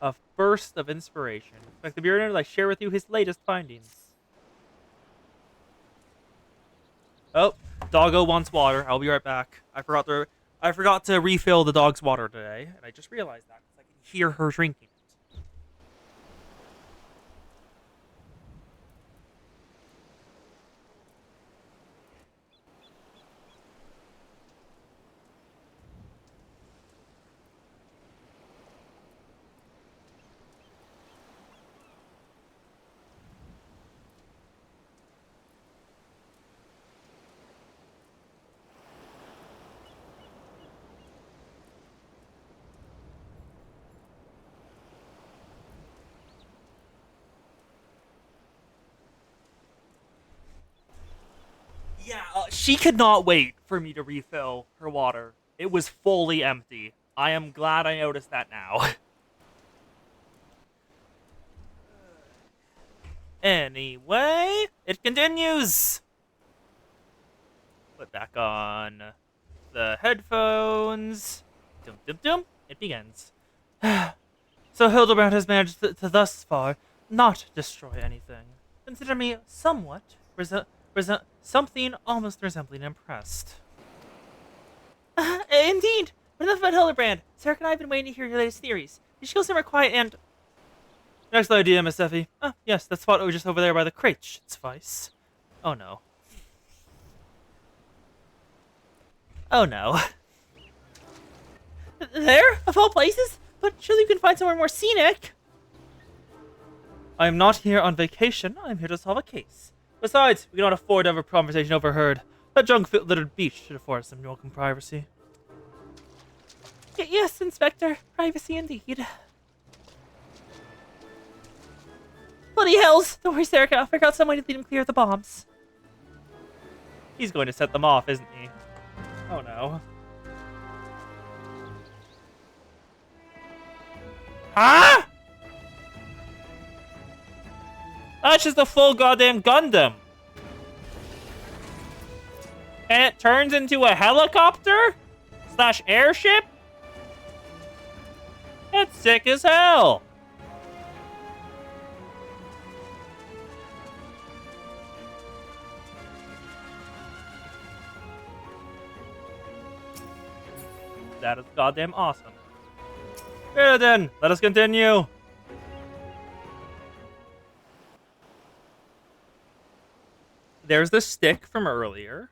A burst of inspiration. Inspector Bearden, I share with you his latest findings. Oh, doggo wants water. I'll be right back. I forgot to refill the dog's water today, and I just realized that because I can hear her drinking it. Yeah, she could not wait for me to refill her water. It was fully empty. I am glad I noticed that now. Anyway, it continues. Put back on the headphones. Dum dum dum. It begins. So Hildebrand has managed to thus far not destroy anything. Consider me somewhat something almost resembling impressed. Indeed. But enough about Hildebrand. Sarah and I have been waiting to hear your latest theories. You should go somewhere quiet and... Next idea, Miss Effie. Ah, yes, that spot was just over there by the crate should suffice. Oh no. Oh no. There? Of all places? But surely you can find somewhere more scenic. I am not here on vacation. I'm here to solve a case. Besides, we cannot afford to have a conversation overheard. That junk-littered beach should afford us some welcome privacy. Yes, Inspector. Privacy indeed. Bloody hells! Don't worry, Sarah. I'll figure out some way to lead him clear of the bombs. He's going to set them off, isn't he? Oh no. Huh? That's just a full goddamn Gundam. And it turns into a helicopter? / airship? That's sick as hell. That is goddamn awesome. Here then, let us continue. There's the stick from earlier.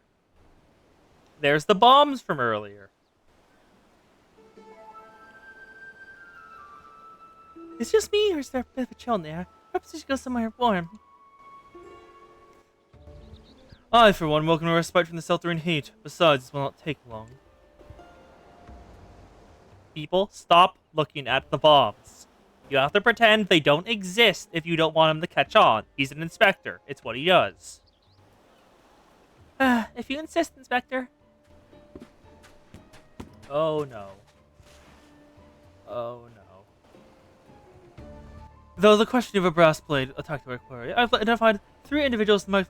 There's the bombs from earlier. Is it just me, or is there a bit of a chill in the air? Perhaps we should go somewhere warm. I, for one, welcome a respite from the sweltering heat. Besides, this will not take long. People, stop looking at the bombs. You have to pretend they don't exist if you don't want him to catch on. He's an inspector. It's what he does. If you insist, Inspector. Oh no. Oh no. Though the question of a brass blade attacked our quarry, I've identified 3 individuals most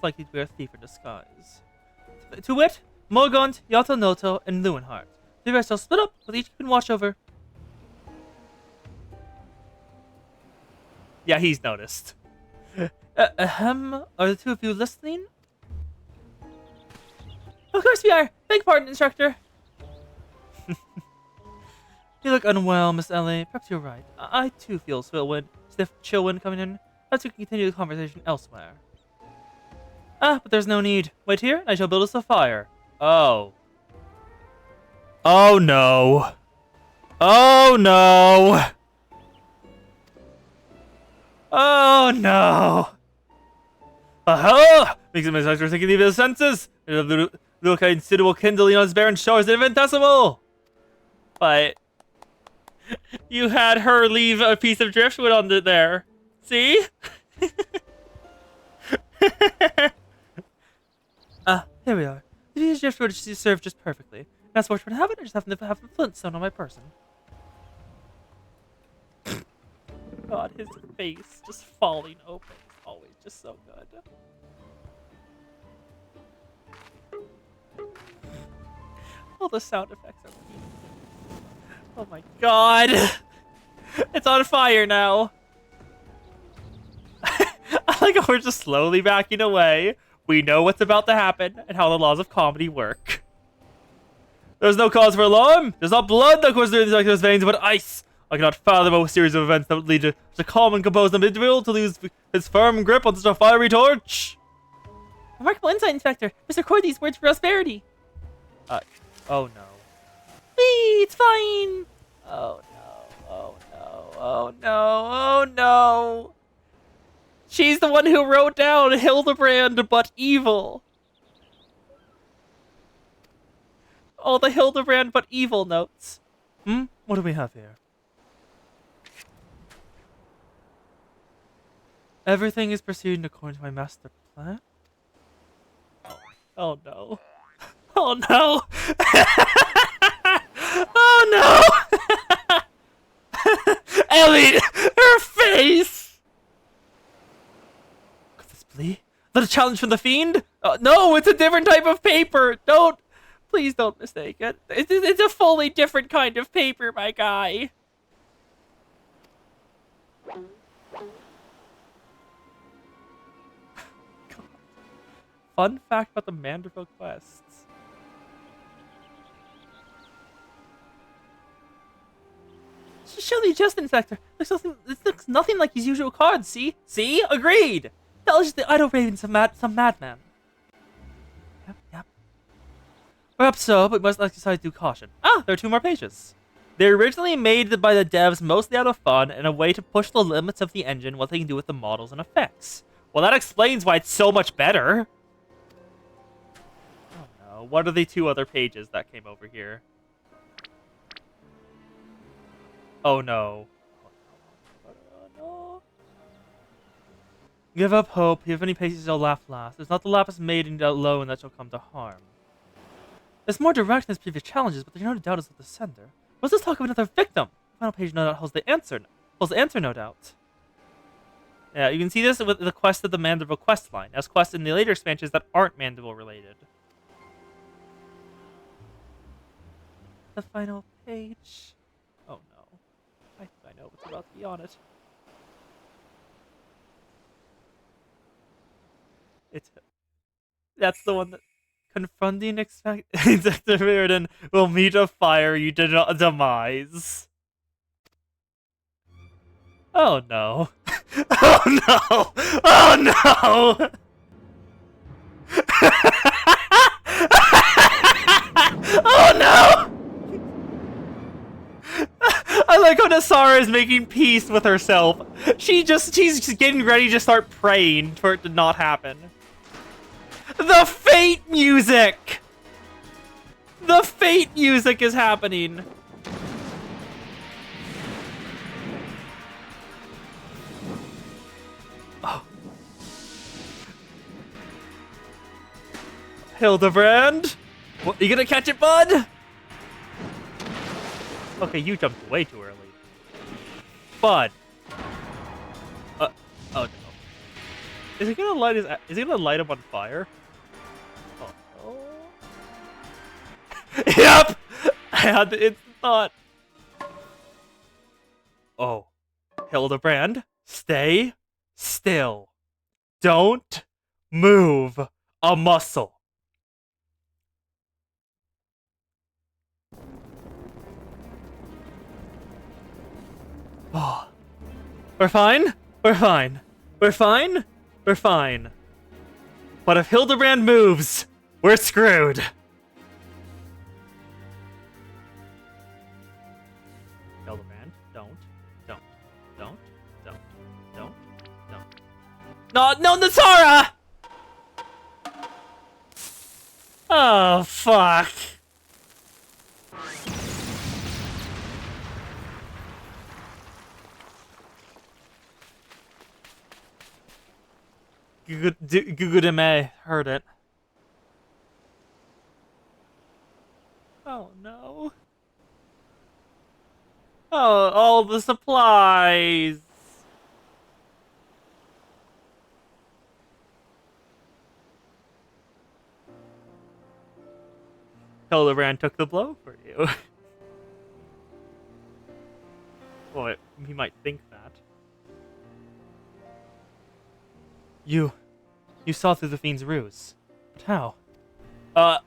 likely to be a thief in disguise. To wit, Morgaunt, Yatonoto, and Lewenhart. The rest shall split up, with each keeping watch over. Yeah, he's noticed. Are the 2 of you listening? Of course we are. Beg pardon, Instructor. You look unwell, Miss Ellie. Perhaps you're right. I too feel stiff chill wind coming in. Perhaps we can continue the conversation elsewhere. Ah, but there's no need. Wait here, and I shall build us a fire. Oh. Oh no. Oh no. Oh no. Aha! Makes it myself thinking of the senses. Look, I considerable kindling on his barren shores infinitesimal. But you had her leave a piece of driftwood under there. See? Here we are. The piece of driftwood served just perfectly. That's what would happen. I just happen to have a flintstone on my person. God, his face just falling open is always just so good. All the sound effects are beautiful. Oh my god! It's on fire now! I like how we're just slowly backing away. We know what's about to happen and how the laws of comedy work. There's no cause for alarm! There's not blood that courses through these veins, but ice! I cannot fathom a series of events that would lead to such a calm and composed individual to lose his firm grip on such a fiery torch! Remarkable insight, Inspector. Mr. Record these words for prosperity. Oh no. Whee! It's fine! Oh no. Oh no. Oh no. Oh no. She's the one who wrote down Hildebrand but evil. All the Hildebrand but evil notes. What do we have here? Everything is proceeding according to my master plan. Oh no. Oh no! Oh no! Ellie! Her face! Could this be? The challenge from the fiend? No, it's a different type of paper! Don't! Please don't mistake it. It's a fully different kind of paper, my guy. Fun fact about the Manderville quests. Show the adjustment sector. This looks nothing like his usual cards, see? See? Agreed! That was just the idle ravings of some madman. Yep. Perhaps so, but we must exercise due caution. Ah, there are 2 more pages. They were originally made by the devs mostly out of fun and a way to push the limits of the engine, what they can do with the models and effects. Well, that explains why it's so much better. Oh no, what are the 2 other pages that came over here? Oh no. Oh no. Give up hope. If any paces shall laugh last. It's not the lapis maiden alone that shall come to harm. There's more direct than previous challenges, but there's no doubt as to the sender. What's this talk of another victim? The final page no doubt holds the answer. No doubt. Yeah, you can see this with the quest of the Manderville quest line, as quests in the later expansions that aren't Manderville related. The final page. Oh no. I think I know what's about to be on it. That's the one that confronting Inspector Reardon will meet a fire you did not demise. Oh no. Oh no! Oh no! Oh no! I like how Nasara is making peace with herself. She's just getting ready to start praying for it to not happen. The fate music! The fate music is happening. Oh. Hildebrand? What, you gonna catch it, bud? Okay, you jumped way too early. Bud. Oh no. Is he gonna light him on fire? Oh no. Yep! I had the instant thought. Oh. Hildebrand, stay still. Don't move a muscle. Oh. We're fine. We're fine. We're fine. We're fine. But if Hildebrand moves, we're screwed. Hildebrand, don't. No, Nasara! Oh, fuck. Gugudeme heard it. Oh no. Oh, all the supplies. Hildebrand took the blow for you. Well, he might think that. You saw through the Fiend's ruse. But how?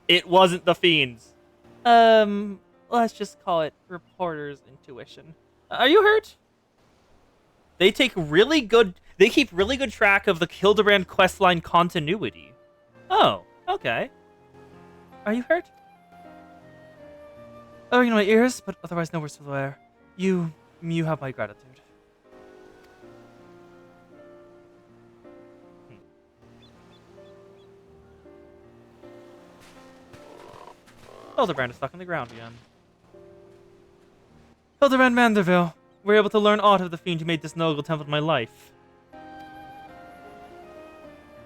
It wasn't the Fiend's. Let's just call it reporter's intuition. Are you hurt? They keep really good track of the Hildebrand questline continuity. Oh, okay. Are you hurt? Oh, you know my ears, but otherwise no worse for the wear. You have my gratitude. Hildebrand is stuck on the ground again. Hildebrand Manderville, we're able to learn aught of the fiend who made this noble temple of my life.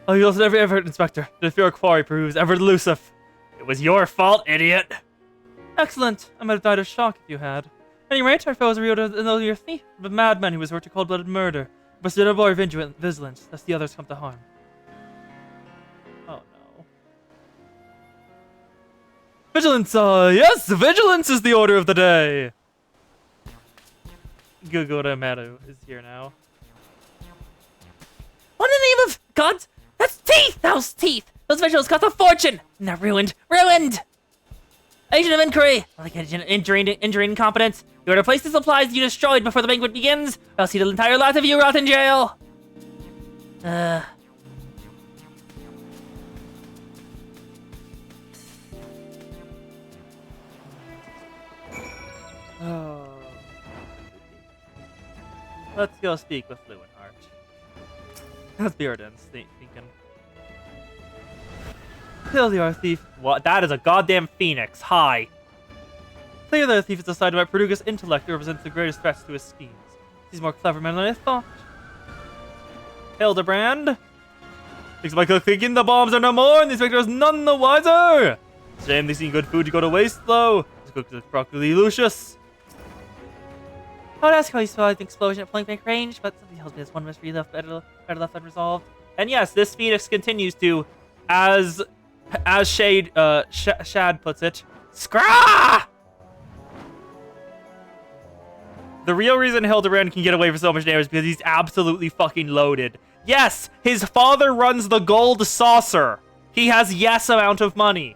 I'll use every effort, Inspector, if your quarry proves ever elusive. It was your fault, idiot. Excellent. I might have died of shock if you had. At any rate, our foe is a real your thief, a madman who was worked to cold-blooded murder. We must deploy vigilance, lest the others come to harm. Oh no. Vigilance, yes, vigilance is the order of the day. Gugoromaru is here now. What in the name of God? That's teeth! Those teeth! Those vegetables cost a fortune! Now ruined! Ruined! Agent of inquiry! Like injury incompetence. You are to replace the supplies you destroyed before the banquet begins, or else the entire lot of you rot in jail! Oh. Let's go speak with Lewinhart. That's Bearden's thinking. Kill the art thief. What? That is a goddamn phoenix. Hi. Clear that the thief is decided by Perduga's intellect who represents the greatest threats to his schemes. He's a more clever man than I thought. Hildebrand. Thanks Michael thinking the bombs are no more and the inspector is none the wiser. Shame they seen good food to go to waste though. It's cooked with broccoli Lucius. I would ask how you survived the explosion at point blank range, but something tells me there's one mystery better left unresolved. And yes, this phoenix continues to, as Shad puts it, scrah! The real reason Hildebrand can get away with so much damage is because he's absolutely fucking loaded. Yes, his father runs the gold saucer. He has yes amount of money.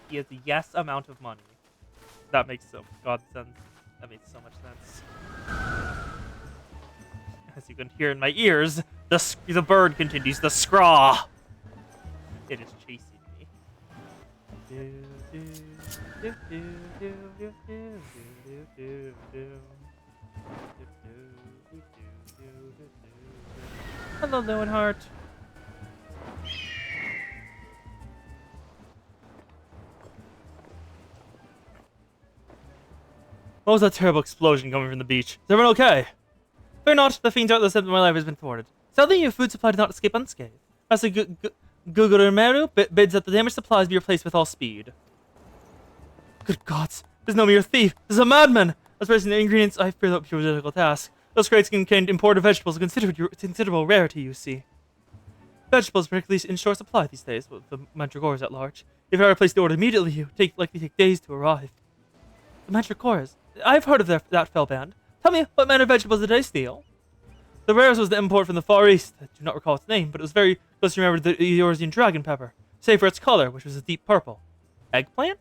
He has the yes amount of money. That makes so god sense. That makes so much sense. As you can hear in my ears, the bird continues the scraw. It is chasing me. Hello, Lewinhart. What was that terrible explosion coming from the beach? Is everyone okay? Fear not, the fiend's outlet of my life has been thwarted. Sadly, your food supply did not escape unscathed. Master Gugoromaru bids that the damaged supplies be replaced with all speed. Good gods, there's no mere thief. This is a madman. As far as the ingredients, I fear that would be a difficult task. Those crates contained imported vegetables of considerable rarity, you see. Vegetables are particularly in short supply these days, with the mandragores at large. If I replace the order immediately, it would likely take days to arrive. The mandragores? I've heard of that fell band. Tell me, what manner of vegetables did they steal? The rarest was the import from the Far East. I do not recall its name, but it was very close to remember the Eorzean dragon pepper, save for its color, which was a deep purple. Eggplant?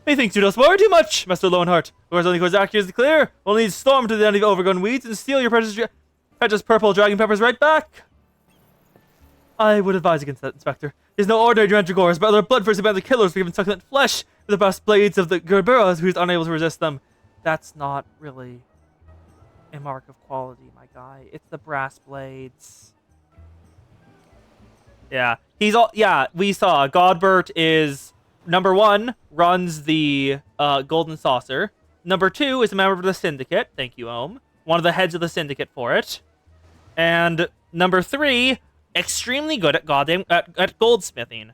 Methinks you dost worry too much, Master Lowenhart. Whereas only course accurate is clear. Only need storm to the end of the overgrown weeds and steal your precious purple dragon peppers right back. I would advise against that, Inspector. There's no ordinary mandragores, but other bloodthirsty bands of killers for even succulent flesh with the brass blades of the Gerberas who's unable to resist them. That's not really a mark of quality, my guy. It's the brass blades. Yeah, we saw Godbert is number 1, runs the Golden Saucer. Number 2 is a member of the Syndicate. Thank you, Ohm. One of the heads of the Syndicate for it. And number 3, extremely good at at goldsmithing.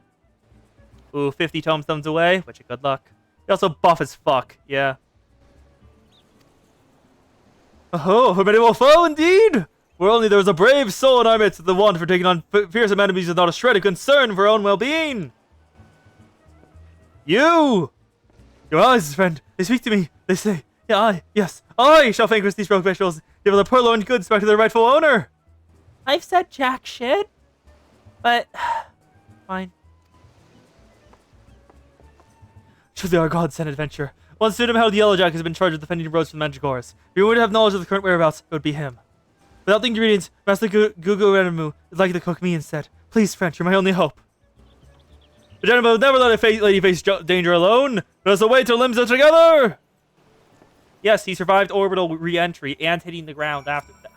Ooh, 50 tomestones away, which is good luck. He also buff as fuck, yeah. Oh, formidable foe indeed! Where only there was a brave soul in our midst, the one for taking on fearsome enemies without a shred of concern for her own well-being. You! Your eyes, friend, they speak to me. They say, yeah, I shall vanquish these rogue vegetables, give the purloined goods back to their rightful owner. I've said jack shit, but fine. Truly our God-sent adventure. Once Student held Yellowjack has been charged with defending the roads from the Mandragores. If you would have knowledge of the current whereabouts, it would be him. Without the ingredients, Master Gugoromaru is likely to cook me instead. Please, French, you're my only hope. The gentleman will never let a lady face danger alone. Let us await till limbs are together. Yes, he survived orbital re-entry and hitting the ground after that.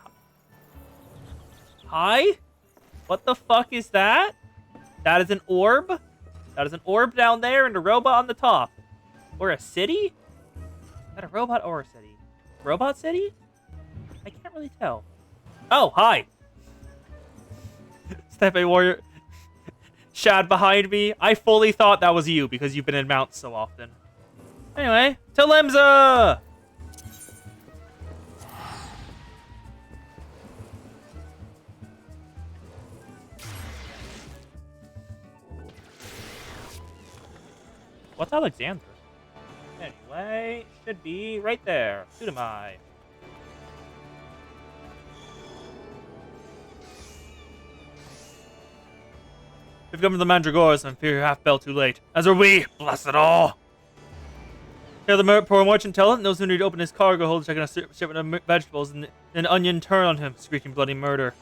Hi? What the fuck is that? That is an orb? That is an orb down there and a robot on the top. Or a city? Is that a robot or a city? Robot city? I really tell. Oh, hi. Steppe Warrior. Shad behind me. I fully thought that was you because you've been in mounts so often. Anyway, to Limza! What's Alexandra? Anyway, should be right there. Sudamai. We've come to the Mandragores and fear half fell too late. As are we, bless it all. Hear the poor merchant tell it, knows who need to open his cargo hold, checking a shipment of vegetables, and an onion turned on him, screeching bloody murder.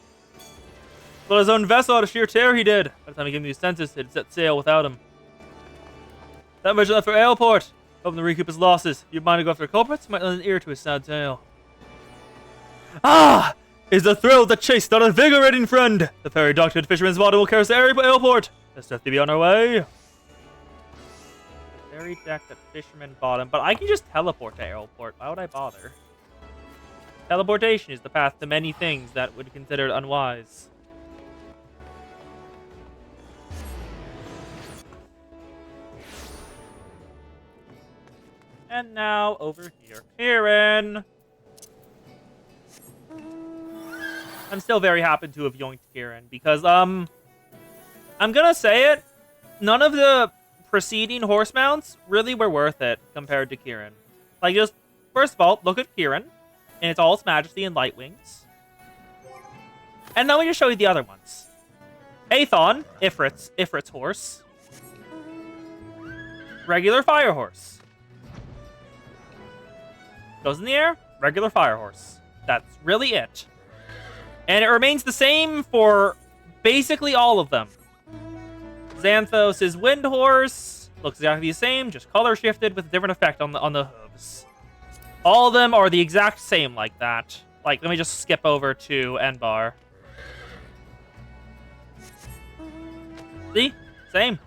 But his own vessel out of sheer terror he did. By the time he gave me his senses, he'd set sail without him. That merchant left for Aleport, hoping to recoup his losses. You'd mind to go after culprits? Might lend an ear to his sad tale. Ah! Is the thrill of the chase not invigorating, friend? The ferry docked at Fisherman's Bottom will carry us to Aleport. Let's definitely be on our way. Ferry docked at Fisherman's Bottom, but I can just teleport to Aleport. Why would I bother? Teleportation is the path to many things that would be considered unwise. And now over here, Kieran. I'm still very happy to have yoinked Kieran because I'm gonna say it. None of the preceding horse mounts really were worth it compared to Kieran. Like, just first of all, look at Kieran, and it's all its majesty and light wings. And then we just show you the other ones. Aethon, Ifrit's horse. Regular fire horse. Goes in the air, regular fire horse. That's really it. And it remains the same for basically all of them. Xanthos' wind horse looks exactly the same, just color shifted with a different effect on the hooves. All of them are the exact same like that. Like, let me just skip over to Enbar. See? Same.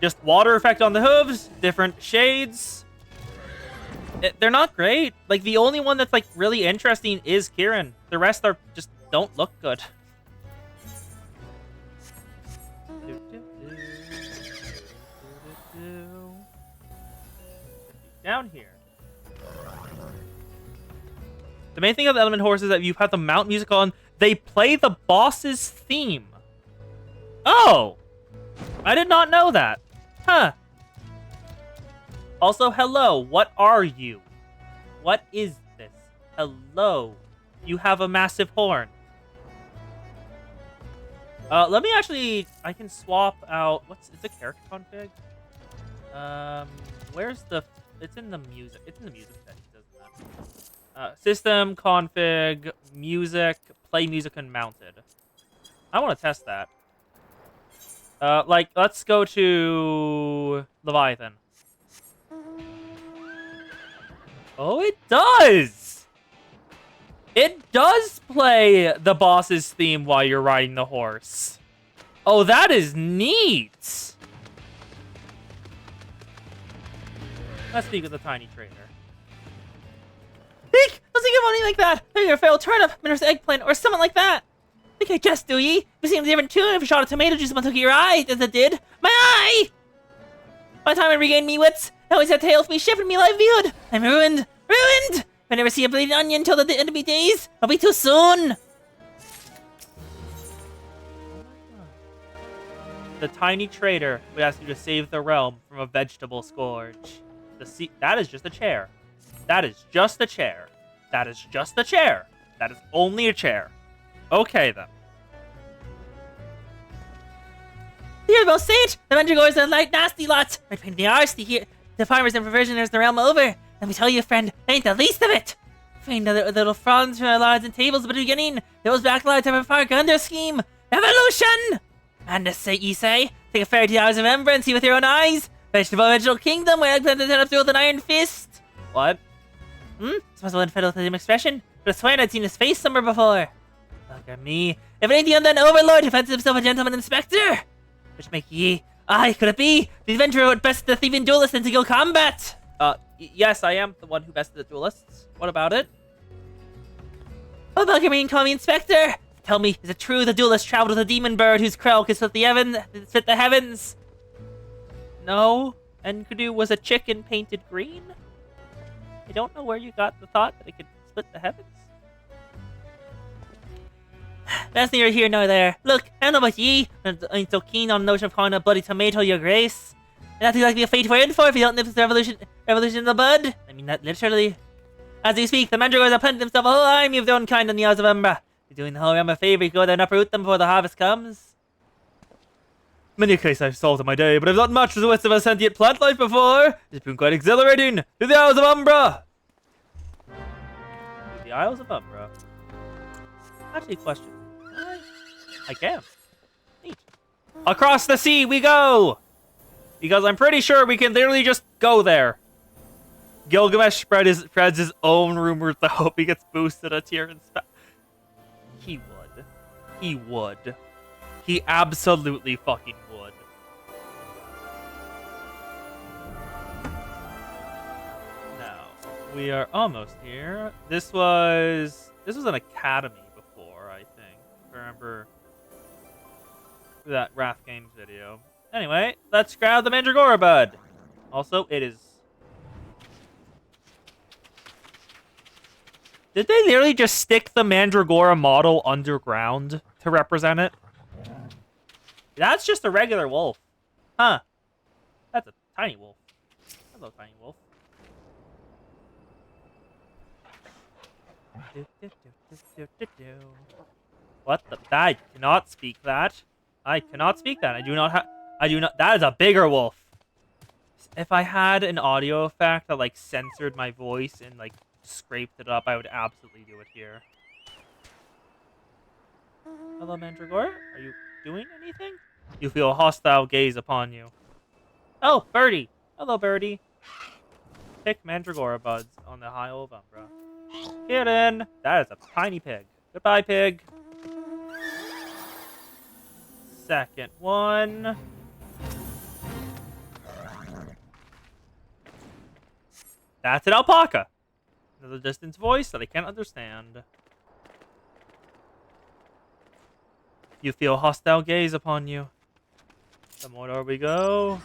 Just water effect on the hooves, different shades. They're not great. Like, the only one that's, like, really interesting is Kieran. The rest are just don't look good. Down here. The main thing of the element horse is that you have the mount music on. They play the boss's theme. Oh! I did not know that. Huh. Also, hello. What are you? What is this? Hello. You have a massive horn. Let me actually... I can swap out... Is the character config? Where's the... It's in the music. It's in the music settings, doesn't it? System, config, music, play music unmounted. I want to test that. Let's go to Leviathan. Oh, it does! It does play the boss's theme while you're riding the horse. Oh, that is neat! Let's speak with the tiny trader. Eek! Don't think of money like that! Maybe a failed turnip, miner's eggplant, or something like that! Think I just do ye? It seems different too if a shot of tomato juice took your eye, as it did. My eye! By the time I regained me wits, I always had tales of me shifting me livelihood. I'm ruined! Ruined! If I never see a bleeding onion till the end of me days, I'll be too soon! The tiny trader would ask you to save the realm from a vegetable scourge. That is just a chair. That is just a chair. That is just a chair. That is only a chair. Okay, then. Here, they'll say it! The Mandragores are like nasty lots! Right pain in the arse to hear the farmers and provisioners the realm over. Let me tell you, friend, they ain't the least of it! Find the little fronds from our lords and tables at the beginning. Those backlights have a far grander scheme. Evolution! And to say, ye say, take a fair 2 hours of ember and see with your own eyes. Vegetable original kingdom where I plan to turn up through with an iron fist. What? This must have been fiddle to him expression, but I swear I'd seen his face somewhere before. Look at me. If it ain't the undone overlord who fancies himself a gentleman inspector. Which make ye, aye, could it be? The adventurer would best the thieving duelist in skill combat. Yes, I am the one who bested the duelists. What about it? Oh, Belgrade, call me Inspector. Tell me, is it true the duelist traveled with a demon bird whose crow could split the heavens? No, Enkidu was a chicken painted green. I don't know where you got the thought that it could split the heavens. That's neither here nor there. Look, I don't know about ye, but I ain't so keen on the notion of calling a bloody tomato your grace. And that's exactly a fate we're in for if you don't nip this revolution in the bud. I mean that literally. As you speak, the Mandragores have planted themselves a whole army of their own kind on the Isles of Umbra. You're doing the whole realm a favor, you go there and uproot them before the harvest comes. Many a case I've solved in my day, but I've not much with the wits of a sentient plant life before. It's been quite exhilarating. To the Isles of Umbra! To the Isles of Umbra. Actually, question. I can. Neat. Across the sea we go! Because I'm pretty sure we can literally just go there. Gilgamesh spreads his own rumors to hope he gets boosted a tier in spec. He would. He would. He absolutely fucking would. Now, we are almost here. This was an academy before, I think. If I remember that Wrath Games video. Anyway, let's grab the Mandragora Bud. Also, it is... Did they literally just stick the Mandragora model underground to represent it? That's just a regular wolf. Huh. That's a tiny wolf. Hello, tiny wolf. What the? I cannot speak that. I cannot speak that. I do not. That is a bigger wolf. If I had an audio effect that like censored my voice and like scraped it up, I would absolutely do it here. Hello, Mandragora. Are you doing anything? You feel a hostile gaze upon you. Oh, Birdie. Hello, Birdie. Pick Mandragora buds on the Isle of Umbra. Kitten. That is a tiny pig. Goodbye, pig. Second one. That's an alpaca. Another distance voice that I can't understand. You feel a hostile gaze upon you. The more door we go.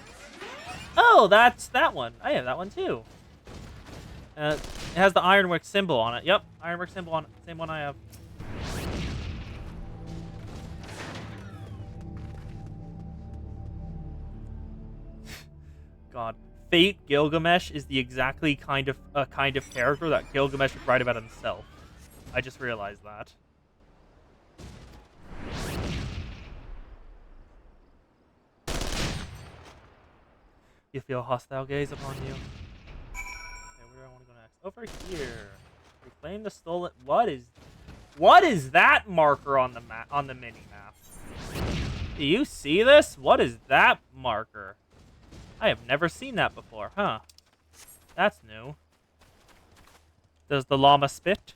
Oh, that's that one. I have that one too. It has the ironwork symbol on it. Yep, ironwork symbol on it. Same one I have. God, Fate Gilgamesh is the exactly kind of character that Gilgamesh would write about himself. I just realized that. You feel a hostile gaze upon you. Okay, where do I want to go next? Over here. Reclaim the stolen. What is that marker on the map, on the mini map? Do you see this? What is that marker? I have never seen that before, huh? That's new. Does the llama spit?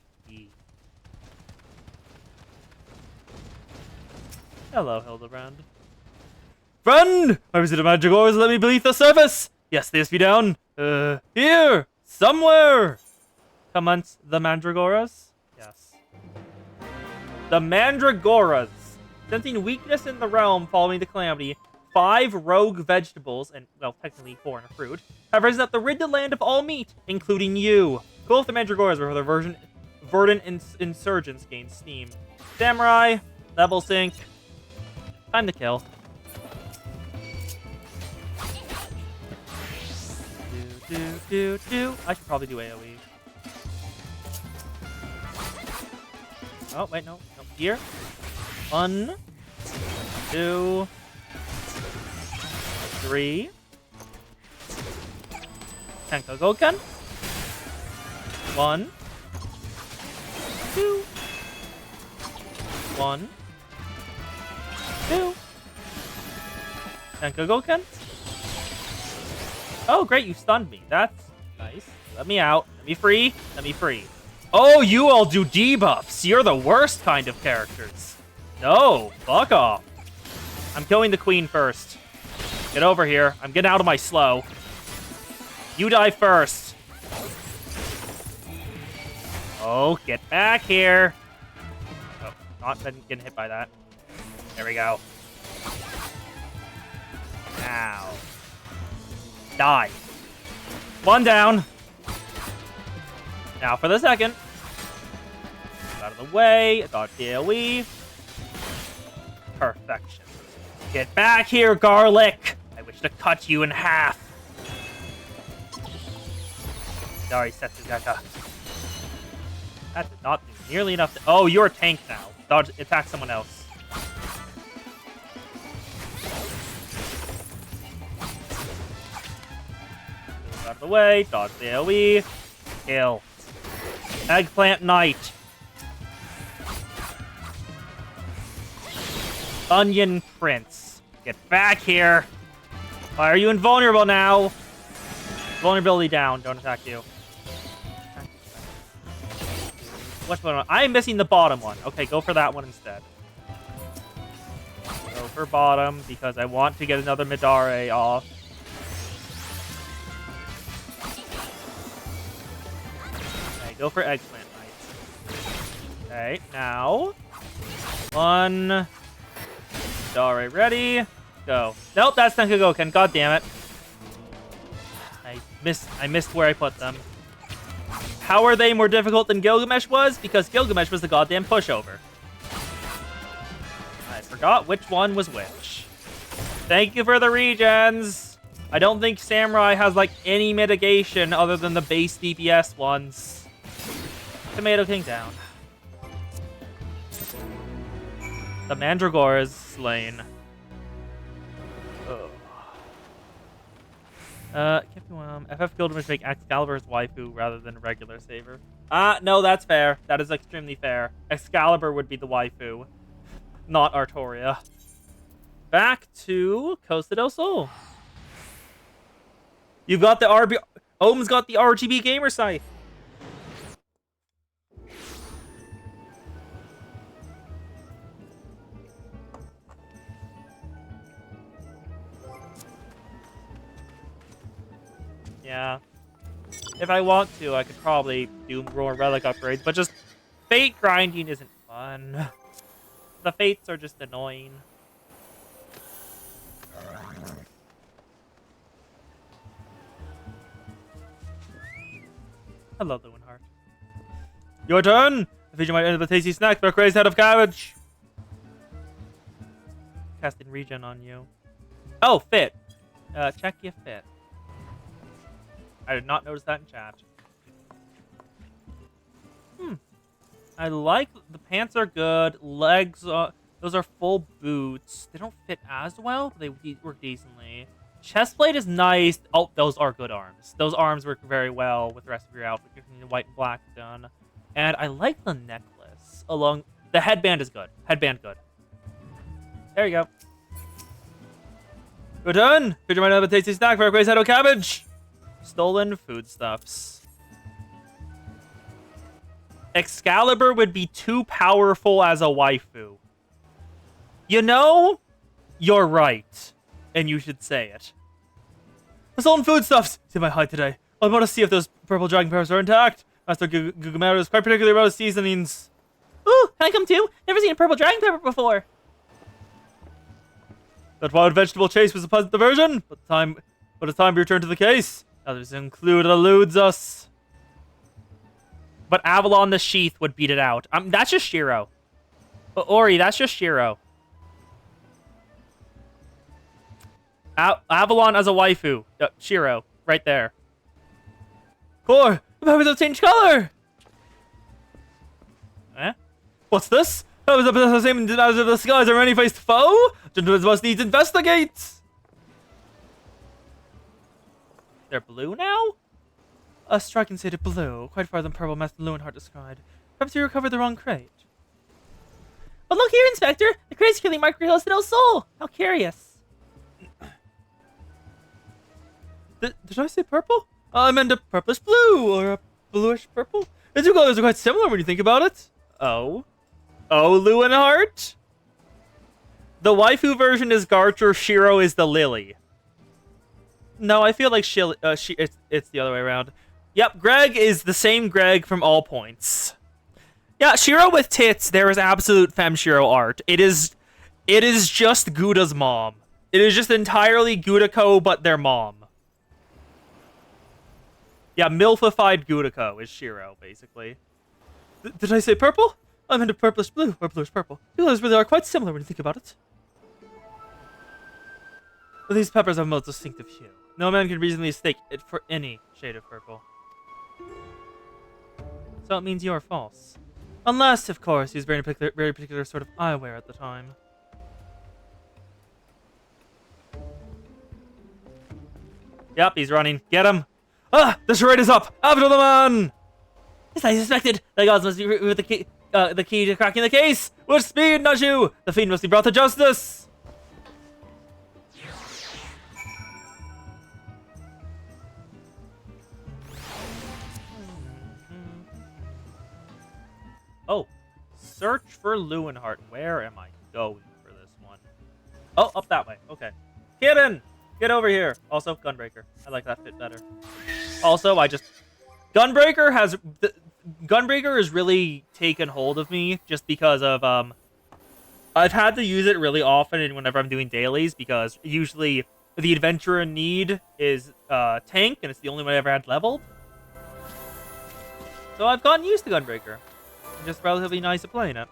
Hello, Hildebrand. Friend! My visit to Mandragora has let me beneath the surface! Yes, they must be down. Here! Somewhere! Commence the Mandragoras? Yes. The Mandragoras. Sensing weakness in the realm following the calamity, 5 rogue vegetables, and, well, technically 4 and a fruit, have risen up the rid the land of all meat, including you. Cool if the Mandragoras before the verdant insurgents gain steam. Samurai, level sync. Time to kill. I should probably do AoE. Oh, wait, no. No, here. 1, 2, 3. Tenko Goken. 1, 2. 1, 2. Tenko Goken. Oh, great, you stunned me. That's nice. Let me out. Let me free. Let me free. Oh, you all do debuffs. You're the worst kind of characters. No, fuck off. I'm killing the queen first. Get over here. I'm getting out of my slow. You die first. Oh, get back here. not been getting hit by that. There we go. Ow. Die. One down. Now for the second. Out of the way. Dodge the AoE. Perfection. Get back here, garlic! I wish to cut you in half. Sorry, Setsugaka. That did not do nearly enough to— oh, you're a tank now. Dodge, attack someone else. Move out of the way, dodge the AoE. Kill. Eggplant Knight. Onion Prince. Get back here. Why are you invulnerable now? Vulnerability down. Don't attack you. Which one? I'm missing the bottom one. Okay, go for that one instead. Go for bottom because I want to get another Midare off. Okay, go for Eggplant Knight. Okay, now. One. Midare ready. Go. Nope, that's Tenkagoken. God damn it. I missed where I put them. How are they more difficult than Gilgamesh was? Because Gilgamesh was the goddamn pushover. I forgot which one was which. Thank you for the regens. I don't think Samurai has, like, any mitigation other than the base DPS ones. Tomato King down. The Mandragora is slain. FF Gilgamesh make Excalibur's waifu rather than a regular saver. No, that's fair. That is extremely fair. Excalibur would be the waifu, not Artoria. Back to Costa del Sol. You've got the RB... Ohm's got the RGB gamer scythe. Yeah. If I want to, I could probably do more relic upgrades, but just fate grinding isn't fun. The fates are just annoying. Hello, Lewinheart. Your turn! I feed you might end with a tasty snack for a crazy head of cabbage. Casting regen on you. Oh, fit. Check your fit. I did not notice that in chat. I like the pants are good. Legs, those are full boots. They don't fit as well, but they work decently. Chestplate is nice. Oh, those are good arms. Those arms work very well with the rest of your outfit. You're getting the white and black done. And I like the necklace. The headband is good. Headband good. There you go. We're done. Figure might have a tasty snack for a crazy head of cabbage. Stolen foodstuffs. Excalibur would be too powerful as a waifu. You know, you're right. And you should say it. Stolen foodstuffs! See my hide today. I want to see if those purple dragon peppers are intact. Master Gugumaru is quite particular about his seasonings. Ooh, can I come too? Never seen a purple dragon pepper before. That wild vegetable chase was a pleasant diversion, but it's time we return to the case. Others include eludes us. But Avalon the Sheath would beat it out. That's just Shiro. But Ori, that's just Shiro. Avalon as a waifu. Shiro, right there. Core, the peppers have changed color. Eh? What's this? Peppers are the same as if the skies are many-faced foe? Gentlemen must needs investigate. They're blue now? A striking shade of blue, quite farther than purple Master Lewinheart described. Perhaps you recovered the wrong crate. But look here, Inspector! The crate's clearly marked Costa del Sol! How curious. Did I say purple? I meant a purplish blue, or a bluish purple. The two colors are quite similar when you think about it. Oh? Oh, Lewinheart? The waifu version is Garcher, Shiro is the lily. No, I feel like it's the other way around. Yep, Greg is the same Greg from All Points. Yeah, Shiro with tits, there is absolute femme Shiro art. It is just Gouda's mom. It is just entirely Gudako, but their mom. Yeah, milfified Gudako is Shiro, basically. Did I say purple? I meant a purplish blue, or bluish purple. The colors really are quite similar when you think about it. But these peppers have a most distinctive hue. No man can reasonably mistake it for any shade of purple. So it means you are false. Unless, of course, he was wearing a very particular sort of eyewear at the time. Yep, he's running. Get him! Ah! The charade is up! After the man! As I suspected, the gods must be with the key to cracking the case! With speed, Najou! The fiend must be brought to justice! Oh. Search for Lewenhart. Where am I going for this one? Oh, up that way. Okay. Kitten! Get over here. Also, Gunbreaker. I like that fit better. Also, Gunbreaker has... Gunbreaker has really taken hold of me just because of, I've had to use it really often and whenever I'm doing dailies because usually the adventurer in need is, tank and it's the only one I ever had leveled. So I've gotten used to Gunbreaker. I'm just relatively nice at playing it.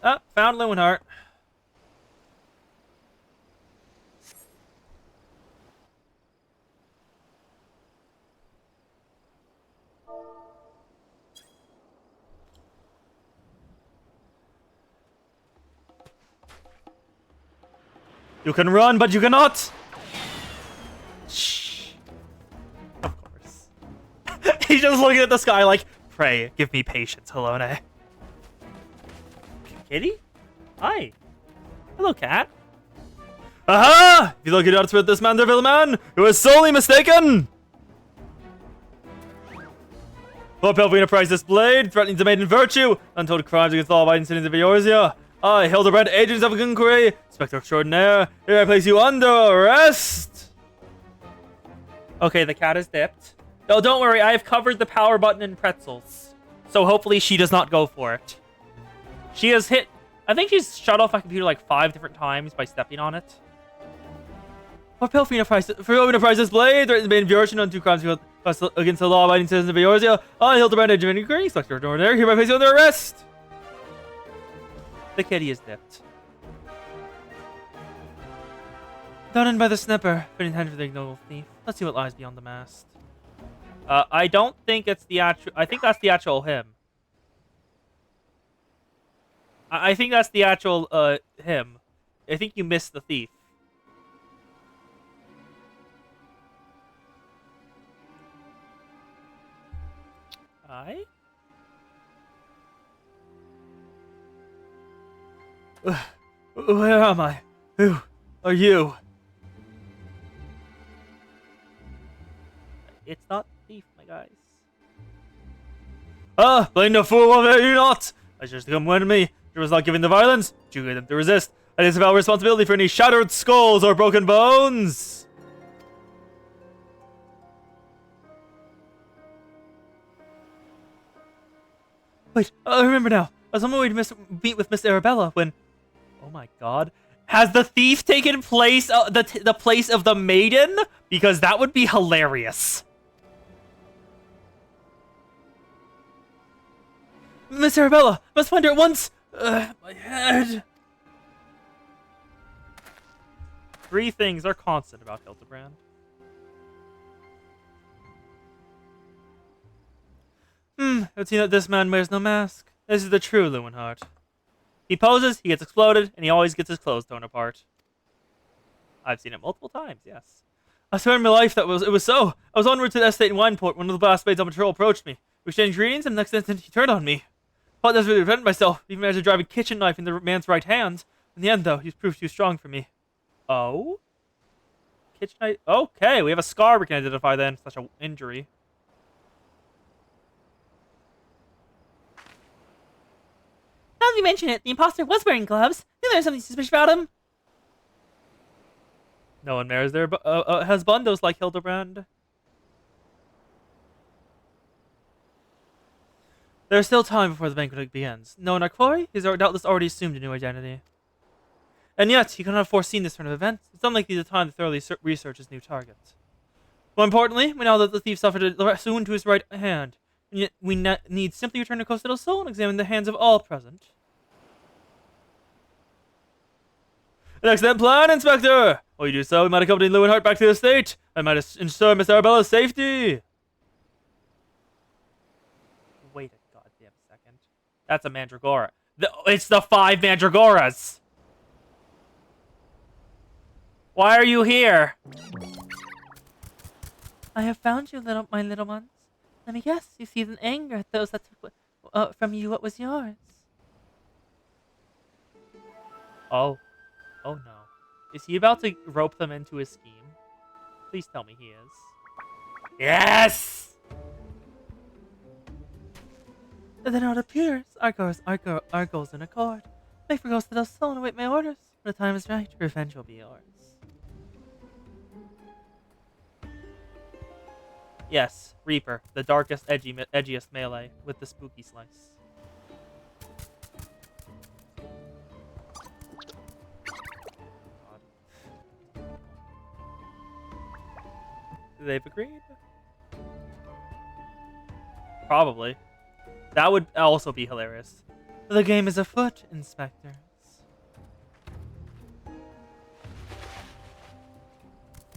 Ah, found Lewenhart. You can run, but you cannot! Shh. Of course. He's just looking at the sky like, pray, give me patience, Halone. Kitty? Hi. Hello, cat. Aha! If you look at with this Manderville man, who is sorely mistaken! Poor Pelvina prized this blade, threatening to maiden virtue, untold crimes against law-abiding citizens of Eorzea. I, Hildebrand, agents of inquiry, Inspector Extraordinaire, here I place you under arrest! Okay, the cat is dipped. Oh, don't worry, I have covered the power button in pretzels. So hopefully she does not go for it. She has hit... I think she's shut off my computer like 5 different times by stepping on it. For Pelfina prize this blade, threatens to be inversion on 2 crimes against the law-abiding citizens of Eorzea. I, Hildebrand, agent of inquiry, Inspector Extraordinaire, hereby place you under arrest! The kitty is dipped. Done in by the snipper, but intended for the ignoble thief. Let's see what lies beyond the mast. I don't think it's the actual... I think that's the actual him. I think that's the actual, him. I think you missed the thief. Where am I? Who are you? It's not the thief, my guys. Ah, blame the fool, were you not? I just come with me. She was not given the violence. You get them to resist. I disavow responsibility for any shattered skulls or broken bones. Wait, I remember now. I was on my way to meet with Miss Arabella when... Oh my god. Has the thief taken place, the place of the maiden? Because that would be hilarious. Miss Arabella, must find her at once. My head. 3 things are constant about Hildebrand. It would seem that this man wears no mask. This is the true Lewenhart. He poses, he gets exploded, and he always gets his clothes torn apart. I've seen it multiple times, yes. I swear in my life it was so. I was en route to the estate in Wineport when one of the blast blades on patrol approached me. We exchanged greetings, and the next instant he turned on me. Thought this would prevent myself, even managed to drive a kitchen knife in the man's right hand. In the end, though, he's proved too strong for me. Oh? Kitchen knife? Okay, we have a scar we can identify then. Such an injury. Now that you mention it, the imposter was wearing gloves. Knew there was something suspicious about him. No one marries their has bundos like Hildebrand. There's still time before the banquet begins. Knowing our quarry, he's doubtless already assumed a new identity. And yet, he could not have foreseen this turn of events. It's unlikely the time to thoroughly research his new target. More importantly, we know that the thief suffered a wound to his right hand, and yet we need simply return to Costa del Sol and examine the hands of all present. An excellent plan, Inspector! While you do so, we might accompany Lewinhart back to the estate. I might ensure Miss Arabella's safety. Wait a goddamn second. That's a Mandragora. It's the 5 Mandragoras! Why are you here? I have found you, my little ones. Let me guess, you seethe in anger at those that took from you what was yours. Oh. Oh no. Is he about to rope them into his scheme? Please tell me he is. Yes! Then it appears our goals in accord. Make for Costa del Sol and await my orders. When the time is right, revenge will be yours. Yes, Reaper, the darkest, edgiest melee with the spooky slice. They've agreed? Probably. That would also be hilarious. The game is afoot, inspectors.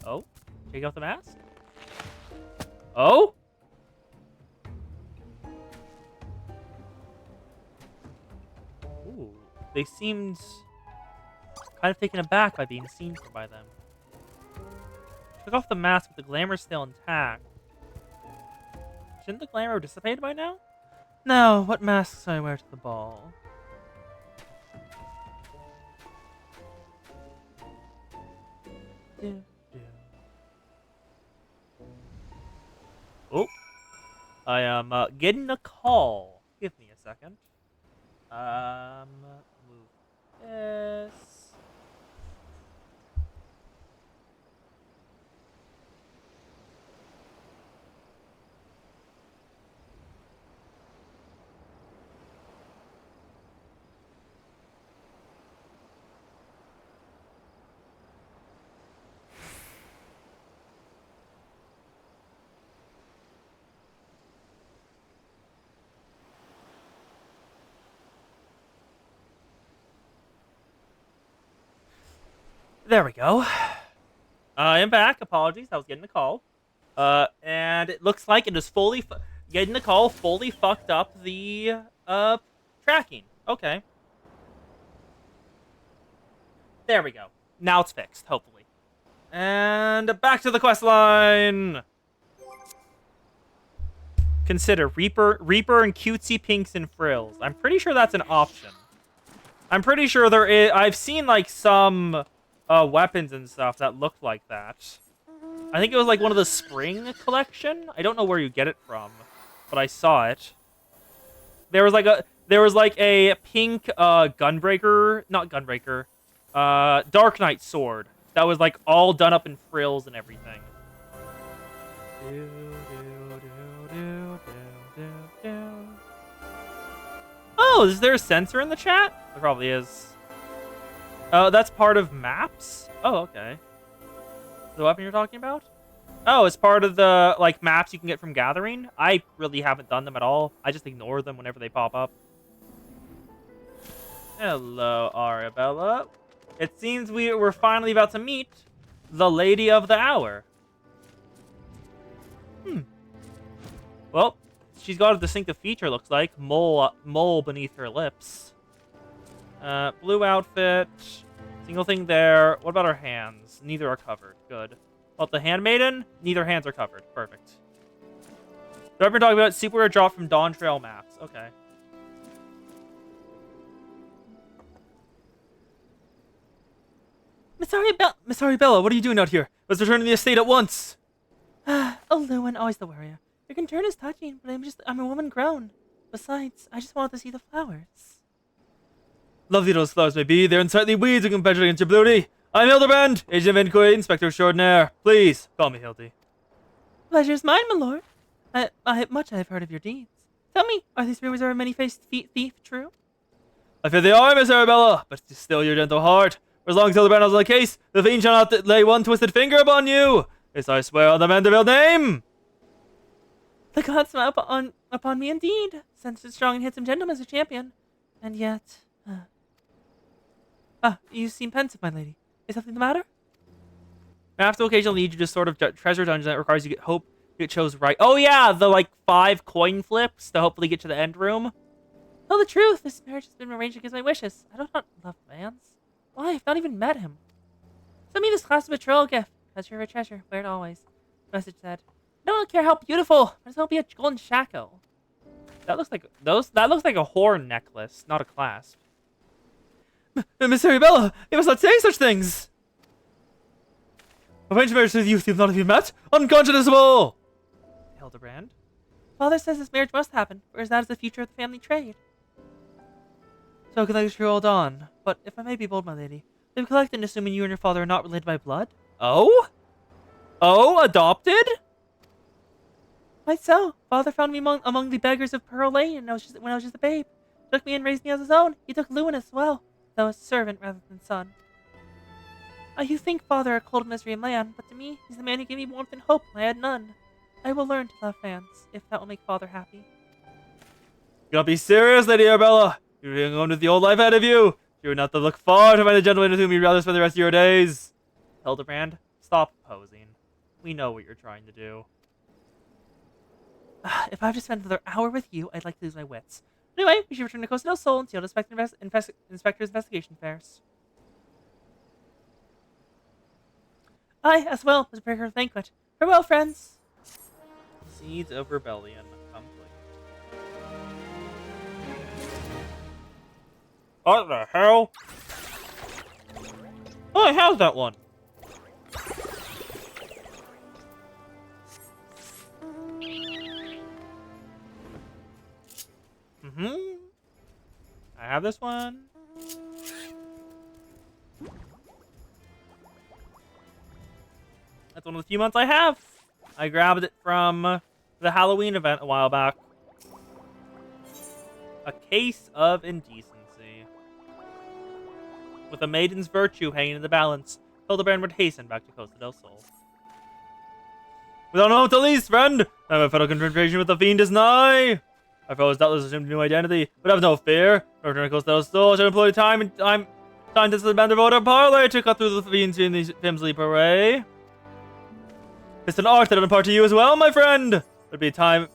Oh? Take off the mask? Oh? Ooh. They seemed kind of taken aback by being seen by them. Took off the mask, but the glamour's still intact. Shouldn't the glamour have dissipated by now? Now, what masks I wear to the ball? Oh. I am getting a call. Give me a second. Move this. There we go. I am back. Apologies, I was getting a call. And it looks like it is getting the call fully fucked up the tracking. Okay. There we go. Now it's fixed, hopefully. And back to the quest line. Consider Reaper and cutesy pinks and frills. I'm pretty sure that's an option. I'm pretty sure there is. I've seen like some weapons and stuff that looked like that. I think it was like one of the spring collection. I don't know where you get it from, but I saw it. There was like a pink gunbreaker, not gunbreaker, Dark Knight sword that was like all done up in frills and everything. Oh, is there a sensor in the chat? There probably is. That's part of maps? Oh, okay. The weapon you're talking about? Oh, it's part of the, like, maps you can get from gathering? I really haven't done them at all. I just ignore them whenever they pop up. Hello, Arabella. It seems we're finally about to meet the Lady of the Hour. Well, she's got a distinctive feature, looks like. Mole beneath her lips. Blue outfit. Single thing there. What about her hands? Neither are covered. Good. About the handmaiden? Neither hands are covered. Perfect. So I've been talking about super rare drop from Dawn Trail maps. Okay. Miss Arabella, what are you doing out here? Let's return to the estate at once. Oh, Lewin, always the worrier. Your concern is touching, but I'm a woman grown. Besides, I just wanted to see the flowers. Lovely those flowers may be, they're unsightly weeds compared against your beauty. I'm Hildebrand, Agent of Inquiry, Inspector Extraordinaire. Please, call me Hildy. Pleasure's mine, my lord. Much I have heard of your deeds. Tell me, are these rumors of a many-faced thief true? I fear they are, Miss Arabella, but still your gentle heart. For as long as Hildebrand is on the case, the fiend shall not lay one twisted finger upon you. This I swear on the Mandeville name. The gods smile upon me indeed, since a strong and handsome gentleman is a champion. And yet... you seem pensive, my lady. Is something the matter? I have to occasionally need you to sort of treasure dungeon that requires you to get chose right. Oh yeah, the like 5 coin flips to hopefully get to the end room. Tell the truth, this marriage has been arranged against my wishes. I do not love Vance. Why? I've not even met him. Send me this class betrothal gift. That's your treasure. Wear it always. The message said, I don't care how beautiful. I just want to be a golden shackle. That looks like a horn necklace, not a clasp. Miss Arabella, you must not say such things. Arranged marriage with youth you've not even met? Unconscionable! Hildebrand. Father says this marriage must happen, whereas that is the future of the family trade. So can I just hold on? But if I may be bold, my lady, we've collected assuming you and your father are not related by blood. Oh? Oh, adopted? Quite so. Father found me among the beggars of Pearl Lane when I was just a babe. Took me and raised me as his own. He took Lewin as well, though as servant rather than son. You think Father a cold misery and man, but to me, he's the man who gave me warmth and hope when I had none. I will learn to love Vance, if that will make Father happy. You cannot be serious, Lady Arabella. You're going on with the old life ahead of you. You would not to look far to find a gentleman with whom you'd rather spend the rest of your days. Hildebrand, stop posing. We know what you're trying to do. If I have to spend another hour with you, I'd like to lose my wits. Anyway, we should return to Costa del Sol and see how the Inspector's investigation fares. I, as well, must prepare for the banquet. Farewell, friends! Seeds of Rebellion complete. What the hell? Oh, how's that one? I have this one. That's one of the few months I have. I grabbed it from the Halloween event a while back. A case of indecency. With a maiden's virtue hanging in the balance, Hildebrand would hasten back to Costa del Sol. Without no the least, friend, time of fatal confrontation with the fiend is nigh. Our foe has doubtless assumed a new identity, but have no fear. No return to Costa del Sol shall employ time to the band of order parley to cut through the fiend's flimsy parade. It's an art that I'll impart to you as well, my friend. There'd be time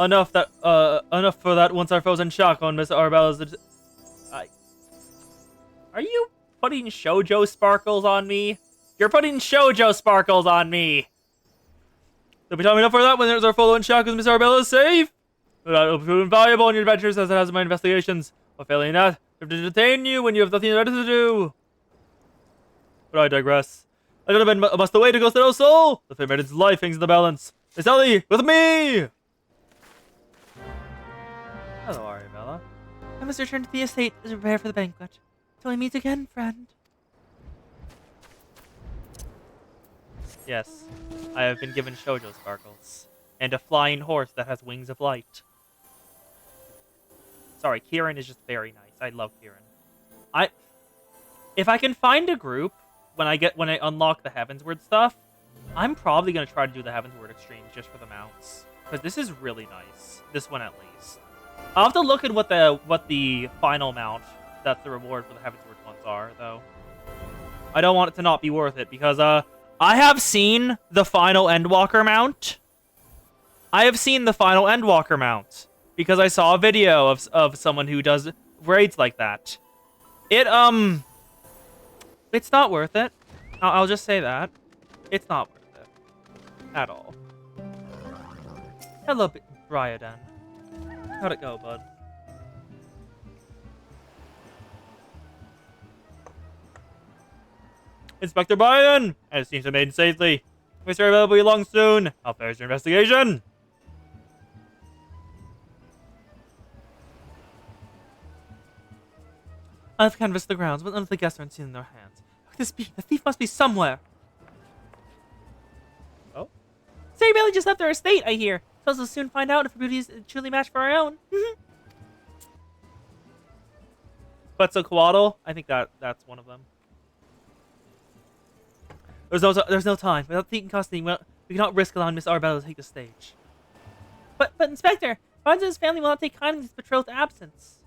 enough for that once our foes in shock on Miss Arabella's. Are you putting shoujo sparkles on me? You're putting shoujo sparkles on me. There'll be time enough for that when there's our foe in shock as Miss Arabella is safe. That'll prove invaluable in your adventures as it has in my investigations. But failing that, I have to detain you when you have nothing better to do. But I digress. A gentleman must away to Costa del Sol. The fair maiden's life hangs in the balance. Miss Ellie, with me! Hello, Arabella. I must return to the estate to prepare for the banquet. Till we meet again, friend. Yes, I have been given shoujo sparkles. And a flying horse that has wings of light. Sorry, Kieran is just very nice. I love Kieran. If I can find a group when I unlock the Heavensward stuff, I'm probably gonna try to do the Heavensward exchange just for the mounts. Because this is really nice. This one at least. I'll have to look at what the final mount that's the reward for the Heavensward ones are, though. I don't want it to not be worth it, because I have seen the final Endwalker mount. Because I saw a video of someone who does raids like that. It's not worth it. I'll just say that. It's not worth it. At all. Hello, Bryaden. How'd it go, bud? Inspector Bryan! And it seems to have made it safely. Mr. Arabella will be along soon. How fares your investigation? I've canvassed the grounds, but none of the guests aren't seen in their hands. How could this be? The thief must be somewhere. Oh? Sarah Bailey just left her estate, I hear. Suppose we'll soon find out if our beauty is truly matched for our own. Quetzalcoatl? I think that's one of them. There's no time. Without thinking costing, we cannot risk allowing Miss Arabella to take the stage. But Inspector, Franz and his family will not take kindly to his betrothed absence.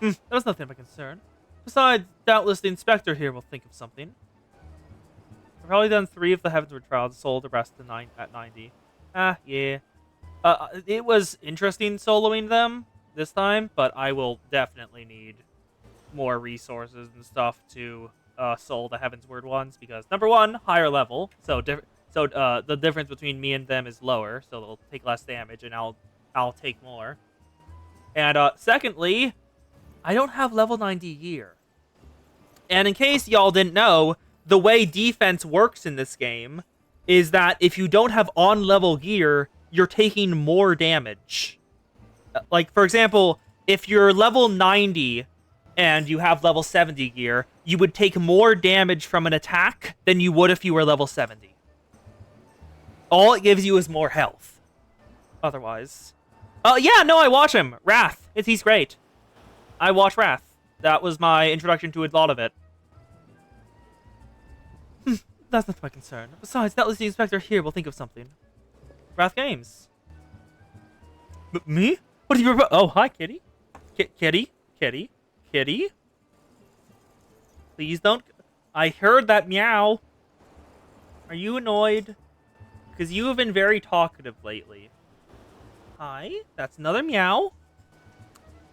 That was nothing of my concern. Besides, doubtless the inspector here will think of something. I've probably done 3 of the Heavensward trials, sold the rest at 90. Yeah. It was interesting soloing them this time, but I will definitely need more resources and stuff to soul the Heavensward ones, because number 1, higher level, so the difference between me and them is lower, so they'll take less damage, and I'll take more. And secondly, I don't have level 90 gear. And in case y'all didn't know, the way defense works in this game is that if you don't have on-level gear, you're taking more damage. Like, for example, if you're level 90 and you have level 70 gear, you would take more damage from an attack than you would if you were level 70. All it gives you is more health. Otherwise. Oh, yeah, no, I watch him. Wrath. He's great. I watch Wrath. That was my introduction to a lot of it. That's not my concern. Besides, doubtless the inspector here will think of something. Wrath Games. Me? What do you... Oh, hi, kitty. Kitty. Please don't... I heard that meow. Are you annoyed? Because you have been very talkative lately. Hi, that's another meow.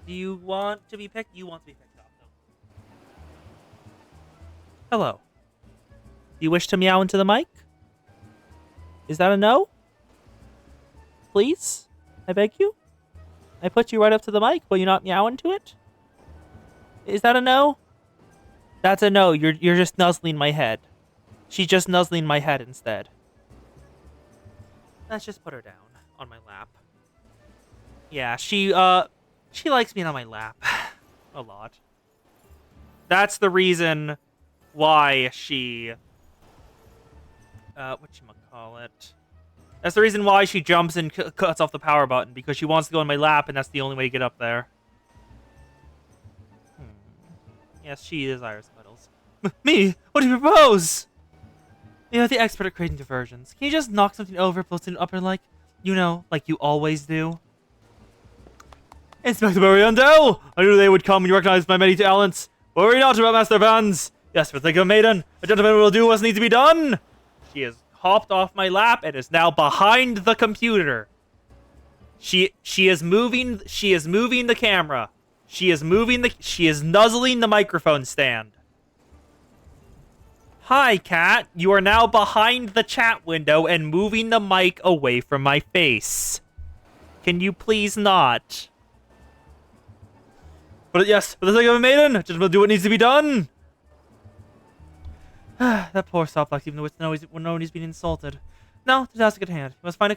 Do you want to be picked? You want to be picked up, though. Hello. Do you wish to meow into the mic? Is that a no? Please? I beg you? I put you right up to the mic. Will you not meow into it? Is that a no? That's a no. You're just nuzzling my head. She's just nuzzling my head instead. Let's just put her down on my lap. Yeah, she likes being on my lap a lot. That's the reason why she whatchamacallit. That's the reason why she jumps and cuts off the power button, because she wants to go on my lap, and that's the only way to get up there. Yes, she desires medals. Me? What do you propose? You're the expert at creating diversions. Can you just knock something over, post it up, and like you always do? Inspector Buriandel! I knew they would come and you recognized my many talents. Worry not about Master Vans. Yes, for the sake of a maiden, a gentleman will do what needs to be done. She has hopped off my lap and is now behind the computer. She is moving the camera. She is nuzzling the microphone stand. Hi, cat. You are now behind the chat window and moving the mic away from my face. Can you please not? But yes, for the sake of a maiden, just will do what needs to be done. That poor Softlock, even though it's known he's being insulted. No, the task at hand. You must find a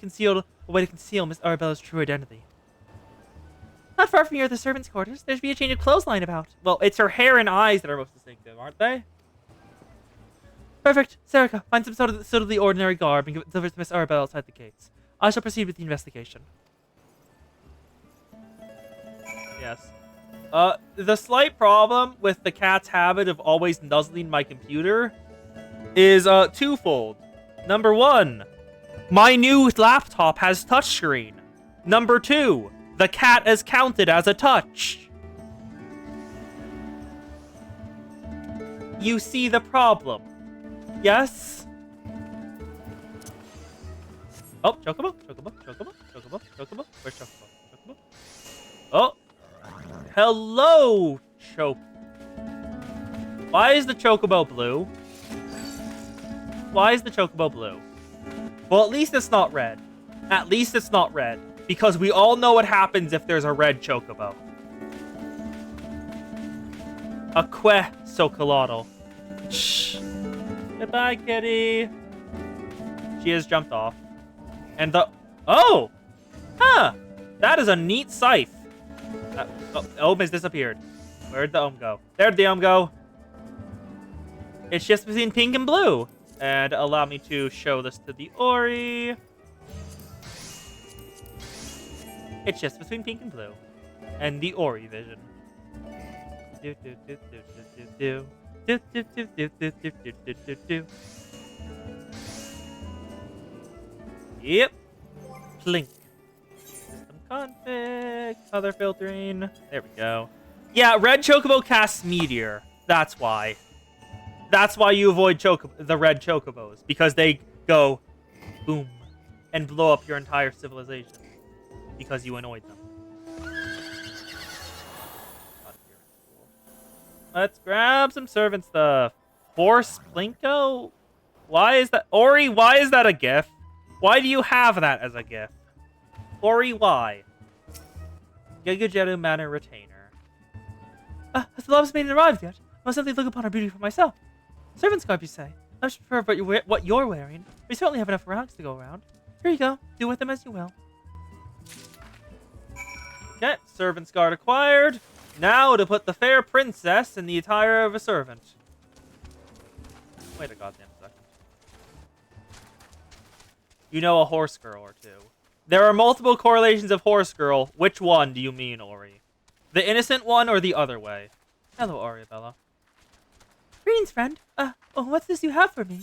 way to conceal Miss Arabella's true identity. Not far from here, the servants' quarters. There should be a change of clothes lying about. Well, it's her hair and eyes that are most distinctive, aren't they? Perfect. Serica, find some sort of the ordinary garb and give it delivered to Miss Arabella outside the gates. I shall proceed with the investigation. Yes. The slight problem with the cat's habit of always nuzzling my computer is twofold. Number 1, my new laptop has touchscreen. Number 2, the cat is counted as a touch. You see the problem. Yes? Oh, Chocobo. Where's Chocobo? Oh. Hello, Why is the Chocobo blue? Well, at least it's not red. Because we all know what happens if there's a red Chocobo. A Quetzalcoatl. Shh. Goodbye, kitty. She has jumped off. And the... Oh! Huh! That is a neat scythe. Ohm has disappeared. Where'd the Ohm go? There'd the Ohm go. It's just between pink and blue. And allow me to show this to the Ori. It's just between pink and blue. And the Ori vision. Yep. Plink. System config. Color filtering. There we go. Yeah, red chocobo casts meteor. That's why. That's why you avoid the red chocobos. Because they go boom and blow up your entire civilization. Because you annoyed them. Let's grab some servant stuff. Horse Plinko? Why is that? Ori, why is that a gif? Why do you have that as a gif? Ori, why? Gigajetu Manor Retainer. Has the love's maiden arrived yet? I must simply look upon her beauty for myself. Servant's garb, you say? I much prefer what you're wearing. We certainly have enough rags to go around. Here you go. Do with them as you will. Okay, servant's guard acquired. Now to put the fair princess in the attire of a servant. Wait a goddamn second. You know a horse girl or two. There are multiple correlations of horse girl. Which one do you mean, Ori? The innocent one or the other way? Hello, Arabella. Greetings, friend. What's this you have for me?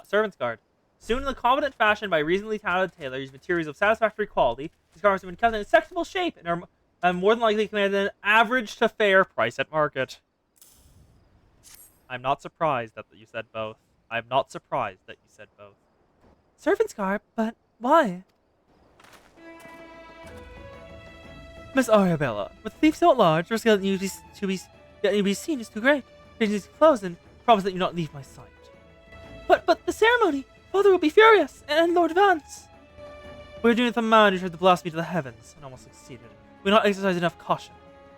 Servant's guard. Soon in the competent fashion by reasonably talented tailor, use materials of satisfactory quality. These garments have been kept in acceptable shape and are more than likely commanded an average to fair price at market. I'm not surprised that you said both. I'm not surprised that you said both. Servant's garb? But why? Miss Arabella, with a thief so at large, risk that you be seen is too great. Change these clothes and promise that you not leave my sight. But the ceremony! Father will be furious, and Lord Vance! We're doing it with a man who tried to blast me to the heavens, and almost succeeded. We not exercise enough caution.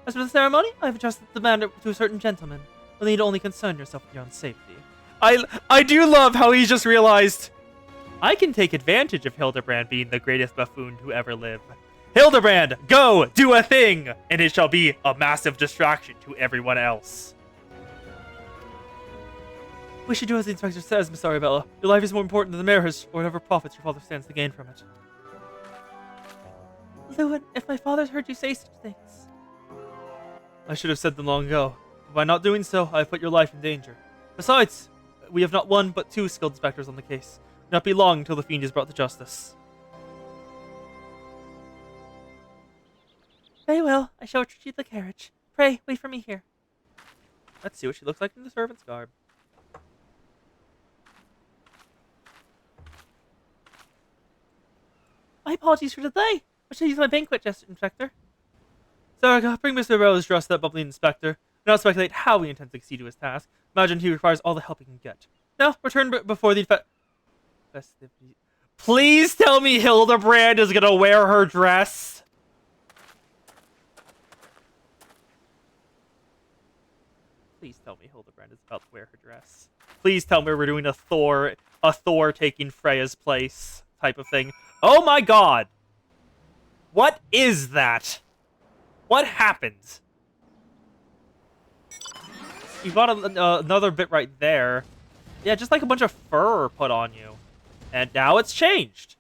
As for the ceremony, I have entrusted the matter to a certain gentleman. You need only concern yourself with your own safety. I do love how he just realized I can take advantage of Hildebrand being the greatest buffoon to ever live. Hildebrand, go do a thing, and it shall be a massive distraction to everyone else. We should do as the inspector says, Miss Arabella. Your life is more important than the marriage or whatever profits your father stands to gain from it. Lewin, if my father's heard you say such things... I should have said them long ago. By not doing so, I have put your life in danger. Besides, we have not one but two skilled inspectors on the case. It will not be long until the fiend is brought to justice. Very well, I shall retrieve the carriage. Pray, wait for me here. Let's see what she looks like in the servant's garb. My apologies for today. I should use my banquet gesture, Inspector. Sarga, bring Mr. Rose dressed that bubbly inspector. Do not speculate how we intend to succeed to his task. Imagine he requires all the help he can get. Now, return before the festivity. Please tell me Hildebrand is gonna wear her dress. Please tell me Hildebrand is about to wear her dress. Please tell me we're doing a Thor taking Freya's place type of thing. Oh my god! What is that? What happened? You got another bit right there. Yeah, just like a bunch of fur put on you. And now it's changed.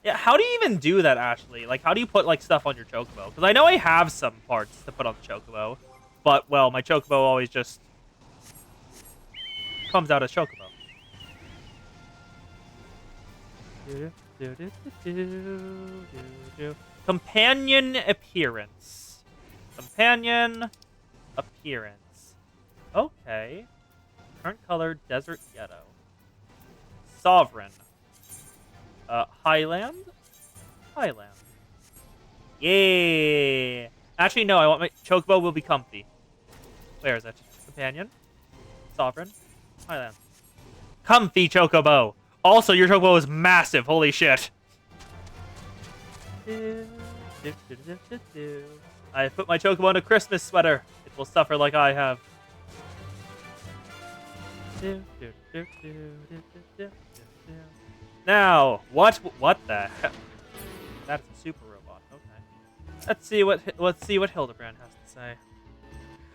Yeah, how do you even do that, Ashley? Like, how do you put, like, stuff on your chocobo? Because I know I have some parts to put on the chocobo. But, well, my chocobo always just comes out as chocobo. Companion appearance. Companion appearance. Okay. Current color, desert yellow. Sovereign. Highland? Highland. Yeah. Actually, no, I want my chocobo will be comfy. Where is it? Companion? Sovereign? Highland. Comfy chocobo! Also, your chocobo is massive, holy shit. I put my chocobo in a Christmas sweater. It will suffer like I have. Now, what the heck? That's a super robot. Okay. Let's see what Hildebrand has to say.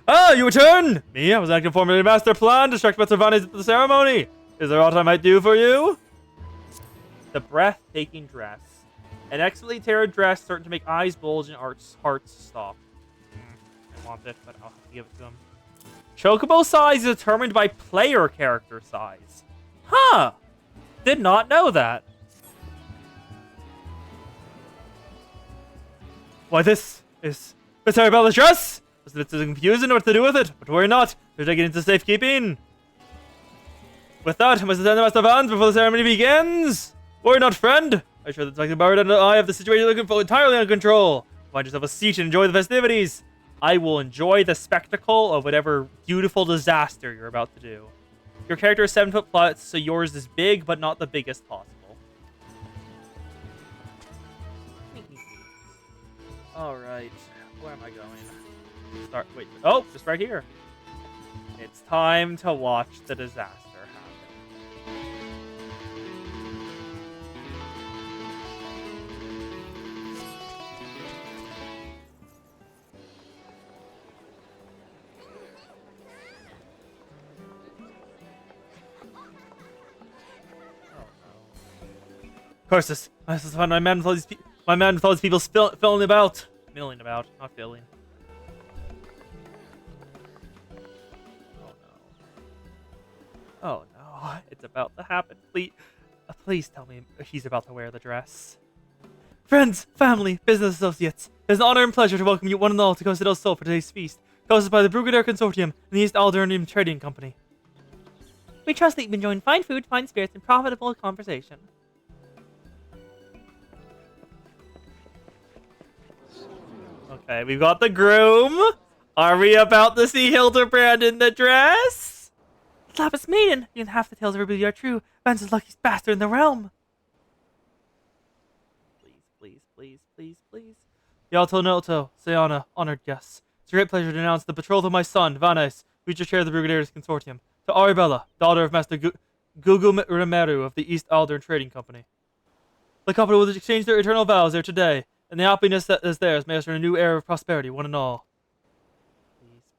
Ah, you return! Me, I was acting formally master plan, distracted by Cervantes at the ceremony. Is there aught I might do for you? The breathtaking dress. An excellently tailored dress starting to make eyes bulge and hearts stop. I want it, but I'll have to give it to him. Chocobo size is determined by player character size. Huh! Did not know that. Why, this is Miss Arabella's dress? It's a bit confusing what to do with it, but worry not. They're taking it into safekeeping. With that, I must attend to Master Vans before the ceremony begins. Worry not, friend. I'm sure that Dr. Bard and I have the situation entirely under control. Find yourself a seat and enjoy the festivities. I will enjoy the spectacle of whatever beautiful disaster you're about to do. Your character is 7 foot plus, so yours is big, but not the biggest possible. Alright. Where am I going? Wait. Oh, just right here. It's time to watch the disaster happen. Curses! I must find my man with all these people filling about. Milling about, not filling. Oh no, it's about to happen. Please tell me he's about to wear the dress. Friends, family, business associates, it is an honor and pleasure to welcome you one and all to Costa del Sol for today's feast, hosted by the Brrrr Consortium and the East Aldern Trading Company. We trust that you've been enjoying fine food, fine spirits, and profitable conversation. Okay, we've got the groom. Are we about to see Hildebrand in the dress? Lapis Maiden, even half the tales of Ruby are true. Van's the luckiest bastard in the realm. Please. Yalto Noto, Sayana, honored guests. It's a great pleasure to announce the betrothal of my son, Vanes, future chair of the Brigadiers Consortium, to Arabella, daughter of Master Gugu Remeru of the East Aldern Trading Company. The couple will exchange their eternal vows there today, and the happiness that is theirs may usher in a new era of prosperity, one and all.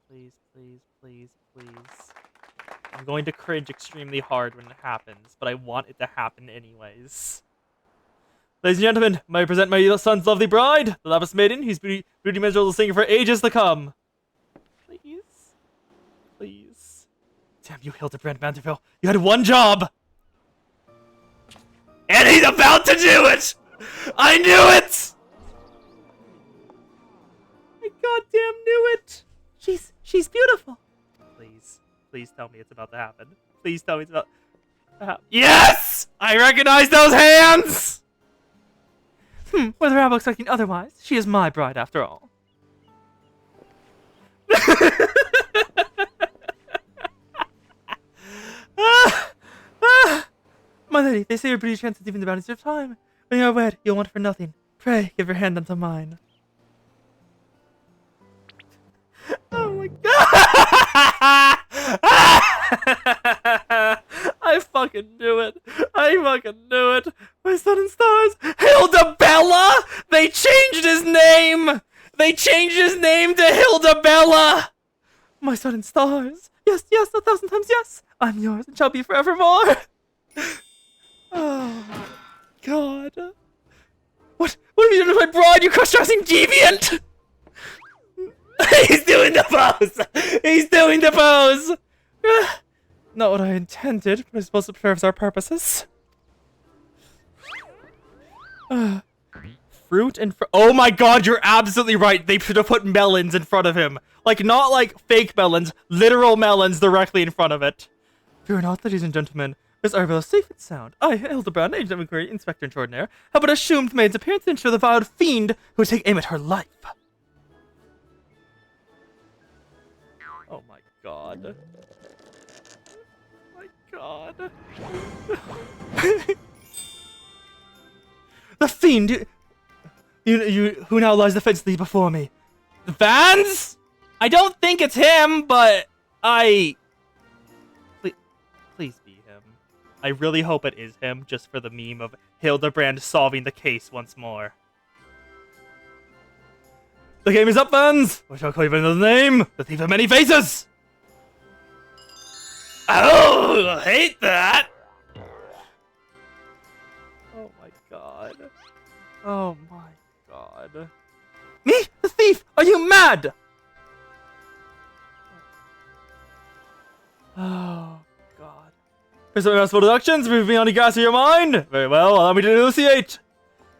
Please. I'm going to cringe extremely hard when it happens, but I want it to happen anyways. Ladies and gentlemen, may I present my son's lovely bride, the Lapis Maiden, whose beauty measure will sing for ages to come. Please. Damn you, Hildebrand Manderville. You had one job! And he's about to do it! I knew it! I goddamn knew it! She's beautiful. Please tell me it's about to happen. Please tell me it's about to happen. Yes! I recognize those hands! Whether I'm expecting otherwise, she is my bride after all. My lady, they say your beauty transcends even the boundaries of time. When you are wed, you'll want for nothing. Pray, give your hand unto mine. Oh my god! I fucking knew it. My sun and stars. Hildebella! They changed his name! They changed his name to Hildebella! My sun and stars. Yes, 1,000 times yes. I'm yours and shall be forevermore. Oh, God. What have you done with my bride, you cross-dressing deviant? He's doing the pose! Not what I intended, but I suppose it serves our purposes. Fruit and oh my god, you're absolutely right. They should have put melons in front of him. Like, not like fake melons, literal melons directly in front of it. Fear not, ladies and gentlemen. Miss Arabella safe and sound. I, Hildebrand, agent of inquiry, inspector extraordinaire, have but assumed maid's appearance to ensure the vowed fiend who would take aim at her life. Oh my god. My god. The fiend! You who now lies defenselessly before me. Vans? I don't think it's him, but please be him. I really hope it is him, just for the meme of Hildebrand solving the case once more. The game is up, fans! Or shall I call you by another name? The Thief of Many Faces! Oh, I hate that! Oh my god. Oh my god. Me? The thief? Are you mad? Oh god. Mr. Municipal Deductions, move me on the gas of your mind. Very well, allow me to elucidate.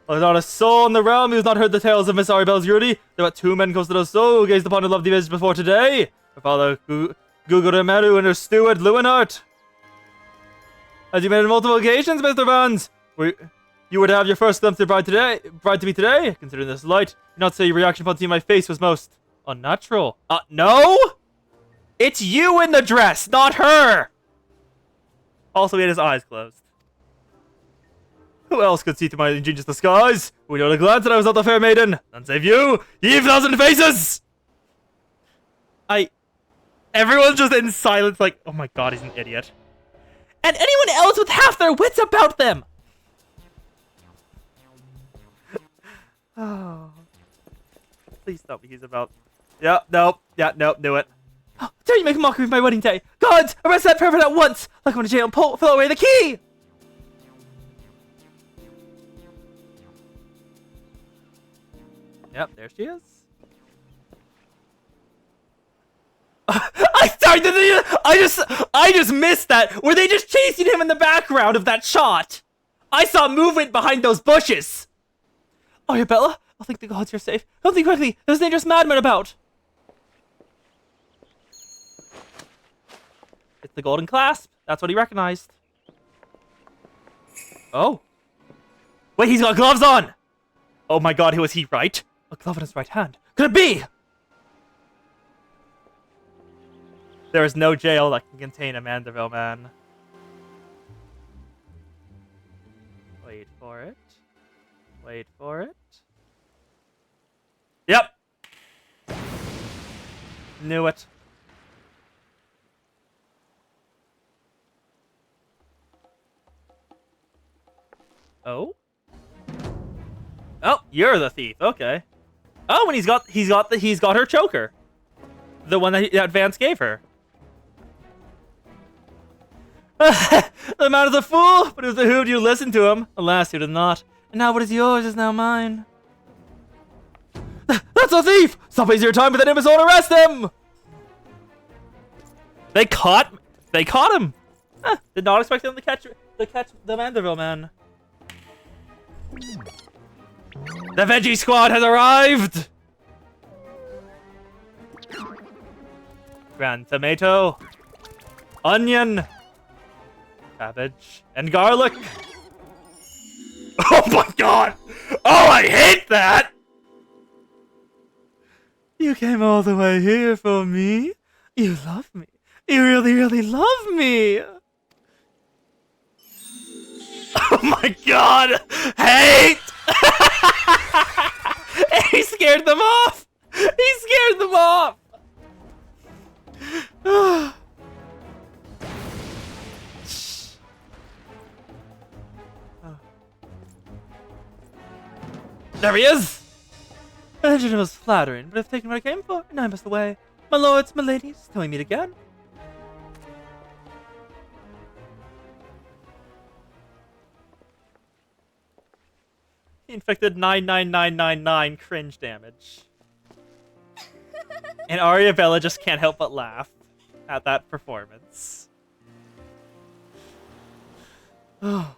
There's not a soul in the realm who has not heard the tales of Miss Aribella's Rudy. There were 2 men close to the soul who gazed upon her lovely visage before today. Her father, Guguremeru, and her steward, Lewinhart. As you made on multiple occasions, Mr. Vance, you were to have your first glimpse of bride to be today. Considering this light, you not say your reaction upon seeing my face was most unnatural. No? It's you in the dress, not her! Also, he had his eyes closed. Who else could see through my ingenious disguise? We know at a glance that I was not the fair maiden. None save you, ye 1,000 faces! Everyone's just in silence like, oh my god, he's an idiot. And anyone else with half their wits about them! Oh. Please tell me he's about... Yeah, nope, knew it. Dare you make a mockery of my wedding day? Gods, arrest that pervert at once! Like I'm in a jail and throw away the key! Yep, there she is. I just missed that. Were they just chasing him in the background of that shot? I saw movement behind those bushes. Arabella, I think the gods you're safe. Don't think quickly. There's dangerous madmen about. It's the golden clasp. That's what he recognized. Oh. Wait, he's got gloves on! Oh my god, was he right? A glove in his right hand. Could it be? There is no jail that can contain a Manderville man. Wait for it. Wait for it. Yep! Knew it. Oh? Oh, you're the thief. Okay. Oh, and he's got her choker. The one that Vance gave her. The man is a fool, but it was behooved you to listen to him. Alas, you did not. And now what is yours is now mine. That's a thief! Stop wasting your time with that imbecile and arrest him! They caught him! Did not expect them to catch the Manderville man. The veggie squad has arrived! Grand tomato, onion, cabbage, and garlic. Oh my god! Oh, I hate that! You came all the way here for me? You love me. You really, really love me! Oh my god! Hate! He scared them off! He scared them off! There he is! The legend was flattering, but I've taken what I came for, and I must away. My lords, my ladies, till we meet again. He inflicted 99999 cringe damage. And Ariabella just can't help but laugh at that performance. Oh.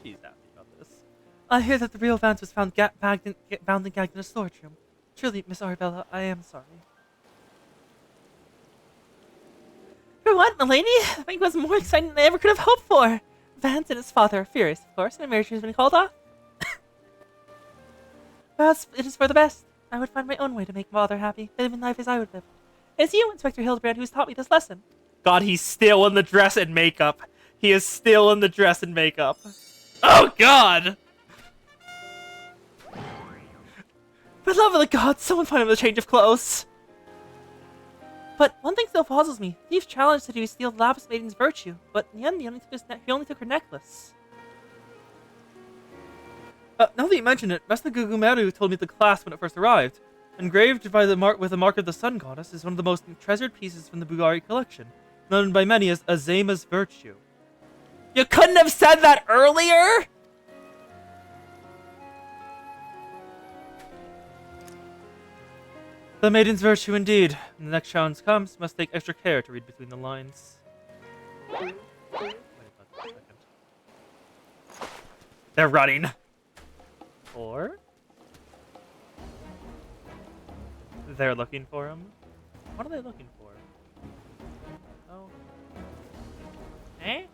She's happy about this. I hear that the real Vance was found bound and gagged in a storage room. Truly, Miss Arabella, I am sorry. For what, milady? The wedding was more exciting than I ever could have hoped for. Vance and his father are furious, of course, and a marriage has been called off. Perhaps it is for the best. I would find my own way to make father happy, living life as I would live. It is you, Inspector Hildebrand, who has taught me this lesson. God, he's still in the dress and makeup. He is still in the dress and makeup. Oh, God! For the love of the gods, someone find him a change of clothes. But one thing still puzzles me. Thieves challenged to steal the Lapis Maiden's virtue, but in the end, he only took her necklace. Now that you mention it, Master Gugumeru told me the clasp when it first arrived. Engraved by with the mark of the sun goddess is one of the most treasured pieces from the Bugari collection. known by many as Azema's virtue. You couldn't have said that earlier? The maiden's virtue indeed. When the next challenge comes, must take extra care to read between the lines. Wait a second. They're running. Or they're looking for him. What are they looking for? Oh. Eh?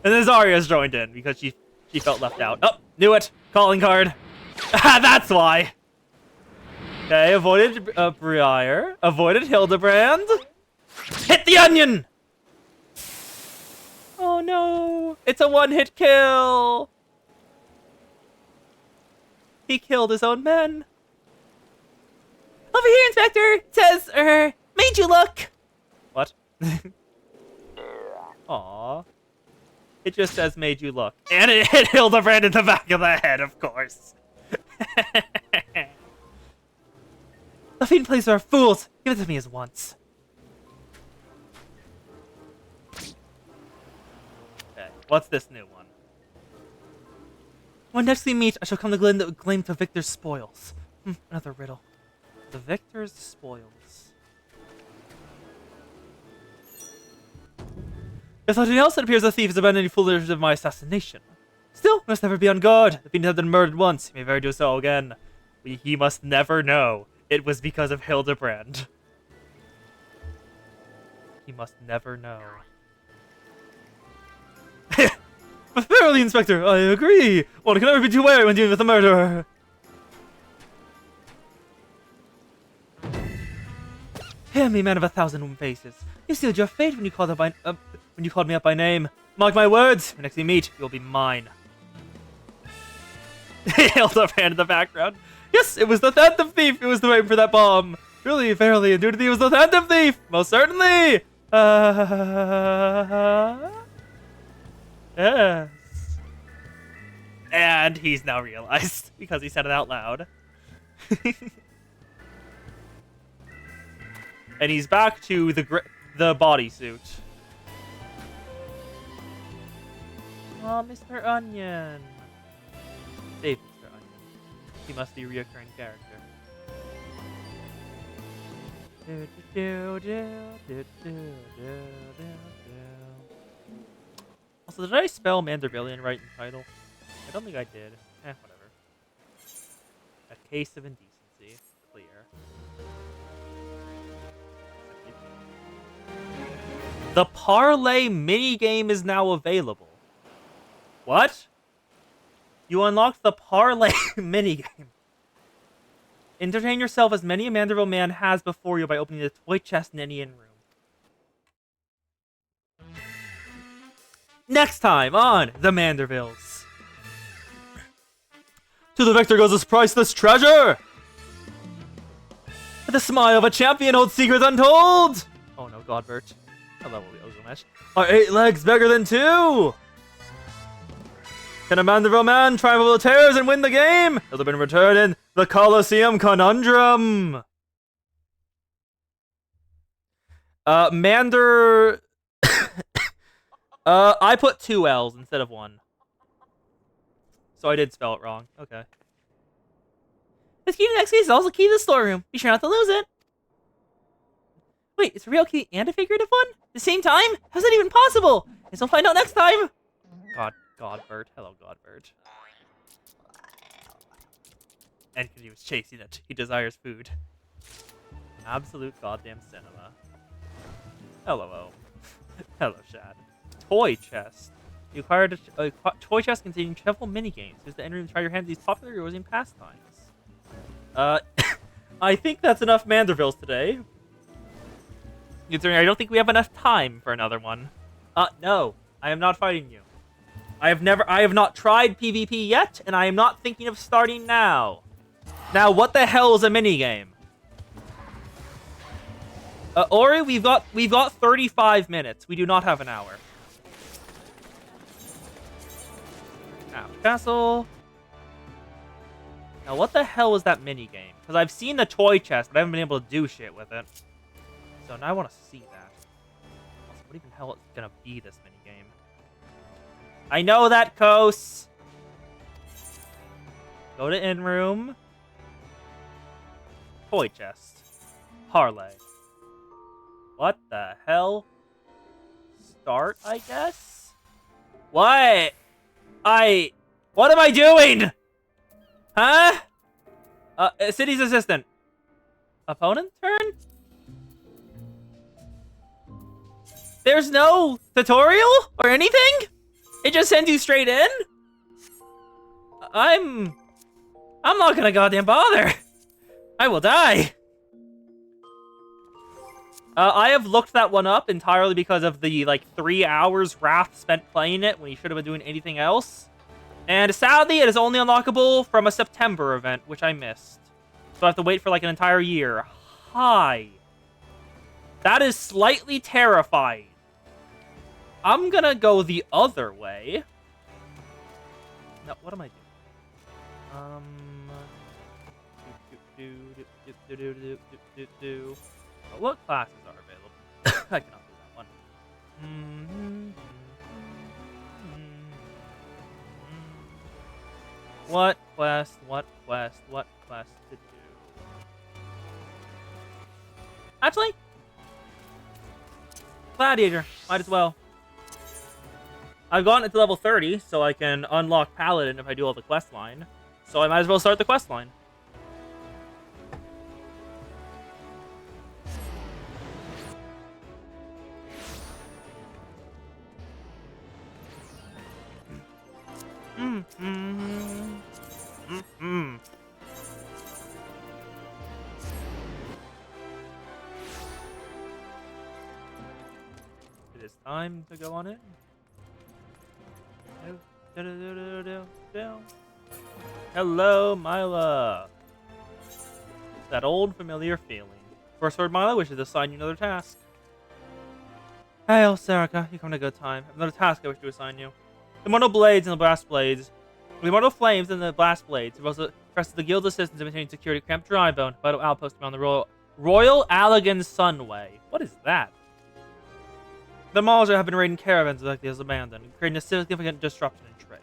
And then Zarya's joined in because she felt left out. Oh, knew it. Calling card. That's why. Okay, avoided Brrrr. Avoided Hildebrand. Hit the onion! Oh no. It's a one-hit kill. He killed his own men. Over here, Inspector! It says, made you look! What? Aw. It just says made you look. And it hit Hildebrand in the back of the head, of course. The Fiend players are fools. Give it to me as once. Okay, what's this new one? When next we meet, I shall come to claim the victor's spoils. Another riddle. The victor's spoils. If nothing else, it appears the thief has abandoned any foolish of my assassination. Still, must never be on guard. The Fiend has been murdered once. He may very do so again. He must never know it was because of Hildebrand. He must never know. But verily, Inspector, I agree. One can never be too wary when dealing with a murderer. Hear me, man of 1,000 faces. You sealed your fate when you called me up by name. Mark my words. When next we meet, you'll be mine. Hildebrand in the background. Yes, it was the Phantom Thief who was the aim for that bomb. Truly, verily, and duty was the Phantom Thief. Most certainly. Yes. And he's now realized because he said it out loud. And he's back to the bodysuit. Oh, Mr. Onion. Save Mr. Onion. He must be a reoccurring character. Also, did I spell Mandervillian right in the title? I don't think I did. Whatever. A case of indecency. Clear. The parlay minigame is now available. What? You unlocked the parlay minigame. Entertain yourself as many a Manderville man has before you by opening the toy chest in any inn room. Next time on The Mandervilles. To the victor goes this priceless treasure! The smile of a champion holds secrets untold! Oh no, Godbert. Hello, Gilgamesh. Are 8 legs bigger than 2? Can a Manderville man triumph over the terrors and win the game? It'll have been returned in the Colosseum Conundrum. Mander... I put 2 L's instead of 1. So I did spell it wrong. Okay. This key to the next case is also key to the storeroom. Be sure not to lose it. Wait, it's a real key and a figurative one? At the same time? How's that even possible? Guess we'll find out next time. Godbert. Hello, Godbert. And because he was chasing it, he desires food. Absolute goddamn cinema. Hello, Hello, Shad. Toy chest. You acquired a toy chest containing several minigames. Use the entry to try your hand at these popular Eurasian pastimes. I think that's enough Mandervilles today. Considering I don't think we have enough time for another one. No. I am not fighting you. I have not tried PvP yet, and I am not thinking of starting now. Now, what the hell is a minigame? Ori, we've got 35 minutes. We do not have an hour. Now, castle. Now, what the hell is that minigame? Because I've seen the toy chest, but I haven't been able to do shit with it. So now I want to see that. What even hell is gonna be this minigame? I know that, Kos! Go to in room. Toy chest. Parlay. What the hell? Start, I guess? What? What am I doing? Huh? City's assistant. Opponent turn? There's no tutorial or anything? It just sends you straight in? I'm not gonna goddamn bother. I will die. I have looked that one up entirely because of the, 3 hours Wrath spent playing it when he should have been doing anything else. And sadly, it is only unlockable from a September event, which I missed. So I have to wait for, an entire year. Hi. That is slightly terrifying. I'm gonna go the other way. No, what am I doing? What classes are available? I cannot do that one. What quest to do? Actually, Gladiator, might as well. I've gotten it to level 30, so I can unlock Paladin if I do all the quest line. So I might as well start the quest line. It is time to go on in. Hello, Mila. That old familiar feeling. First word, Mila wishes to assign you another task. Hail, Serica. You come at a good time. I have another task I wish to assign you. The immortal blades and the blast blades. The immortal flames and the blast blades. You've also trusted the guild's assistance in maintaining security. Camp Drybone, vital outpost around the Royal Allegan Sunway. What is that? The Malja have been raiding caravans like these abandoned, creating a significant disruption in trade.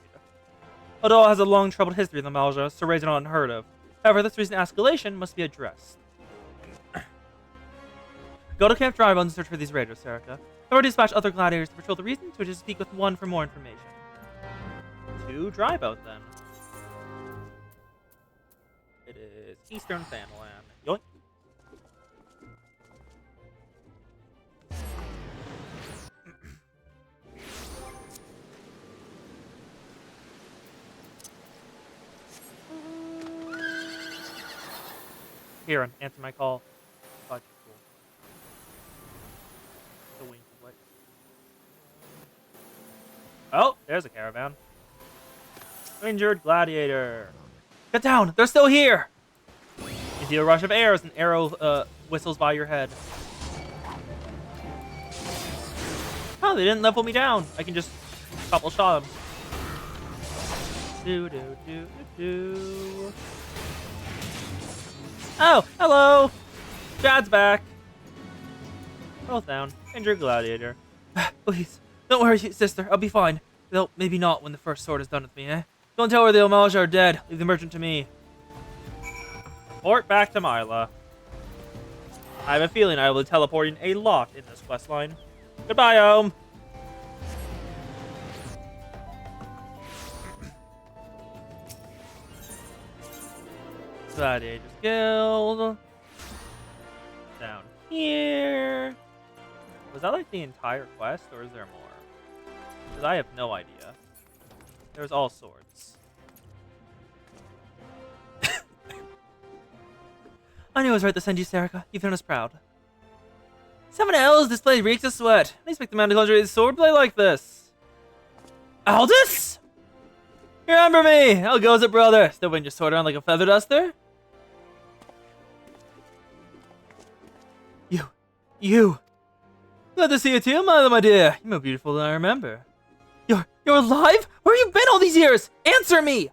Although it has a long troubled history in the Malja, so raids are not unheard of. However, this recent escalation must be addressed. Go to Camp Drybone and search for these raiders, Serica. I've already dispatched other gladiators to patrol the region, so just speak with one for more information. To Drybone, then. It is Eastern Fanland. Yoink. Here, answer my call. Fudge, cool. The wink of light. Oh, there's a caravan. Injured gladiator. Get down! They're still here! You feel a rush of air as an arrow whistles by your head. Oh, they didn't level me down. I can just couple shot them. Do do do do do. Oh, hello! Chad's back. Both down. Injured gladiator. Please, don't worry, sister. I'll be fine. Though maybe not when the first sword is done with me, eh? Don't tell her the Omalja are dead. Leave the merchant to me. Port back to Mila. I have a feeling I will be teleporting a lot in this questline. Goodbye, Ohm. Gladiators Guild. Down here. Was that like the entire quest, or is there more? Because I have no idea. There's all sorts. I knew I was right to send you, Serica. You've done us proud. Someone else displayed reeks of sweat. I expect the man to conjure his swordplay like this. Aldous? Remember me! How goes it, brother? Still waving your sword around like a feather duster? You. Glad to see you too, Milo, my dear. You're more beautiful than I remember. You're alive? Where have you been all these years? Answer me!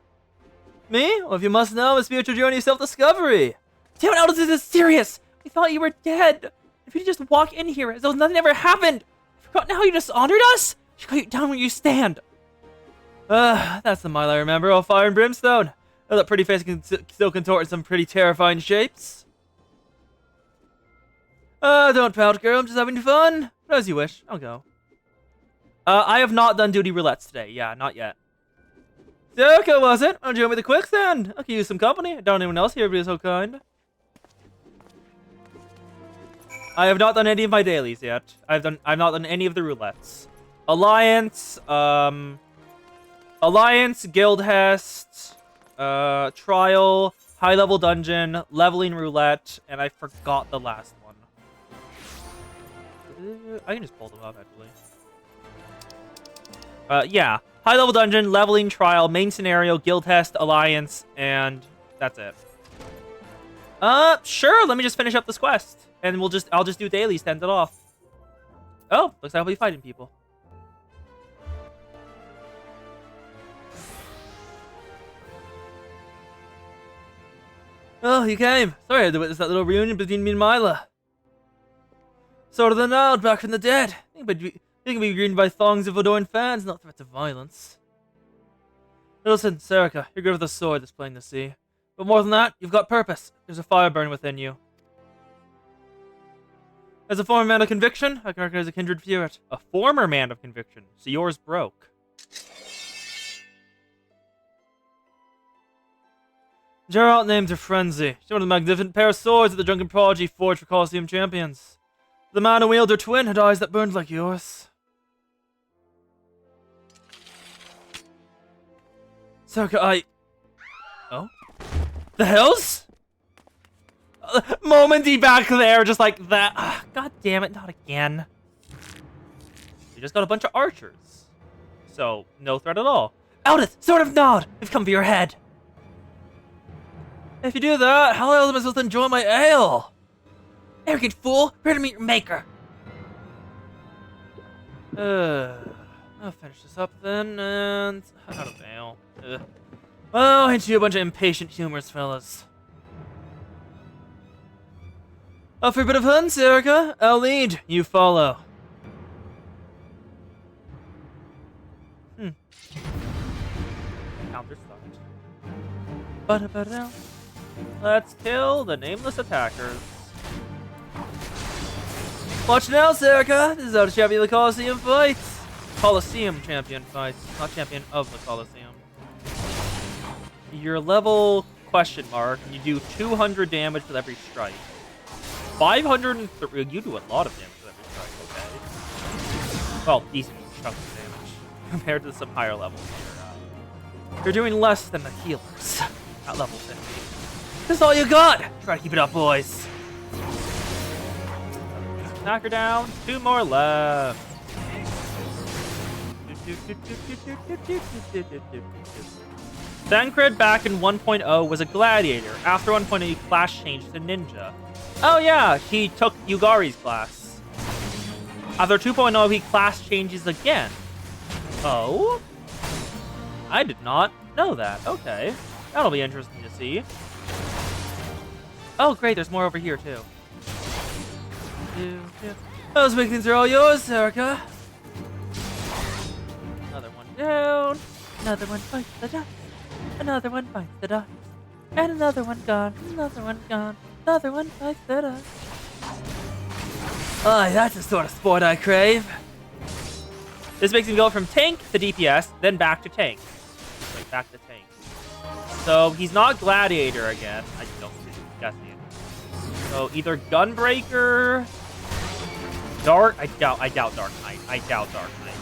Me? Well, if you must know, a spiritual journey of self-discovery. Damn it, Aldous, this is serious! We thought you were dead. If you could just walk in here as though nothing ever happened. I God, now you dishonored us? She cut you down where you stand. That's the mile I remember. All fire and brimstone. Oh, that pretty face can still contort in some pretty terrifying shapes. Don't pout, girl. I'm just having fun. But as you wish. I'll go. I have not done duty roulettes today. Yeah, not yet. Zerka, was it? I'll join me the quicksand. I could use some company. Don't anyone else here be so kind. I have not done any of my dailies yet. I've not done any of the roulettes. Alliance, Guild Hest, Trial, High Level Dungeon, Leveling Roulette, and I forgot the last one. I can just pull them up, actually. Yeah. High Level Dungeon, Leveling Trial, Main Scenario, Guild Hest, Alliance, and that's it. Sure, let me just finish up this quest. And I'll just do dailies to end it off. Oh, looks like I'll be fighting people. Oh, you came. Sorry I had to witness that little reunion between me and Mila. Sort of the Nile, back from the dead. You can be greeted by thongs of adoring fans, not threats of violence. Listen, Serica, you're good with a sword that's plain to see. But more than that, you've got purpose. There's a fire burning within you. As a former man of conviction, I can recognize a kindred spirit. A former man of conviction, so yours broke. Geralt named her Frenzy. She's one of the magnificent pair of swords that the drunken prodigy forged for Colosseum champions. The man who wielded her twin had eyes that burned like yours. Serica, Oh? The hells? Momenty back there, just like that. God damn it, not again. We just got a bunch of archers. So, no threat at all. Eldith, Sword of Nod! We've come for your head. If you do that, how else am I supposed to enjoy my ale? Arrogant fool, prepare to meet your maker. I'll finish this up then, and out of ale. Well, ain't you a bunch of impatient humors, fellas? Up for a bit of fun, Serica? I'll lead. You follow. Counter start. Let's kill the nameless attackers. Watch now, Serica. This is how the champion of the Colosseum fights. Colosseum champion fights, not champion of the Colosseum. Your level question mark. You do 200 damage with every strike. 503. You do a lot of damage with every strike. Okay. Well, decent chunks of damage compared to some higher levels. You're doing less than the healers at level 50. That's all you got. Try to keep it up, boys. Knock her down. 2 more left. Thancred back in 1.0 was a gladiator. After 1.0, he class changed to ninja. Oh yeah, he took Yugari's class. After 2.0, he class changes again. Oh? I did not know that. Okay. That'll be interesting to see. Oh great, there's more over here too. Those big things are all yours, Serica. Another one down. Another one bites the dust. Another one bites the dust. And another one gone. Another one gone. Another one bites the dust. Oh, that's the sort of sport I crave. This makes him go from tank to DPS, then back to tank. Wait, back to tank. So he's not gladiator again. I don't guess it. So either Gunbreaker, Dark. I doubt Dark Knight. I doubt Dark Knight.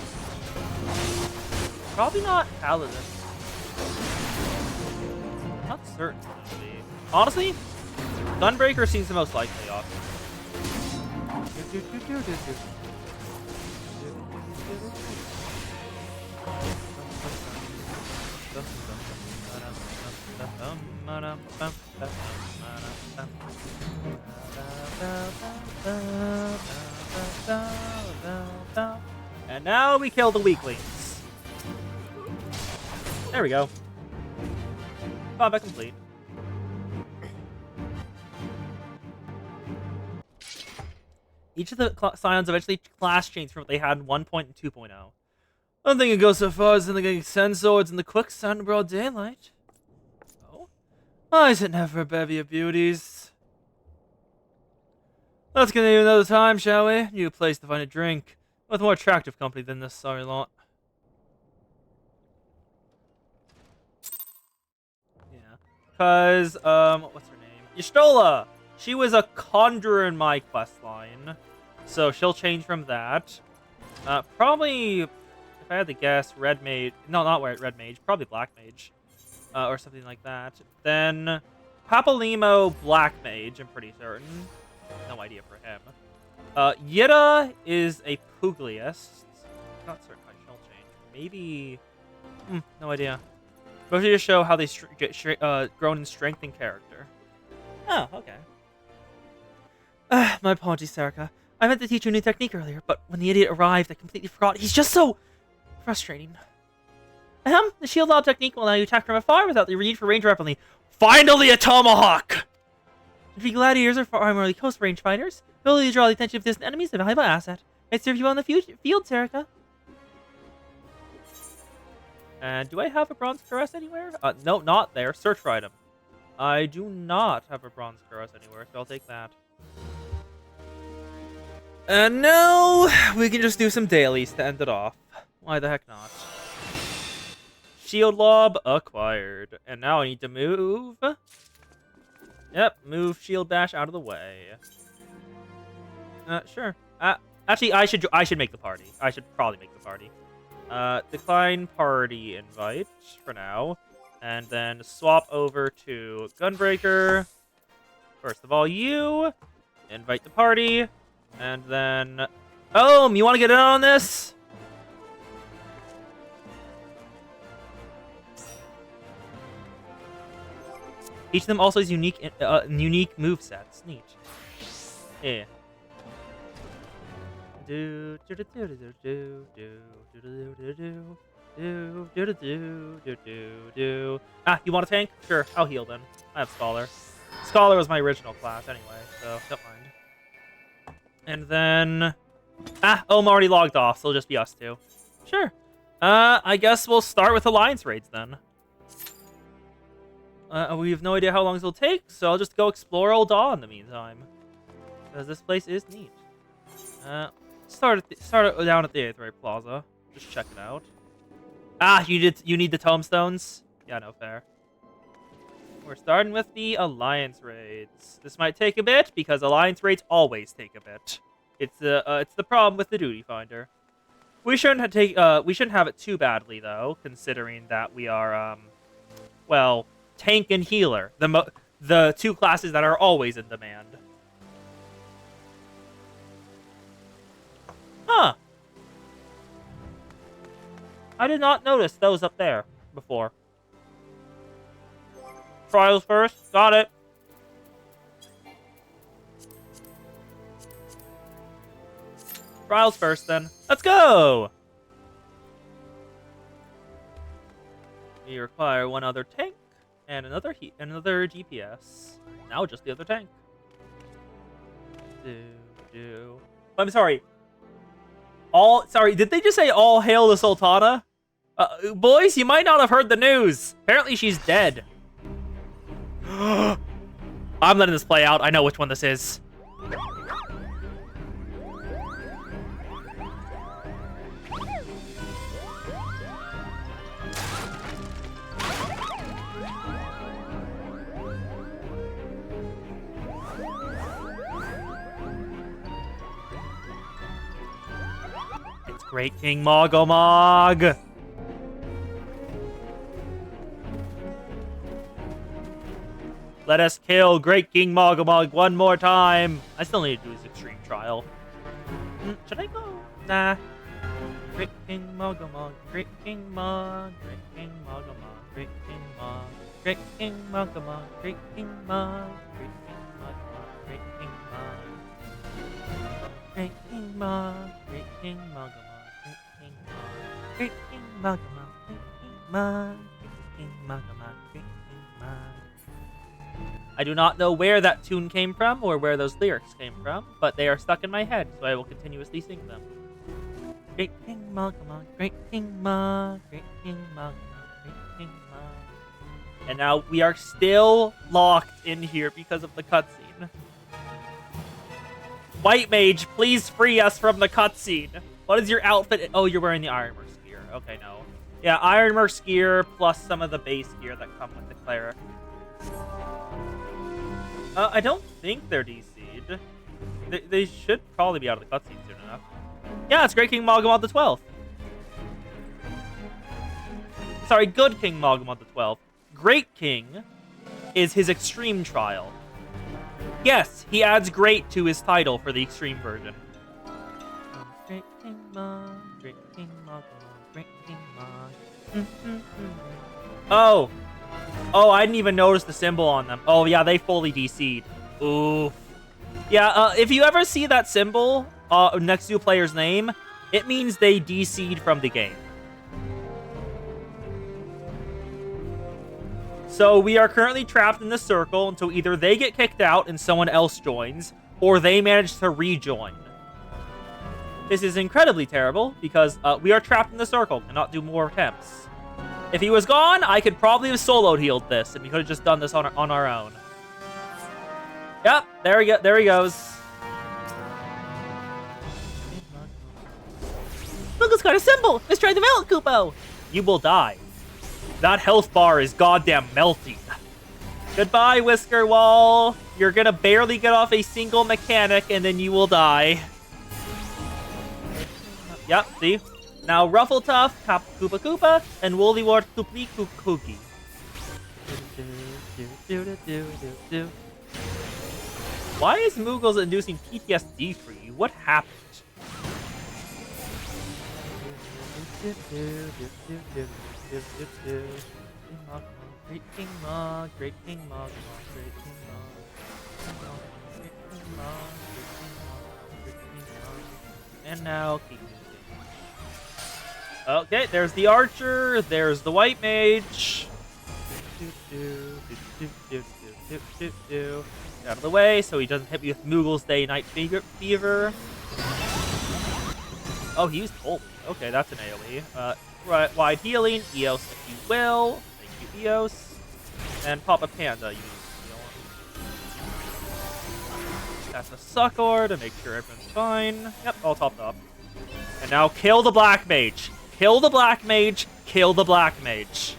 Probably not Paladin. Not certain. Honestly, Gunbreaker seems the most likely option. And now we kill the weaklings. There we go. Combat complete. Each of the scions eventually class changed from what they had in 1.0 and 2.0. I don't think it goes so far as thinking send swords in the quicksand in broad daylight. Oh? Why is it never a bevy of beauties? Let's continue another time, shall we? New place to find a drink. With more attractive company than this sorry lot. Yeah. Cause, what's her name? Y'shtola! She was a conjurer in my questline. So she'll change from that. Probably, if I had to guess, red mage. No, not red mage. Probably black mage. Or something like that. Then, Papalimo black mage, I'm pretty certain. No idea for him. Yitta is a Pugliest. Not certain if she'll change. Maybe... no idea. Mostly to show how they get grown in strength and character. Oh, okay. My apologies, Sarika. I meant to teach you a new technique earlier, but when the idiot arrived, I completely forgot. He's just so frustrating. The shield lob technique will allow you to attack from afar without the need for range weaponry. Finally a tomahawk! Infantry gladiators are primarily coast range fighters. The ability to draw the attention of distant enemies is a valuable asset. It serves you well in the field, Sarika. And do I have a bronze cuirass anywhere? No, not there. Search for item. I do not have a bronze cuirass anywhere, so I'll take that. And now we can just do some dailies to end it off. Why the heck not? Shield lob acquired. And now I need to move. Yep, move shield bash out of the way. Sure. Actually, I should make the party. I should probably make the party. Decline party invite for now. And then swap over to Gunbreaker. First of all, you. Invite the party. And then... Oh, you want to get in on this? Each of them also has unique movesets. Neat. Yeah. Ah, you want a tank? Sure, I'll heal then. I have Scholar. Scholar was my original class anyway, so don't mind. And then... I'm already logged off, so it'll just be us two. Sure. I guess we'll start with Alliance raids then. We have no idea how long this will take, so I'll just go explore Old Daw in the meantime. Because this place is neat. Start down at the Aetheryte Plaza. Just check it out. Ah, you need the tombstones? Yeah, no, fair. We're starting with the Alliance raids. This might take a bit, because Alliance raids always take a bit. It's the problem with the Duty Finder. We shouldn't have it too badly, though, considering that we are, well... Tank and healer, the two classes that are always in demand. Huh. I did not notice those up there before. Trials first. Got it. Trials first, then. Let's go! We require one other tank. And another DPS. Now just the other tank. I'm sorry. Sorry, did they just say all hail the Sultana? Boys, you might not have heard the news. Apparently she's dead. I'm letting this play out. I know which one this is. Great King Mogomog! Let us kill Great King Mogomog one more time! I still need to do his extreme trial. Should I go? Nah. Great King Mogomog, Great King Mog, Great King Mogomog, Great King Mog, Great King Mogomog, Great King Mog, Great King Mogomog, Great King Mog, Great King Mog, Great King Mogomog. Great King Mogomog, Great King Mog, Great King Mogomog, Great King Mog. I do not know where that tune came from or where those lyrics came from, but they are stuck in my head, so I will continuously sing them. Great King Magamon, Great King Ma, Great King Magamon, Great King Ma. And now we are still locked in here because of the cutscene. White Mage, please free us from the cutscene. What is your outfit? Oh, you're wearing the Ironmerc gear. Okay, no. Yeah, Ironmerc gear plus some of the base gear that come with the cleric. I don't think they're DC'd. They should probably be out of the cutscene soon enough. Yeah, it's Great King Magamon the 12th. Sorry, Good King Magamon the 12th. Great King is his extreme trial. Yes, he adds great to his title for the extreme version. Great King Ma, Great King Magamon, Great King Ma. Oh, I didn't even notice the symbol on them. Oh, yeah, they fully DC'd. Oof. Yeah, if you ever see that symbol next to a player's name, it means they DC'd from the game. So we are currently trapped in the circle until either they get kicked out and someone else joins, or they manage to rejoin. This is incredibly terrible because we are trapped in the circle, cannot do more attempts. If he was gone, I could probably have soloed healed this, and we could have just done this on our own. Yep, there we go. There he goes. Look, it's got a symbol. Let's try the melt, Kupo. You will die. That health bar is goddamn melting. Goodbye, Whisker Wall. You're gonna barely get off a single mechanic, and then you will die. Yep, see? Now Ruffletuff, Koopa Koopa, and Woolywart Kooply Kookie. Why is Moogles inducing PTSD for you? What happened? Great King Ma, Great King Ma, Great King Ma, Great King Ma, Great King Ma. And now keep moving. Okay, there's the archer, there's the white mage. Get out of the way so he doesn't hit me with Moogle's Day Night Fever. Oh, he used Cold. Okay, that's an AoE. Right, wide healing, Eos if you will. Thank you, Eos. And Papa Panda, you That's a succor to make sure everyone's fine. Yep, all topped up. And now kill the Black Mage. Kill the Black Mage. Kill the Black Mage.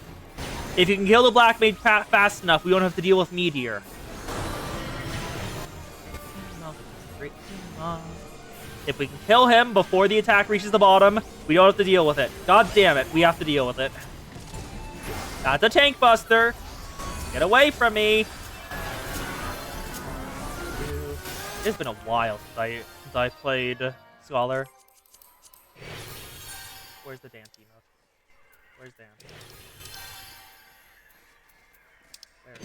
If you can kill the Black Mage fast enough, we don't have to deal with Meteor. If we can kill him before the attack reaches the bottom, we don't have to deal with it. God damn it, we have to deal with it. That's a tank buster. Get away from me. It's been a while since I played Scholar. Where's the dance emote? Where's dance? There.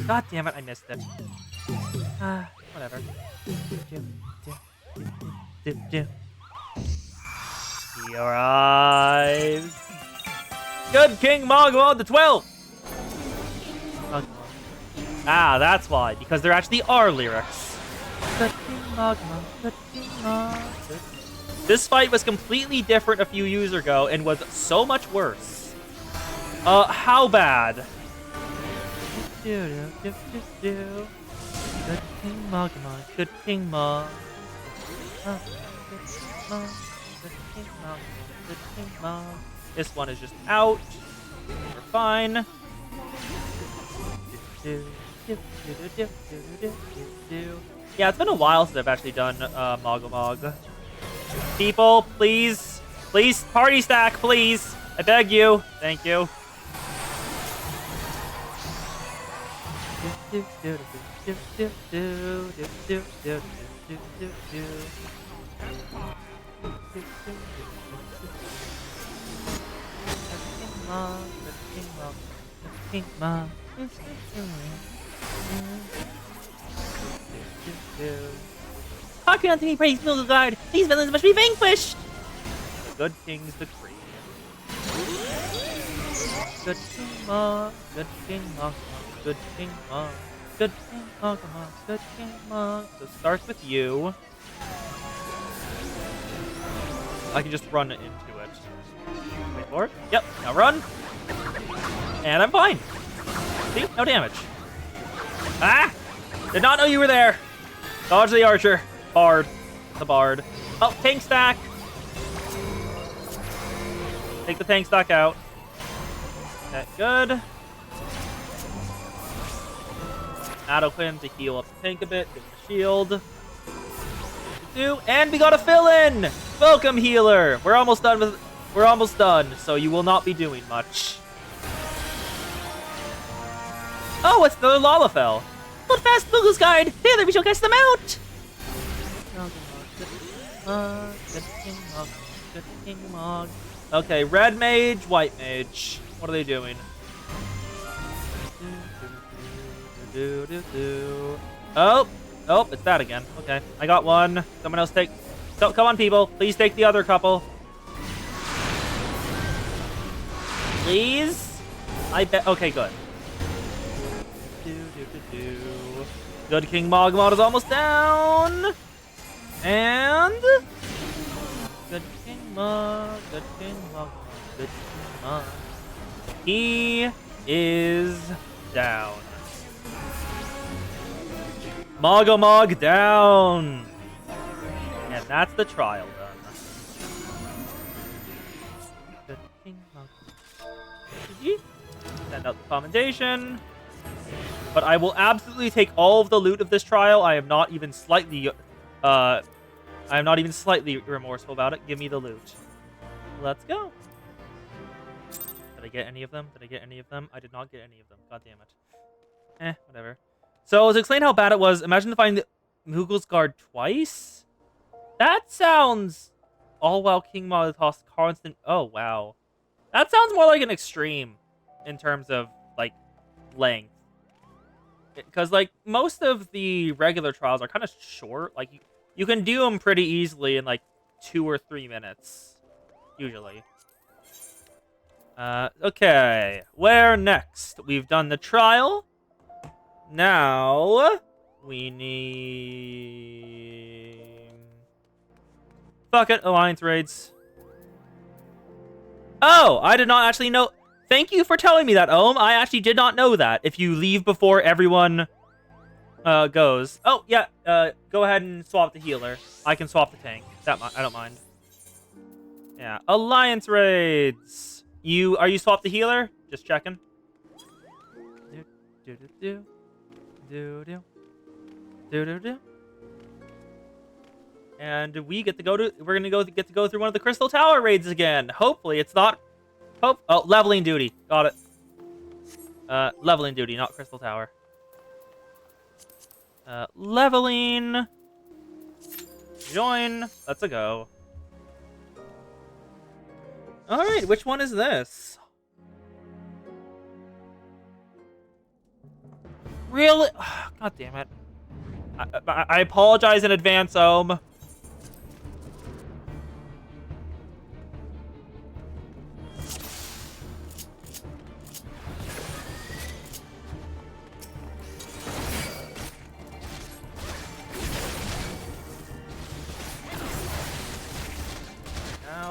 God damn it, I missed it. Whatever. He arrives. Good King Magamon the 12th. Ah, that's why. Because there actually are lyrics. Good King Magamon, Good King Magamon. This fight was completely different a few years ago and was so much worse. How bad? Good King Magamon, Good King Ma. Good King Ma, Good King Ma. This one is just out. We're fine. Yeah, it's been a while since I've actually done Mogomog. People, please. Please, party stack, please. I beg you. Thank you. Hearken unto me, praise Nilfgaard. These villains must be vanquished. The good king's decree. Good King Ma, Good King Ma, Good King Ma. Good King Mog, good King Mog. So starts with you. I can just run into it. Wait for it. Yep, now run. And I'm fine. See? No damage. Ah! Did not know you were there. Dodge the archer. Bard. The bard. Oh, tank stack. Take the tank stack out. Okay, good. Adequate to heal up the tank a bit. Give him a shield. And we got a fill-in. Welcome, healer. We're almost done, so you will not be doing much. Oh, it's the Lalafell. Hold fast, Boogle's guard. Together we shall cast them out. Good King Mog. Okay, red mage, white mage. What are they doing? Oh, it's that again. Okay, I got one. Someone else take. So, come on, people. Please take the other couple. Please? I bet. Okay, good. Good King Mogmod is almost down. And good King Mog, good King Mog, good King Mog. He is down. Mogomog down. And that's the trial done. Good King Mog. GG. Send out the commendation. But I will absolutely take all of the loot of this trial. I am not even slightly remorseful about it. Give me the loot. Let's go. Did I get any of them? I did not get any of them. God damn it. Whatever. So to explain how bad it was, imagine finding the Moogle's Guard twice? That sounds... All while King Mod tossed constant... Oh, wow. That sounds more like an extreme in terms of, like, length. Because, like, most of the regular trials are kind of short. Like, you can do them pretty easily in, like, 2 or 3 minutes. Usually. Okay. Where next? We've done the trial. Now, we need... Fuck it, Alliance Raids. Oh, I did not actually know... Thank you for telling me that, Ohm. I actually did not know that. If you leave before everyone goes. Oh, yeah. Go ahead and swap the healer. I can swap the tank. I don't mind. Yeah. Alliance Raids. Are you swap the healer? Just checking. And we get to go to... We're gonna get to go through one of the Crystal Tower raids again. Hopefully it's not... Oh, leveling duty. Got it. Leveling duty, not Crystal Tower. Leveling. Join. Let's go. Alright, which one is this? Really? God damn it. I apologize in advance, Ohm.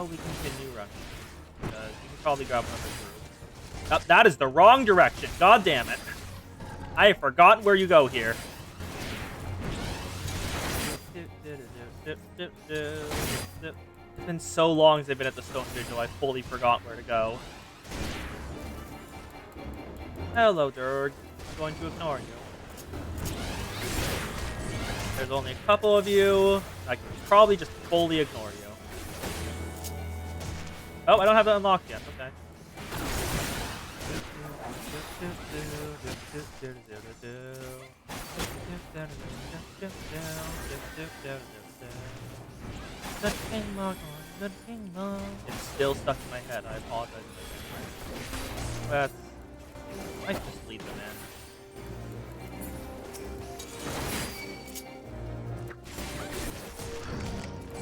We continue running. Because you can probably grab another group. Oh, that is the wrong direction. God damn it. I have forgotten where you go here. It's been so long since I've been at the Stone Vigil, I fully forgot where to go. Hello, Durg. I'm going to ignore you. There's only a couple of you. I can probably just fully ignore you. Oh, I don't have that unlocked yet. Okay. It's still stuck in my head. I apologize. I just leave them in.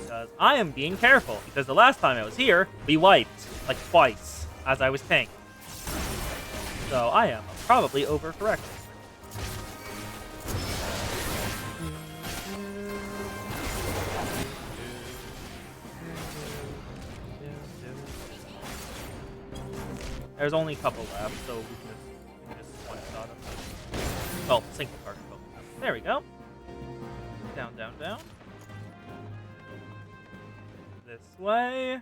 Because I am being careful, because the last time I was here, we wiped, like, twice, as I was tanked. So I am probably overcorrecting. There's only a couple left, so we can just one-shot them. Well, single target Pokemon. There we go. Down, down, down. This way.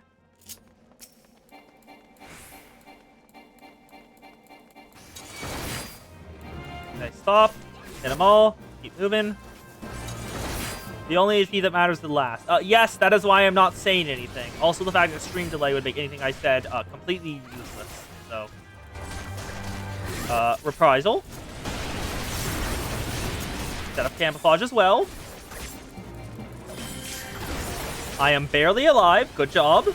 Okay, stop. Hit them all. Keep moving. The only HP that matters is the last. Yes, that is why I'm not saying anything. Also, the fact that stream delay would make anything I said completely useless. So, reprisal. Set up camouflage as well. I am barely alive. Good job.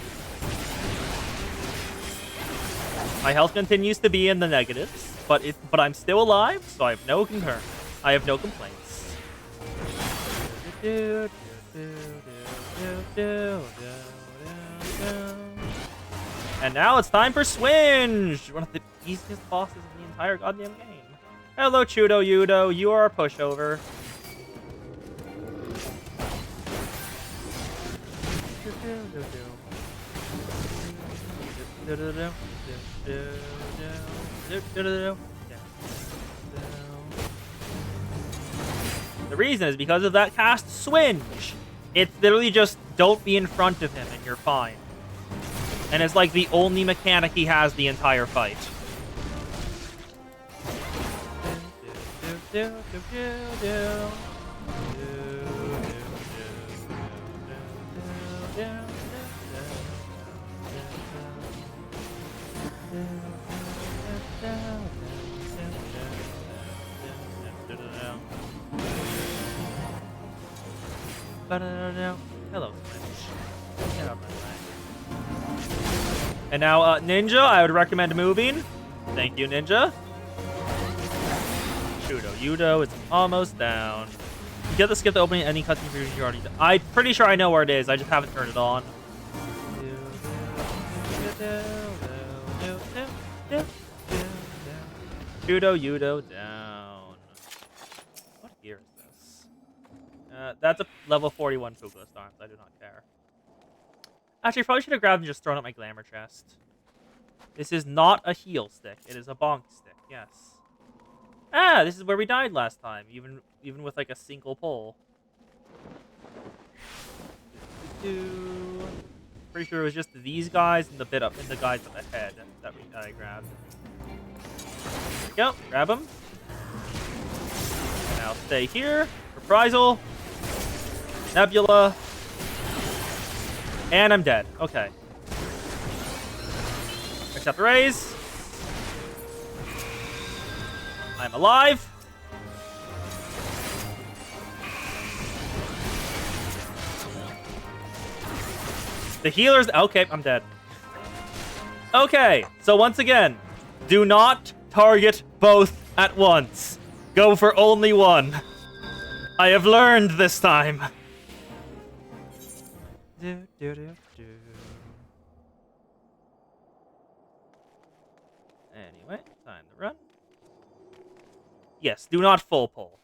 My health continues to be in the negatives, but I'm still alive, so I have no concern. I have no complaints. And now it's time for Swinge! One of the easiest bosses in the entire goddamn game. Hello, Chudo Yudo. You are a pushover. The reason is because of that cast Swinge. It's literally just don't be in front of him and you're fine. And it's like the only mechanic he has the entire fight. Hello, Switch. Get up my way. And now, Ninja, I would recommend moving. Thank you, Ninja. Chudo Yudo, it's almost down. You get to skip the opening any cutscene for you already done. I'm pretty sure I know where it is. I just haven't turned it on. Chudo Yudo down. What gear is this? That's a level 41 Fugla Storms. I do not care. Actually, I probably should have grabbed and just thrown up my glamour chest. This is not a heal stick. It is a bonk stick. Yes. Ah, this is where we died last time. Even with like a single pull. Pretty sure it was just these guys and the bit up in the guys up ahead that I grabbed. There we go. Grab them. Now stay here. Reprisal. Nebula. And I'm dead. Okay. Accept the raise. I'm alive. The healer's... Okay, I'm dead. Okay, so once again, do not target both at once. Go for only one. I have learned this time. Anyway, time to run. Yes, do not full pull.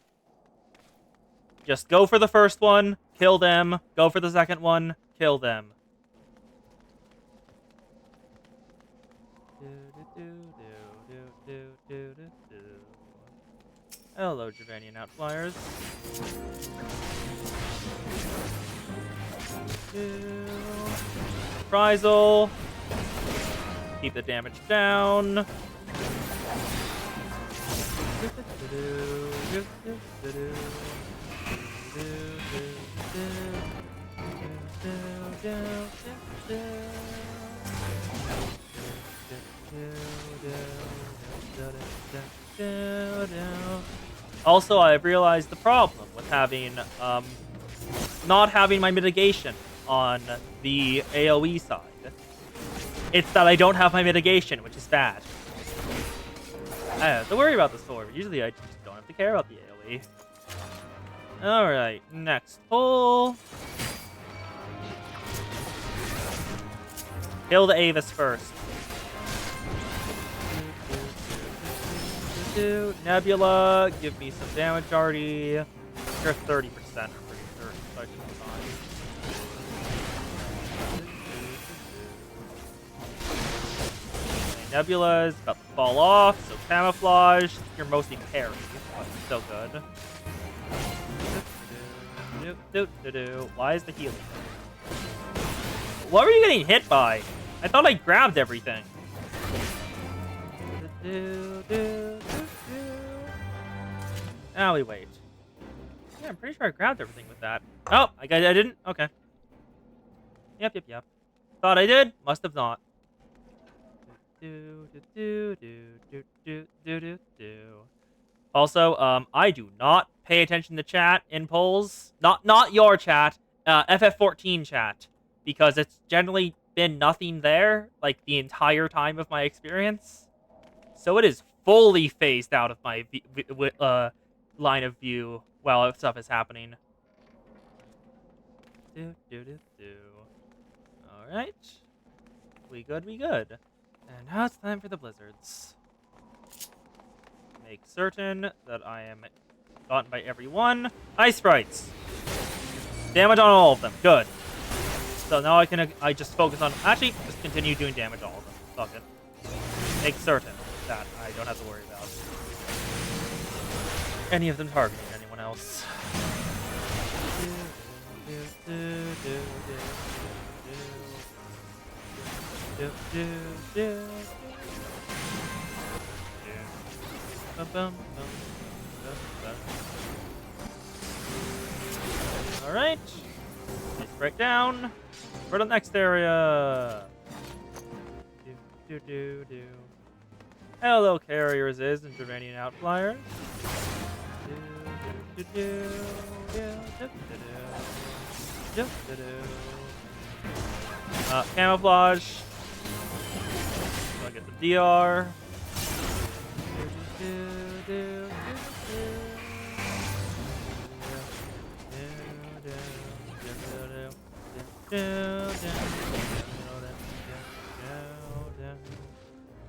Just go for the first one, kill them. Go for the second one, kill them. Hello, Javanian Outflyers. Reprisal. Keep the damage down. Also, I've realized the problem with having, not having my mitigation on the AoE side. It's that I don't have my mitigation, which is bad. I don't have to worry about the sword. Usually I just don't have to care about the AoE. Alright, next pull. Kill the Avis first. Nebula, give me some damage already. You're 30%, I'm pretty sure. So I should be fine. Nebula is about to fall off, so camouflage. You're mostly parry. So good. Why is the healing? What were you getting hit by? I thought I grabbed everything. Now we wait. Yeah, I'm pretty sure I grabbed everything with that. Oh, I didn't? Okay. Yep. Thought I did. Must have not. Also, I do not pay attention to chat in polls. Not your chat. FF14 chat. Because it's generally been nothing there, like, the entire time of my experience. So it is fully phased out of my line of view while stuff is happening. Alright. We good. And now it's time for the blizzards. Make certain that I am gotten by everyone. Ice sprites! Damage on all of them. Good. So now I just focus on... Actually, just continue doing damage on all of them. Fuck it. Make certain that I don't have to worry about any of them targeting anyone else. Alright. Let's break down. For the next area. Hello, carriers and Duranian outflyers. Camouflage. So I get the DR.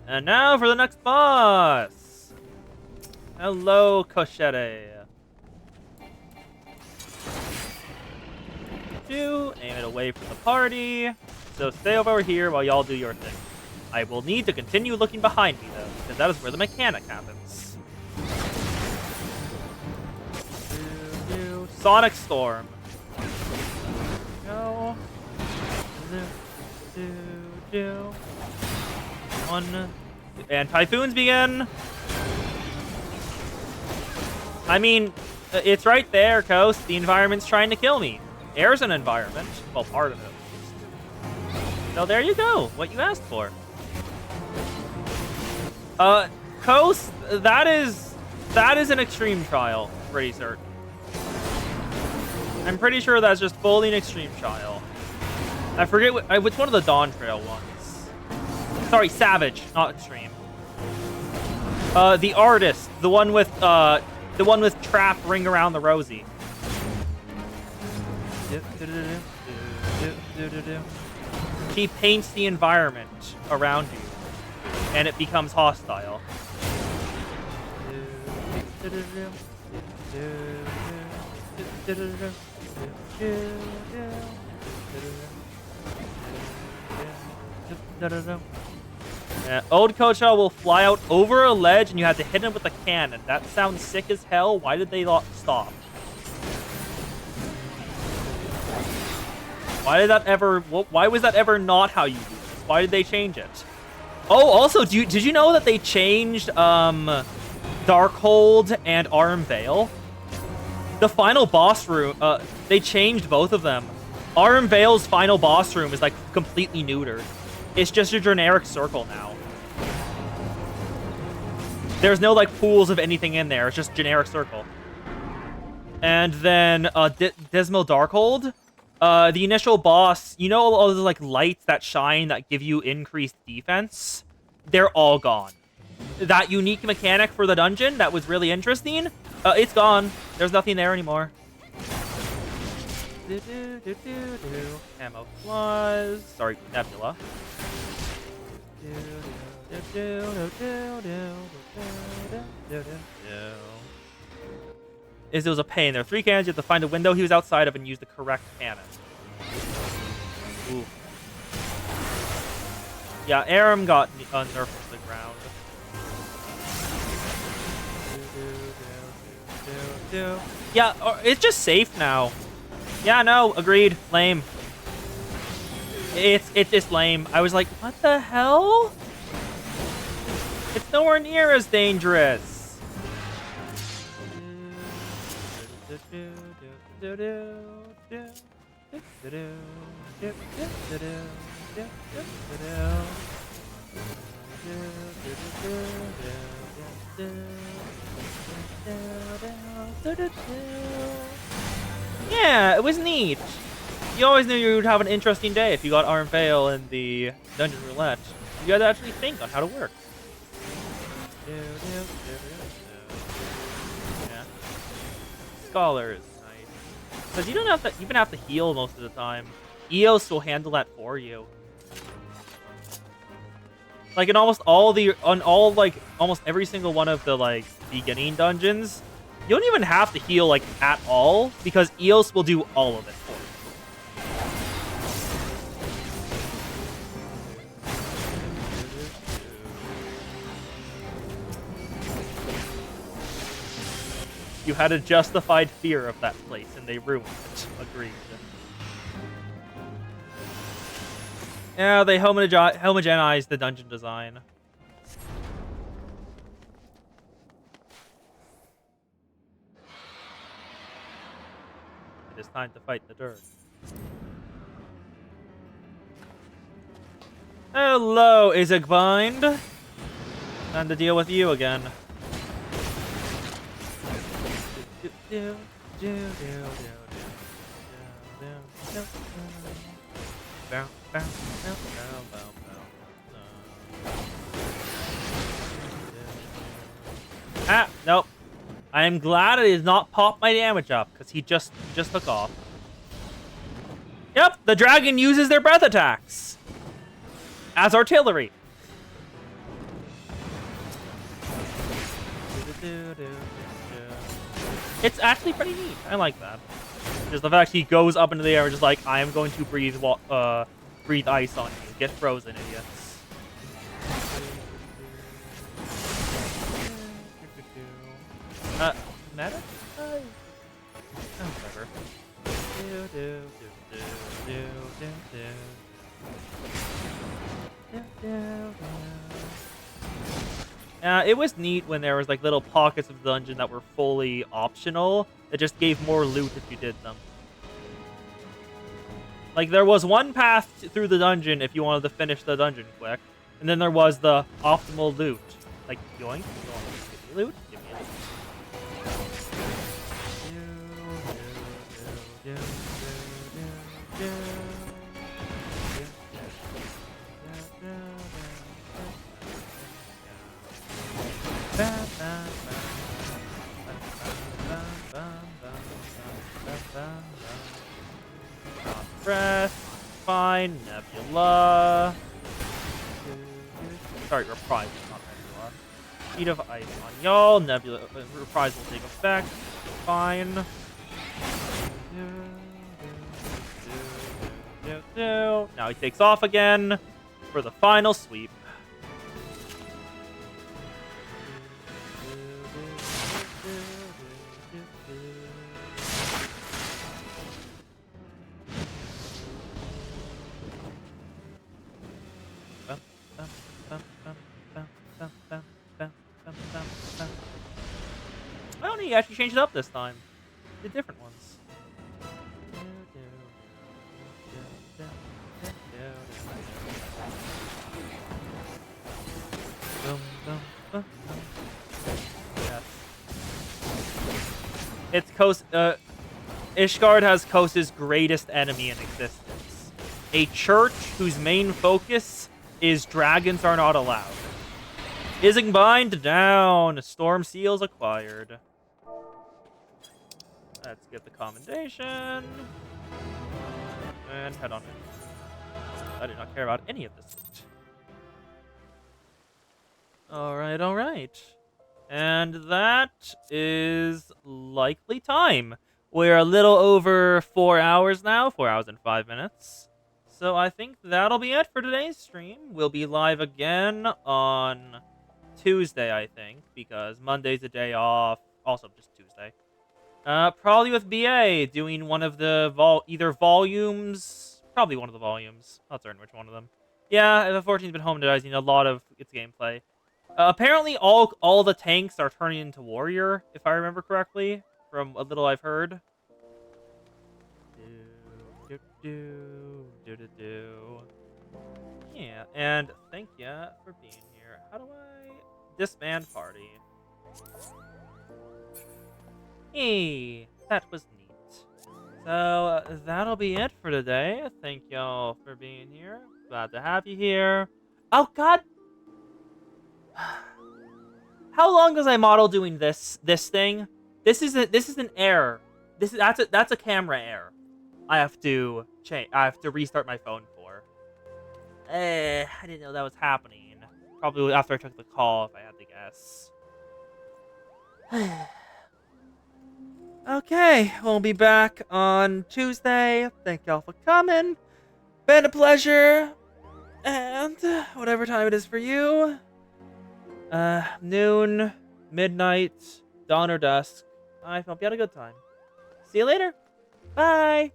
And now for the next boss. Hello, Koshete. Aim it away from the party. So stay over here while y'all do your thing. I will need to continue looking behind me, though, because that is where the mechanic happens. Sonic Storm. Go. One. And typhoons begin. I mean, it's right there, Coast. The environment's trying to kill me. Air's an environment. Well, part of it, at least. So there you go. What you asked for. Coast, that is an extreme trial. Pretty certain. I'm pretty sure that's just fully an extreme trial. I forget which one of the Dawn Trail ones. Sorry, Savage, not extreme. The artist, the one with Trap Ring Around the Rosie. He paints the environment around you, and it becomes hostile. Old Kocha will fly out over a ledge, and you have to hit him with a cannon. That sounds sick as hell. Why did they not stop? Why was that ever not how you do this? Why did they change it? Oh, also, did you know that they changed Darkhold and Arm Veil? The final boss room, they changed both of them. Arm Veil's final boss room is like completely neutered. It's just a generic circle now. There's no like pools of anything in there. It's just generic circle. And then Dismal Darkhold. The initial boss, you know all the like lights that shine that give you increased defense? They're all gone. That unique mechanic for the dungeon that was really interesting, it's gone. There's nothing there anymore. Camouflage. Sorry, Nebula. Is it was a pain. There are 3 cannons. You have to find a window he was outside of and use the correct cannon. Ooh. Yeah, Aram got nerfed to the ground. Yeah, it's just safe now. Yeah, no, agreed. Lame. It's just lame. I was like, what the hell? It's nowhere near as dangerous. Yeah, it was neat. You always knew you would have an interesting day if you got Arm Fail in the Dungeon Roulette. You had to actually think on how to work. Yeah. Scholar is nice. Because you don't have to even have to heal most of the time. Eos will handle that for you. Like in almost almost every single one of the like beginning dungeons, you don't even have to heal like at all because Eos will do all of it for you. You had a justified fear of that place, and they ruined it. Agreed. Yeah, they homogenized the dungeon design. It is time to fight the dirt. Hello, Izigbind. Time to deal with you again. Ah, nope. I am glad I did not pop my damage up, because he just took off. Yep, the dragon uses their breath attacks as artillery. It's actually pretty neat. I like that. Just the fact he goes up into the air and just like, I am going to breathe ice on you. Get frozen, idiots. Meta? Oh, whatever. It was neat when there was like little pockets of the dungeon that were fully optional that just gave more loot if you did them. Like there was one path through the dungeon if you wanted to finish the dungeon quick, and then there was the optimal loot. Like yoink, yoink, give me loot, give me loot. Breath, fine, Nebula. Sorry, Reprise, not Nebula. Sheet of Ice on y'all, Nebula, Reprise will take effect, fine. Now he takes off again for the final sweep. Oh, no, you actually changed it up this time. The different ones. Yes. It's Ishgard has Kosa's greatest enemy in existence. A church whose main focus is dragons are not allowed. Izigbind down. Storm seals acquired. Let's get the commendation. And head on in. I do not care about any of this loot. Alright, alright. And that is likely time. We're a little over 4 hours now. 4 hours and 5 minutes. so I think that'll be it for today's stream. We'll be live again on Tuesday, I think, because Monday's a day off. Also, just Tuesday. Probably with BA doing one of the either volumes. Probably one of the volumes. Not certain which one of them. Yeah, FF14's been homogenizing a lot of its gameplay. Apparently, all the tanks are turning into warrior, if I remember correctly, from a little I've heard. Yeah, and thank ya for being here. How do I disband party? Hey, that was neat. So that'll be it for today. Thank y'all for being here. Glad to have you here. Oh God. How long was I model doing this thing? This is an error. That's a camera error. I have to change. I have to restart my phone for. I didn't know that was happening. Probably after I took the call, if I had to guess. Okay, we'll be back on Tuesday. Thank y'all for coming. Been a pleasure. And whatever time it is for you. Noon, midnight, dawn or dusk. I hope you had a good time. See you later. Bye.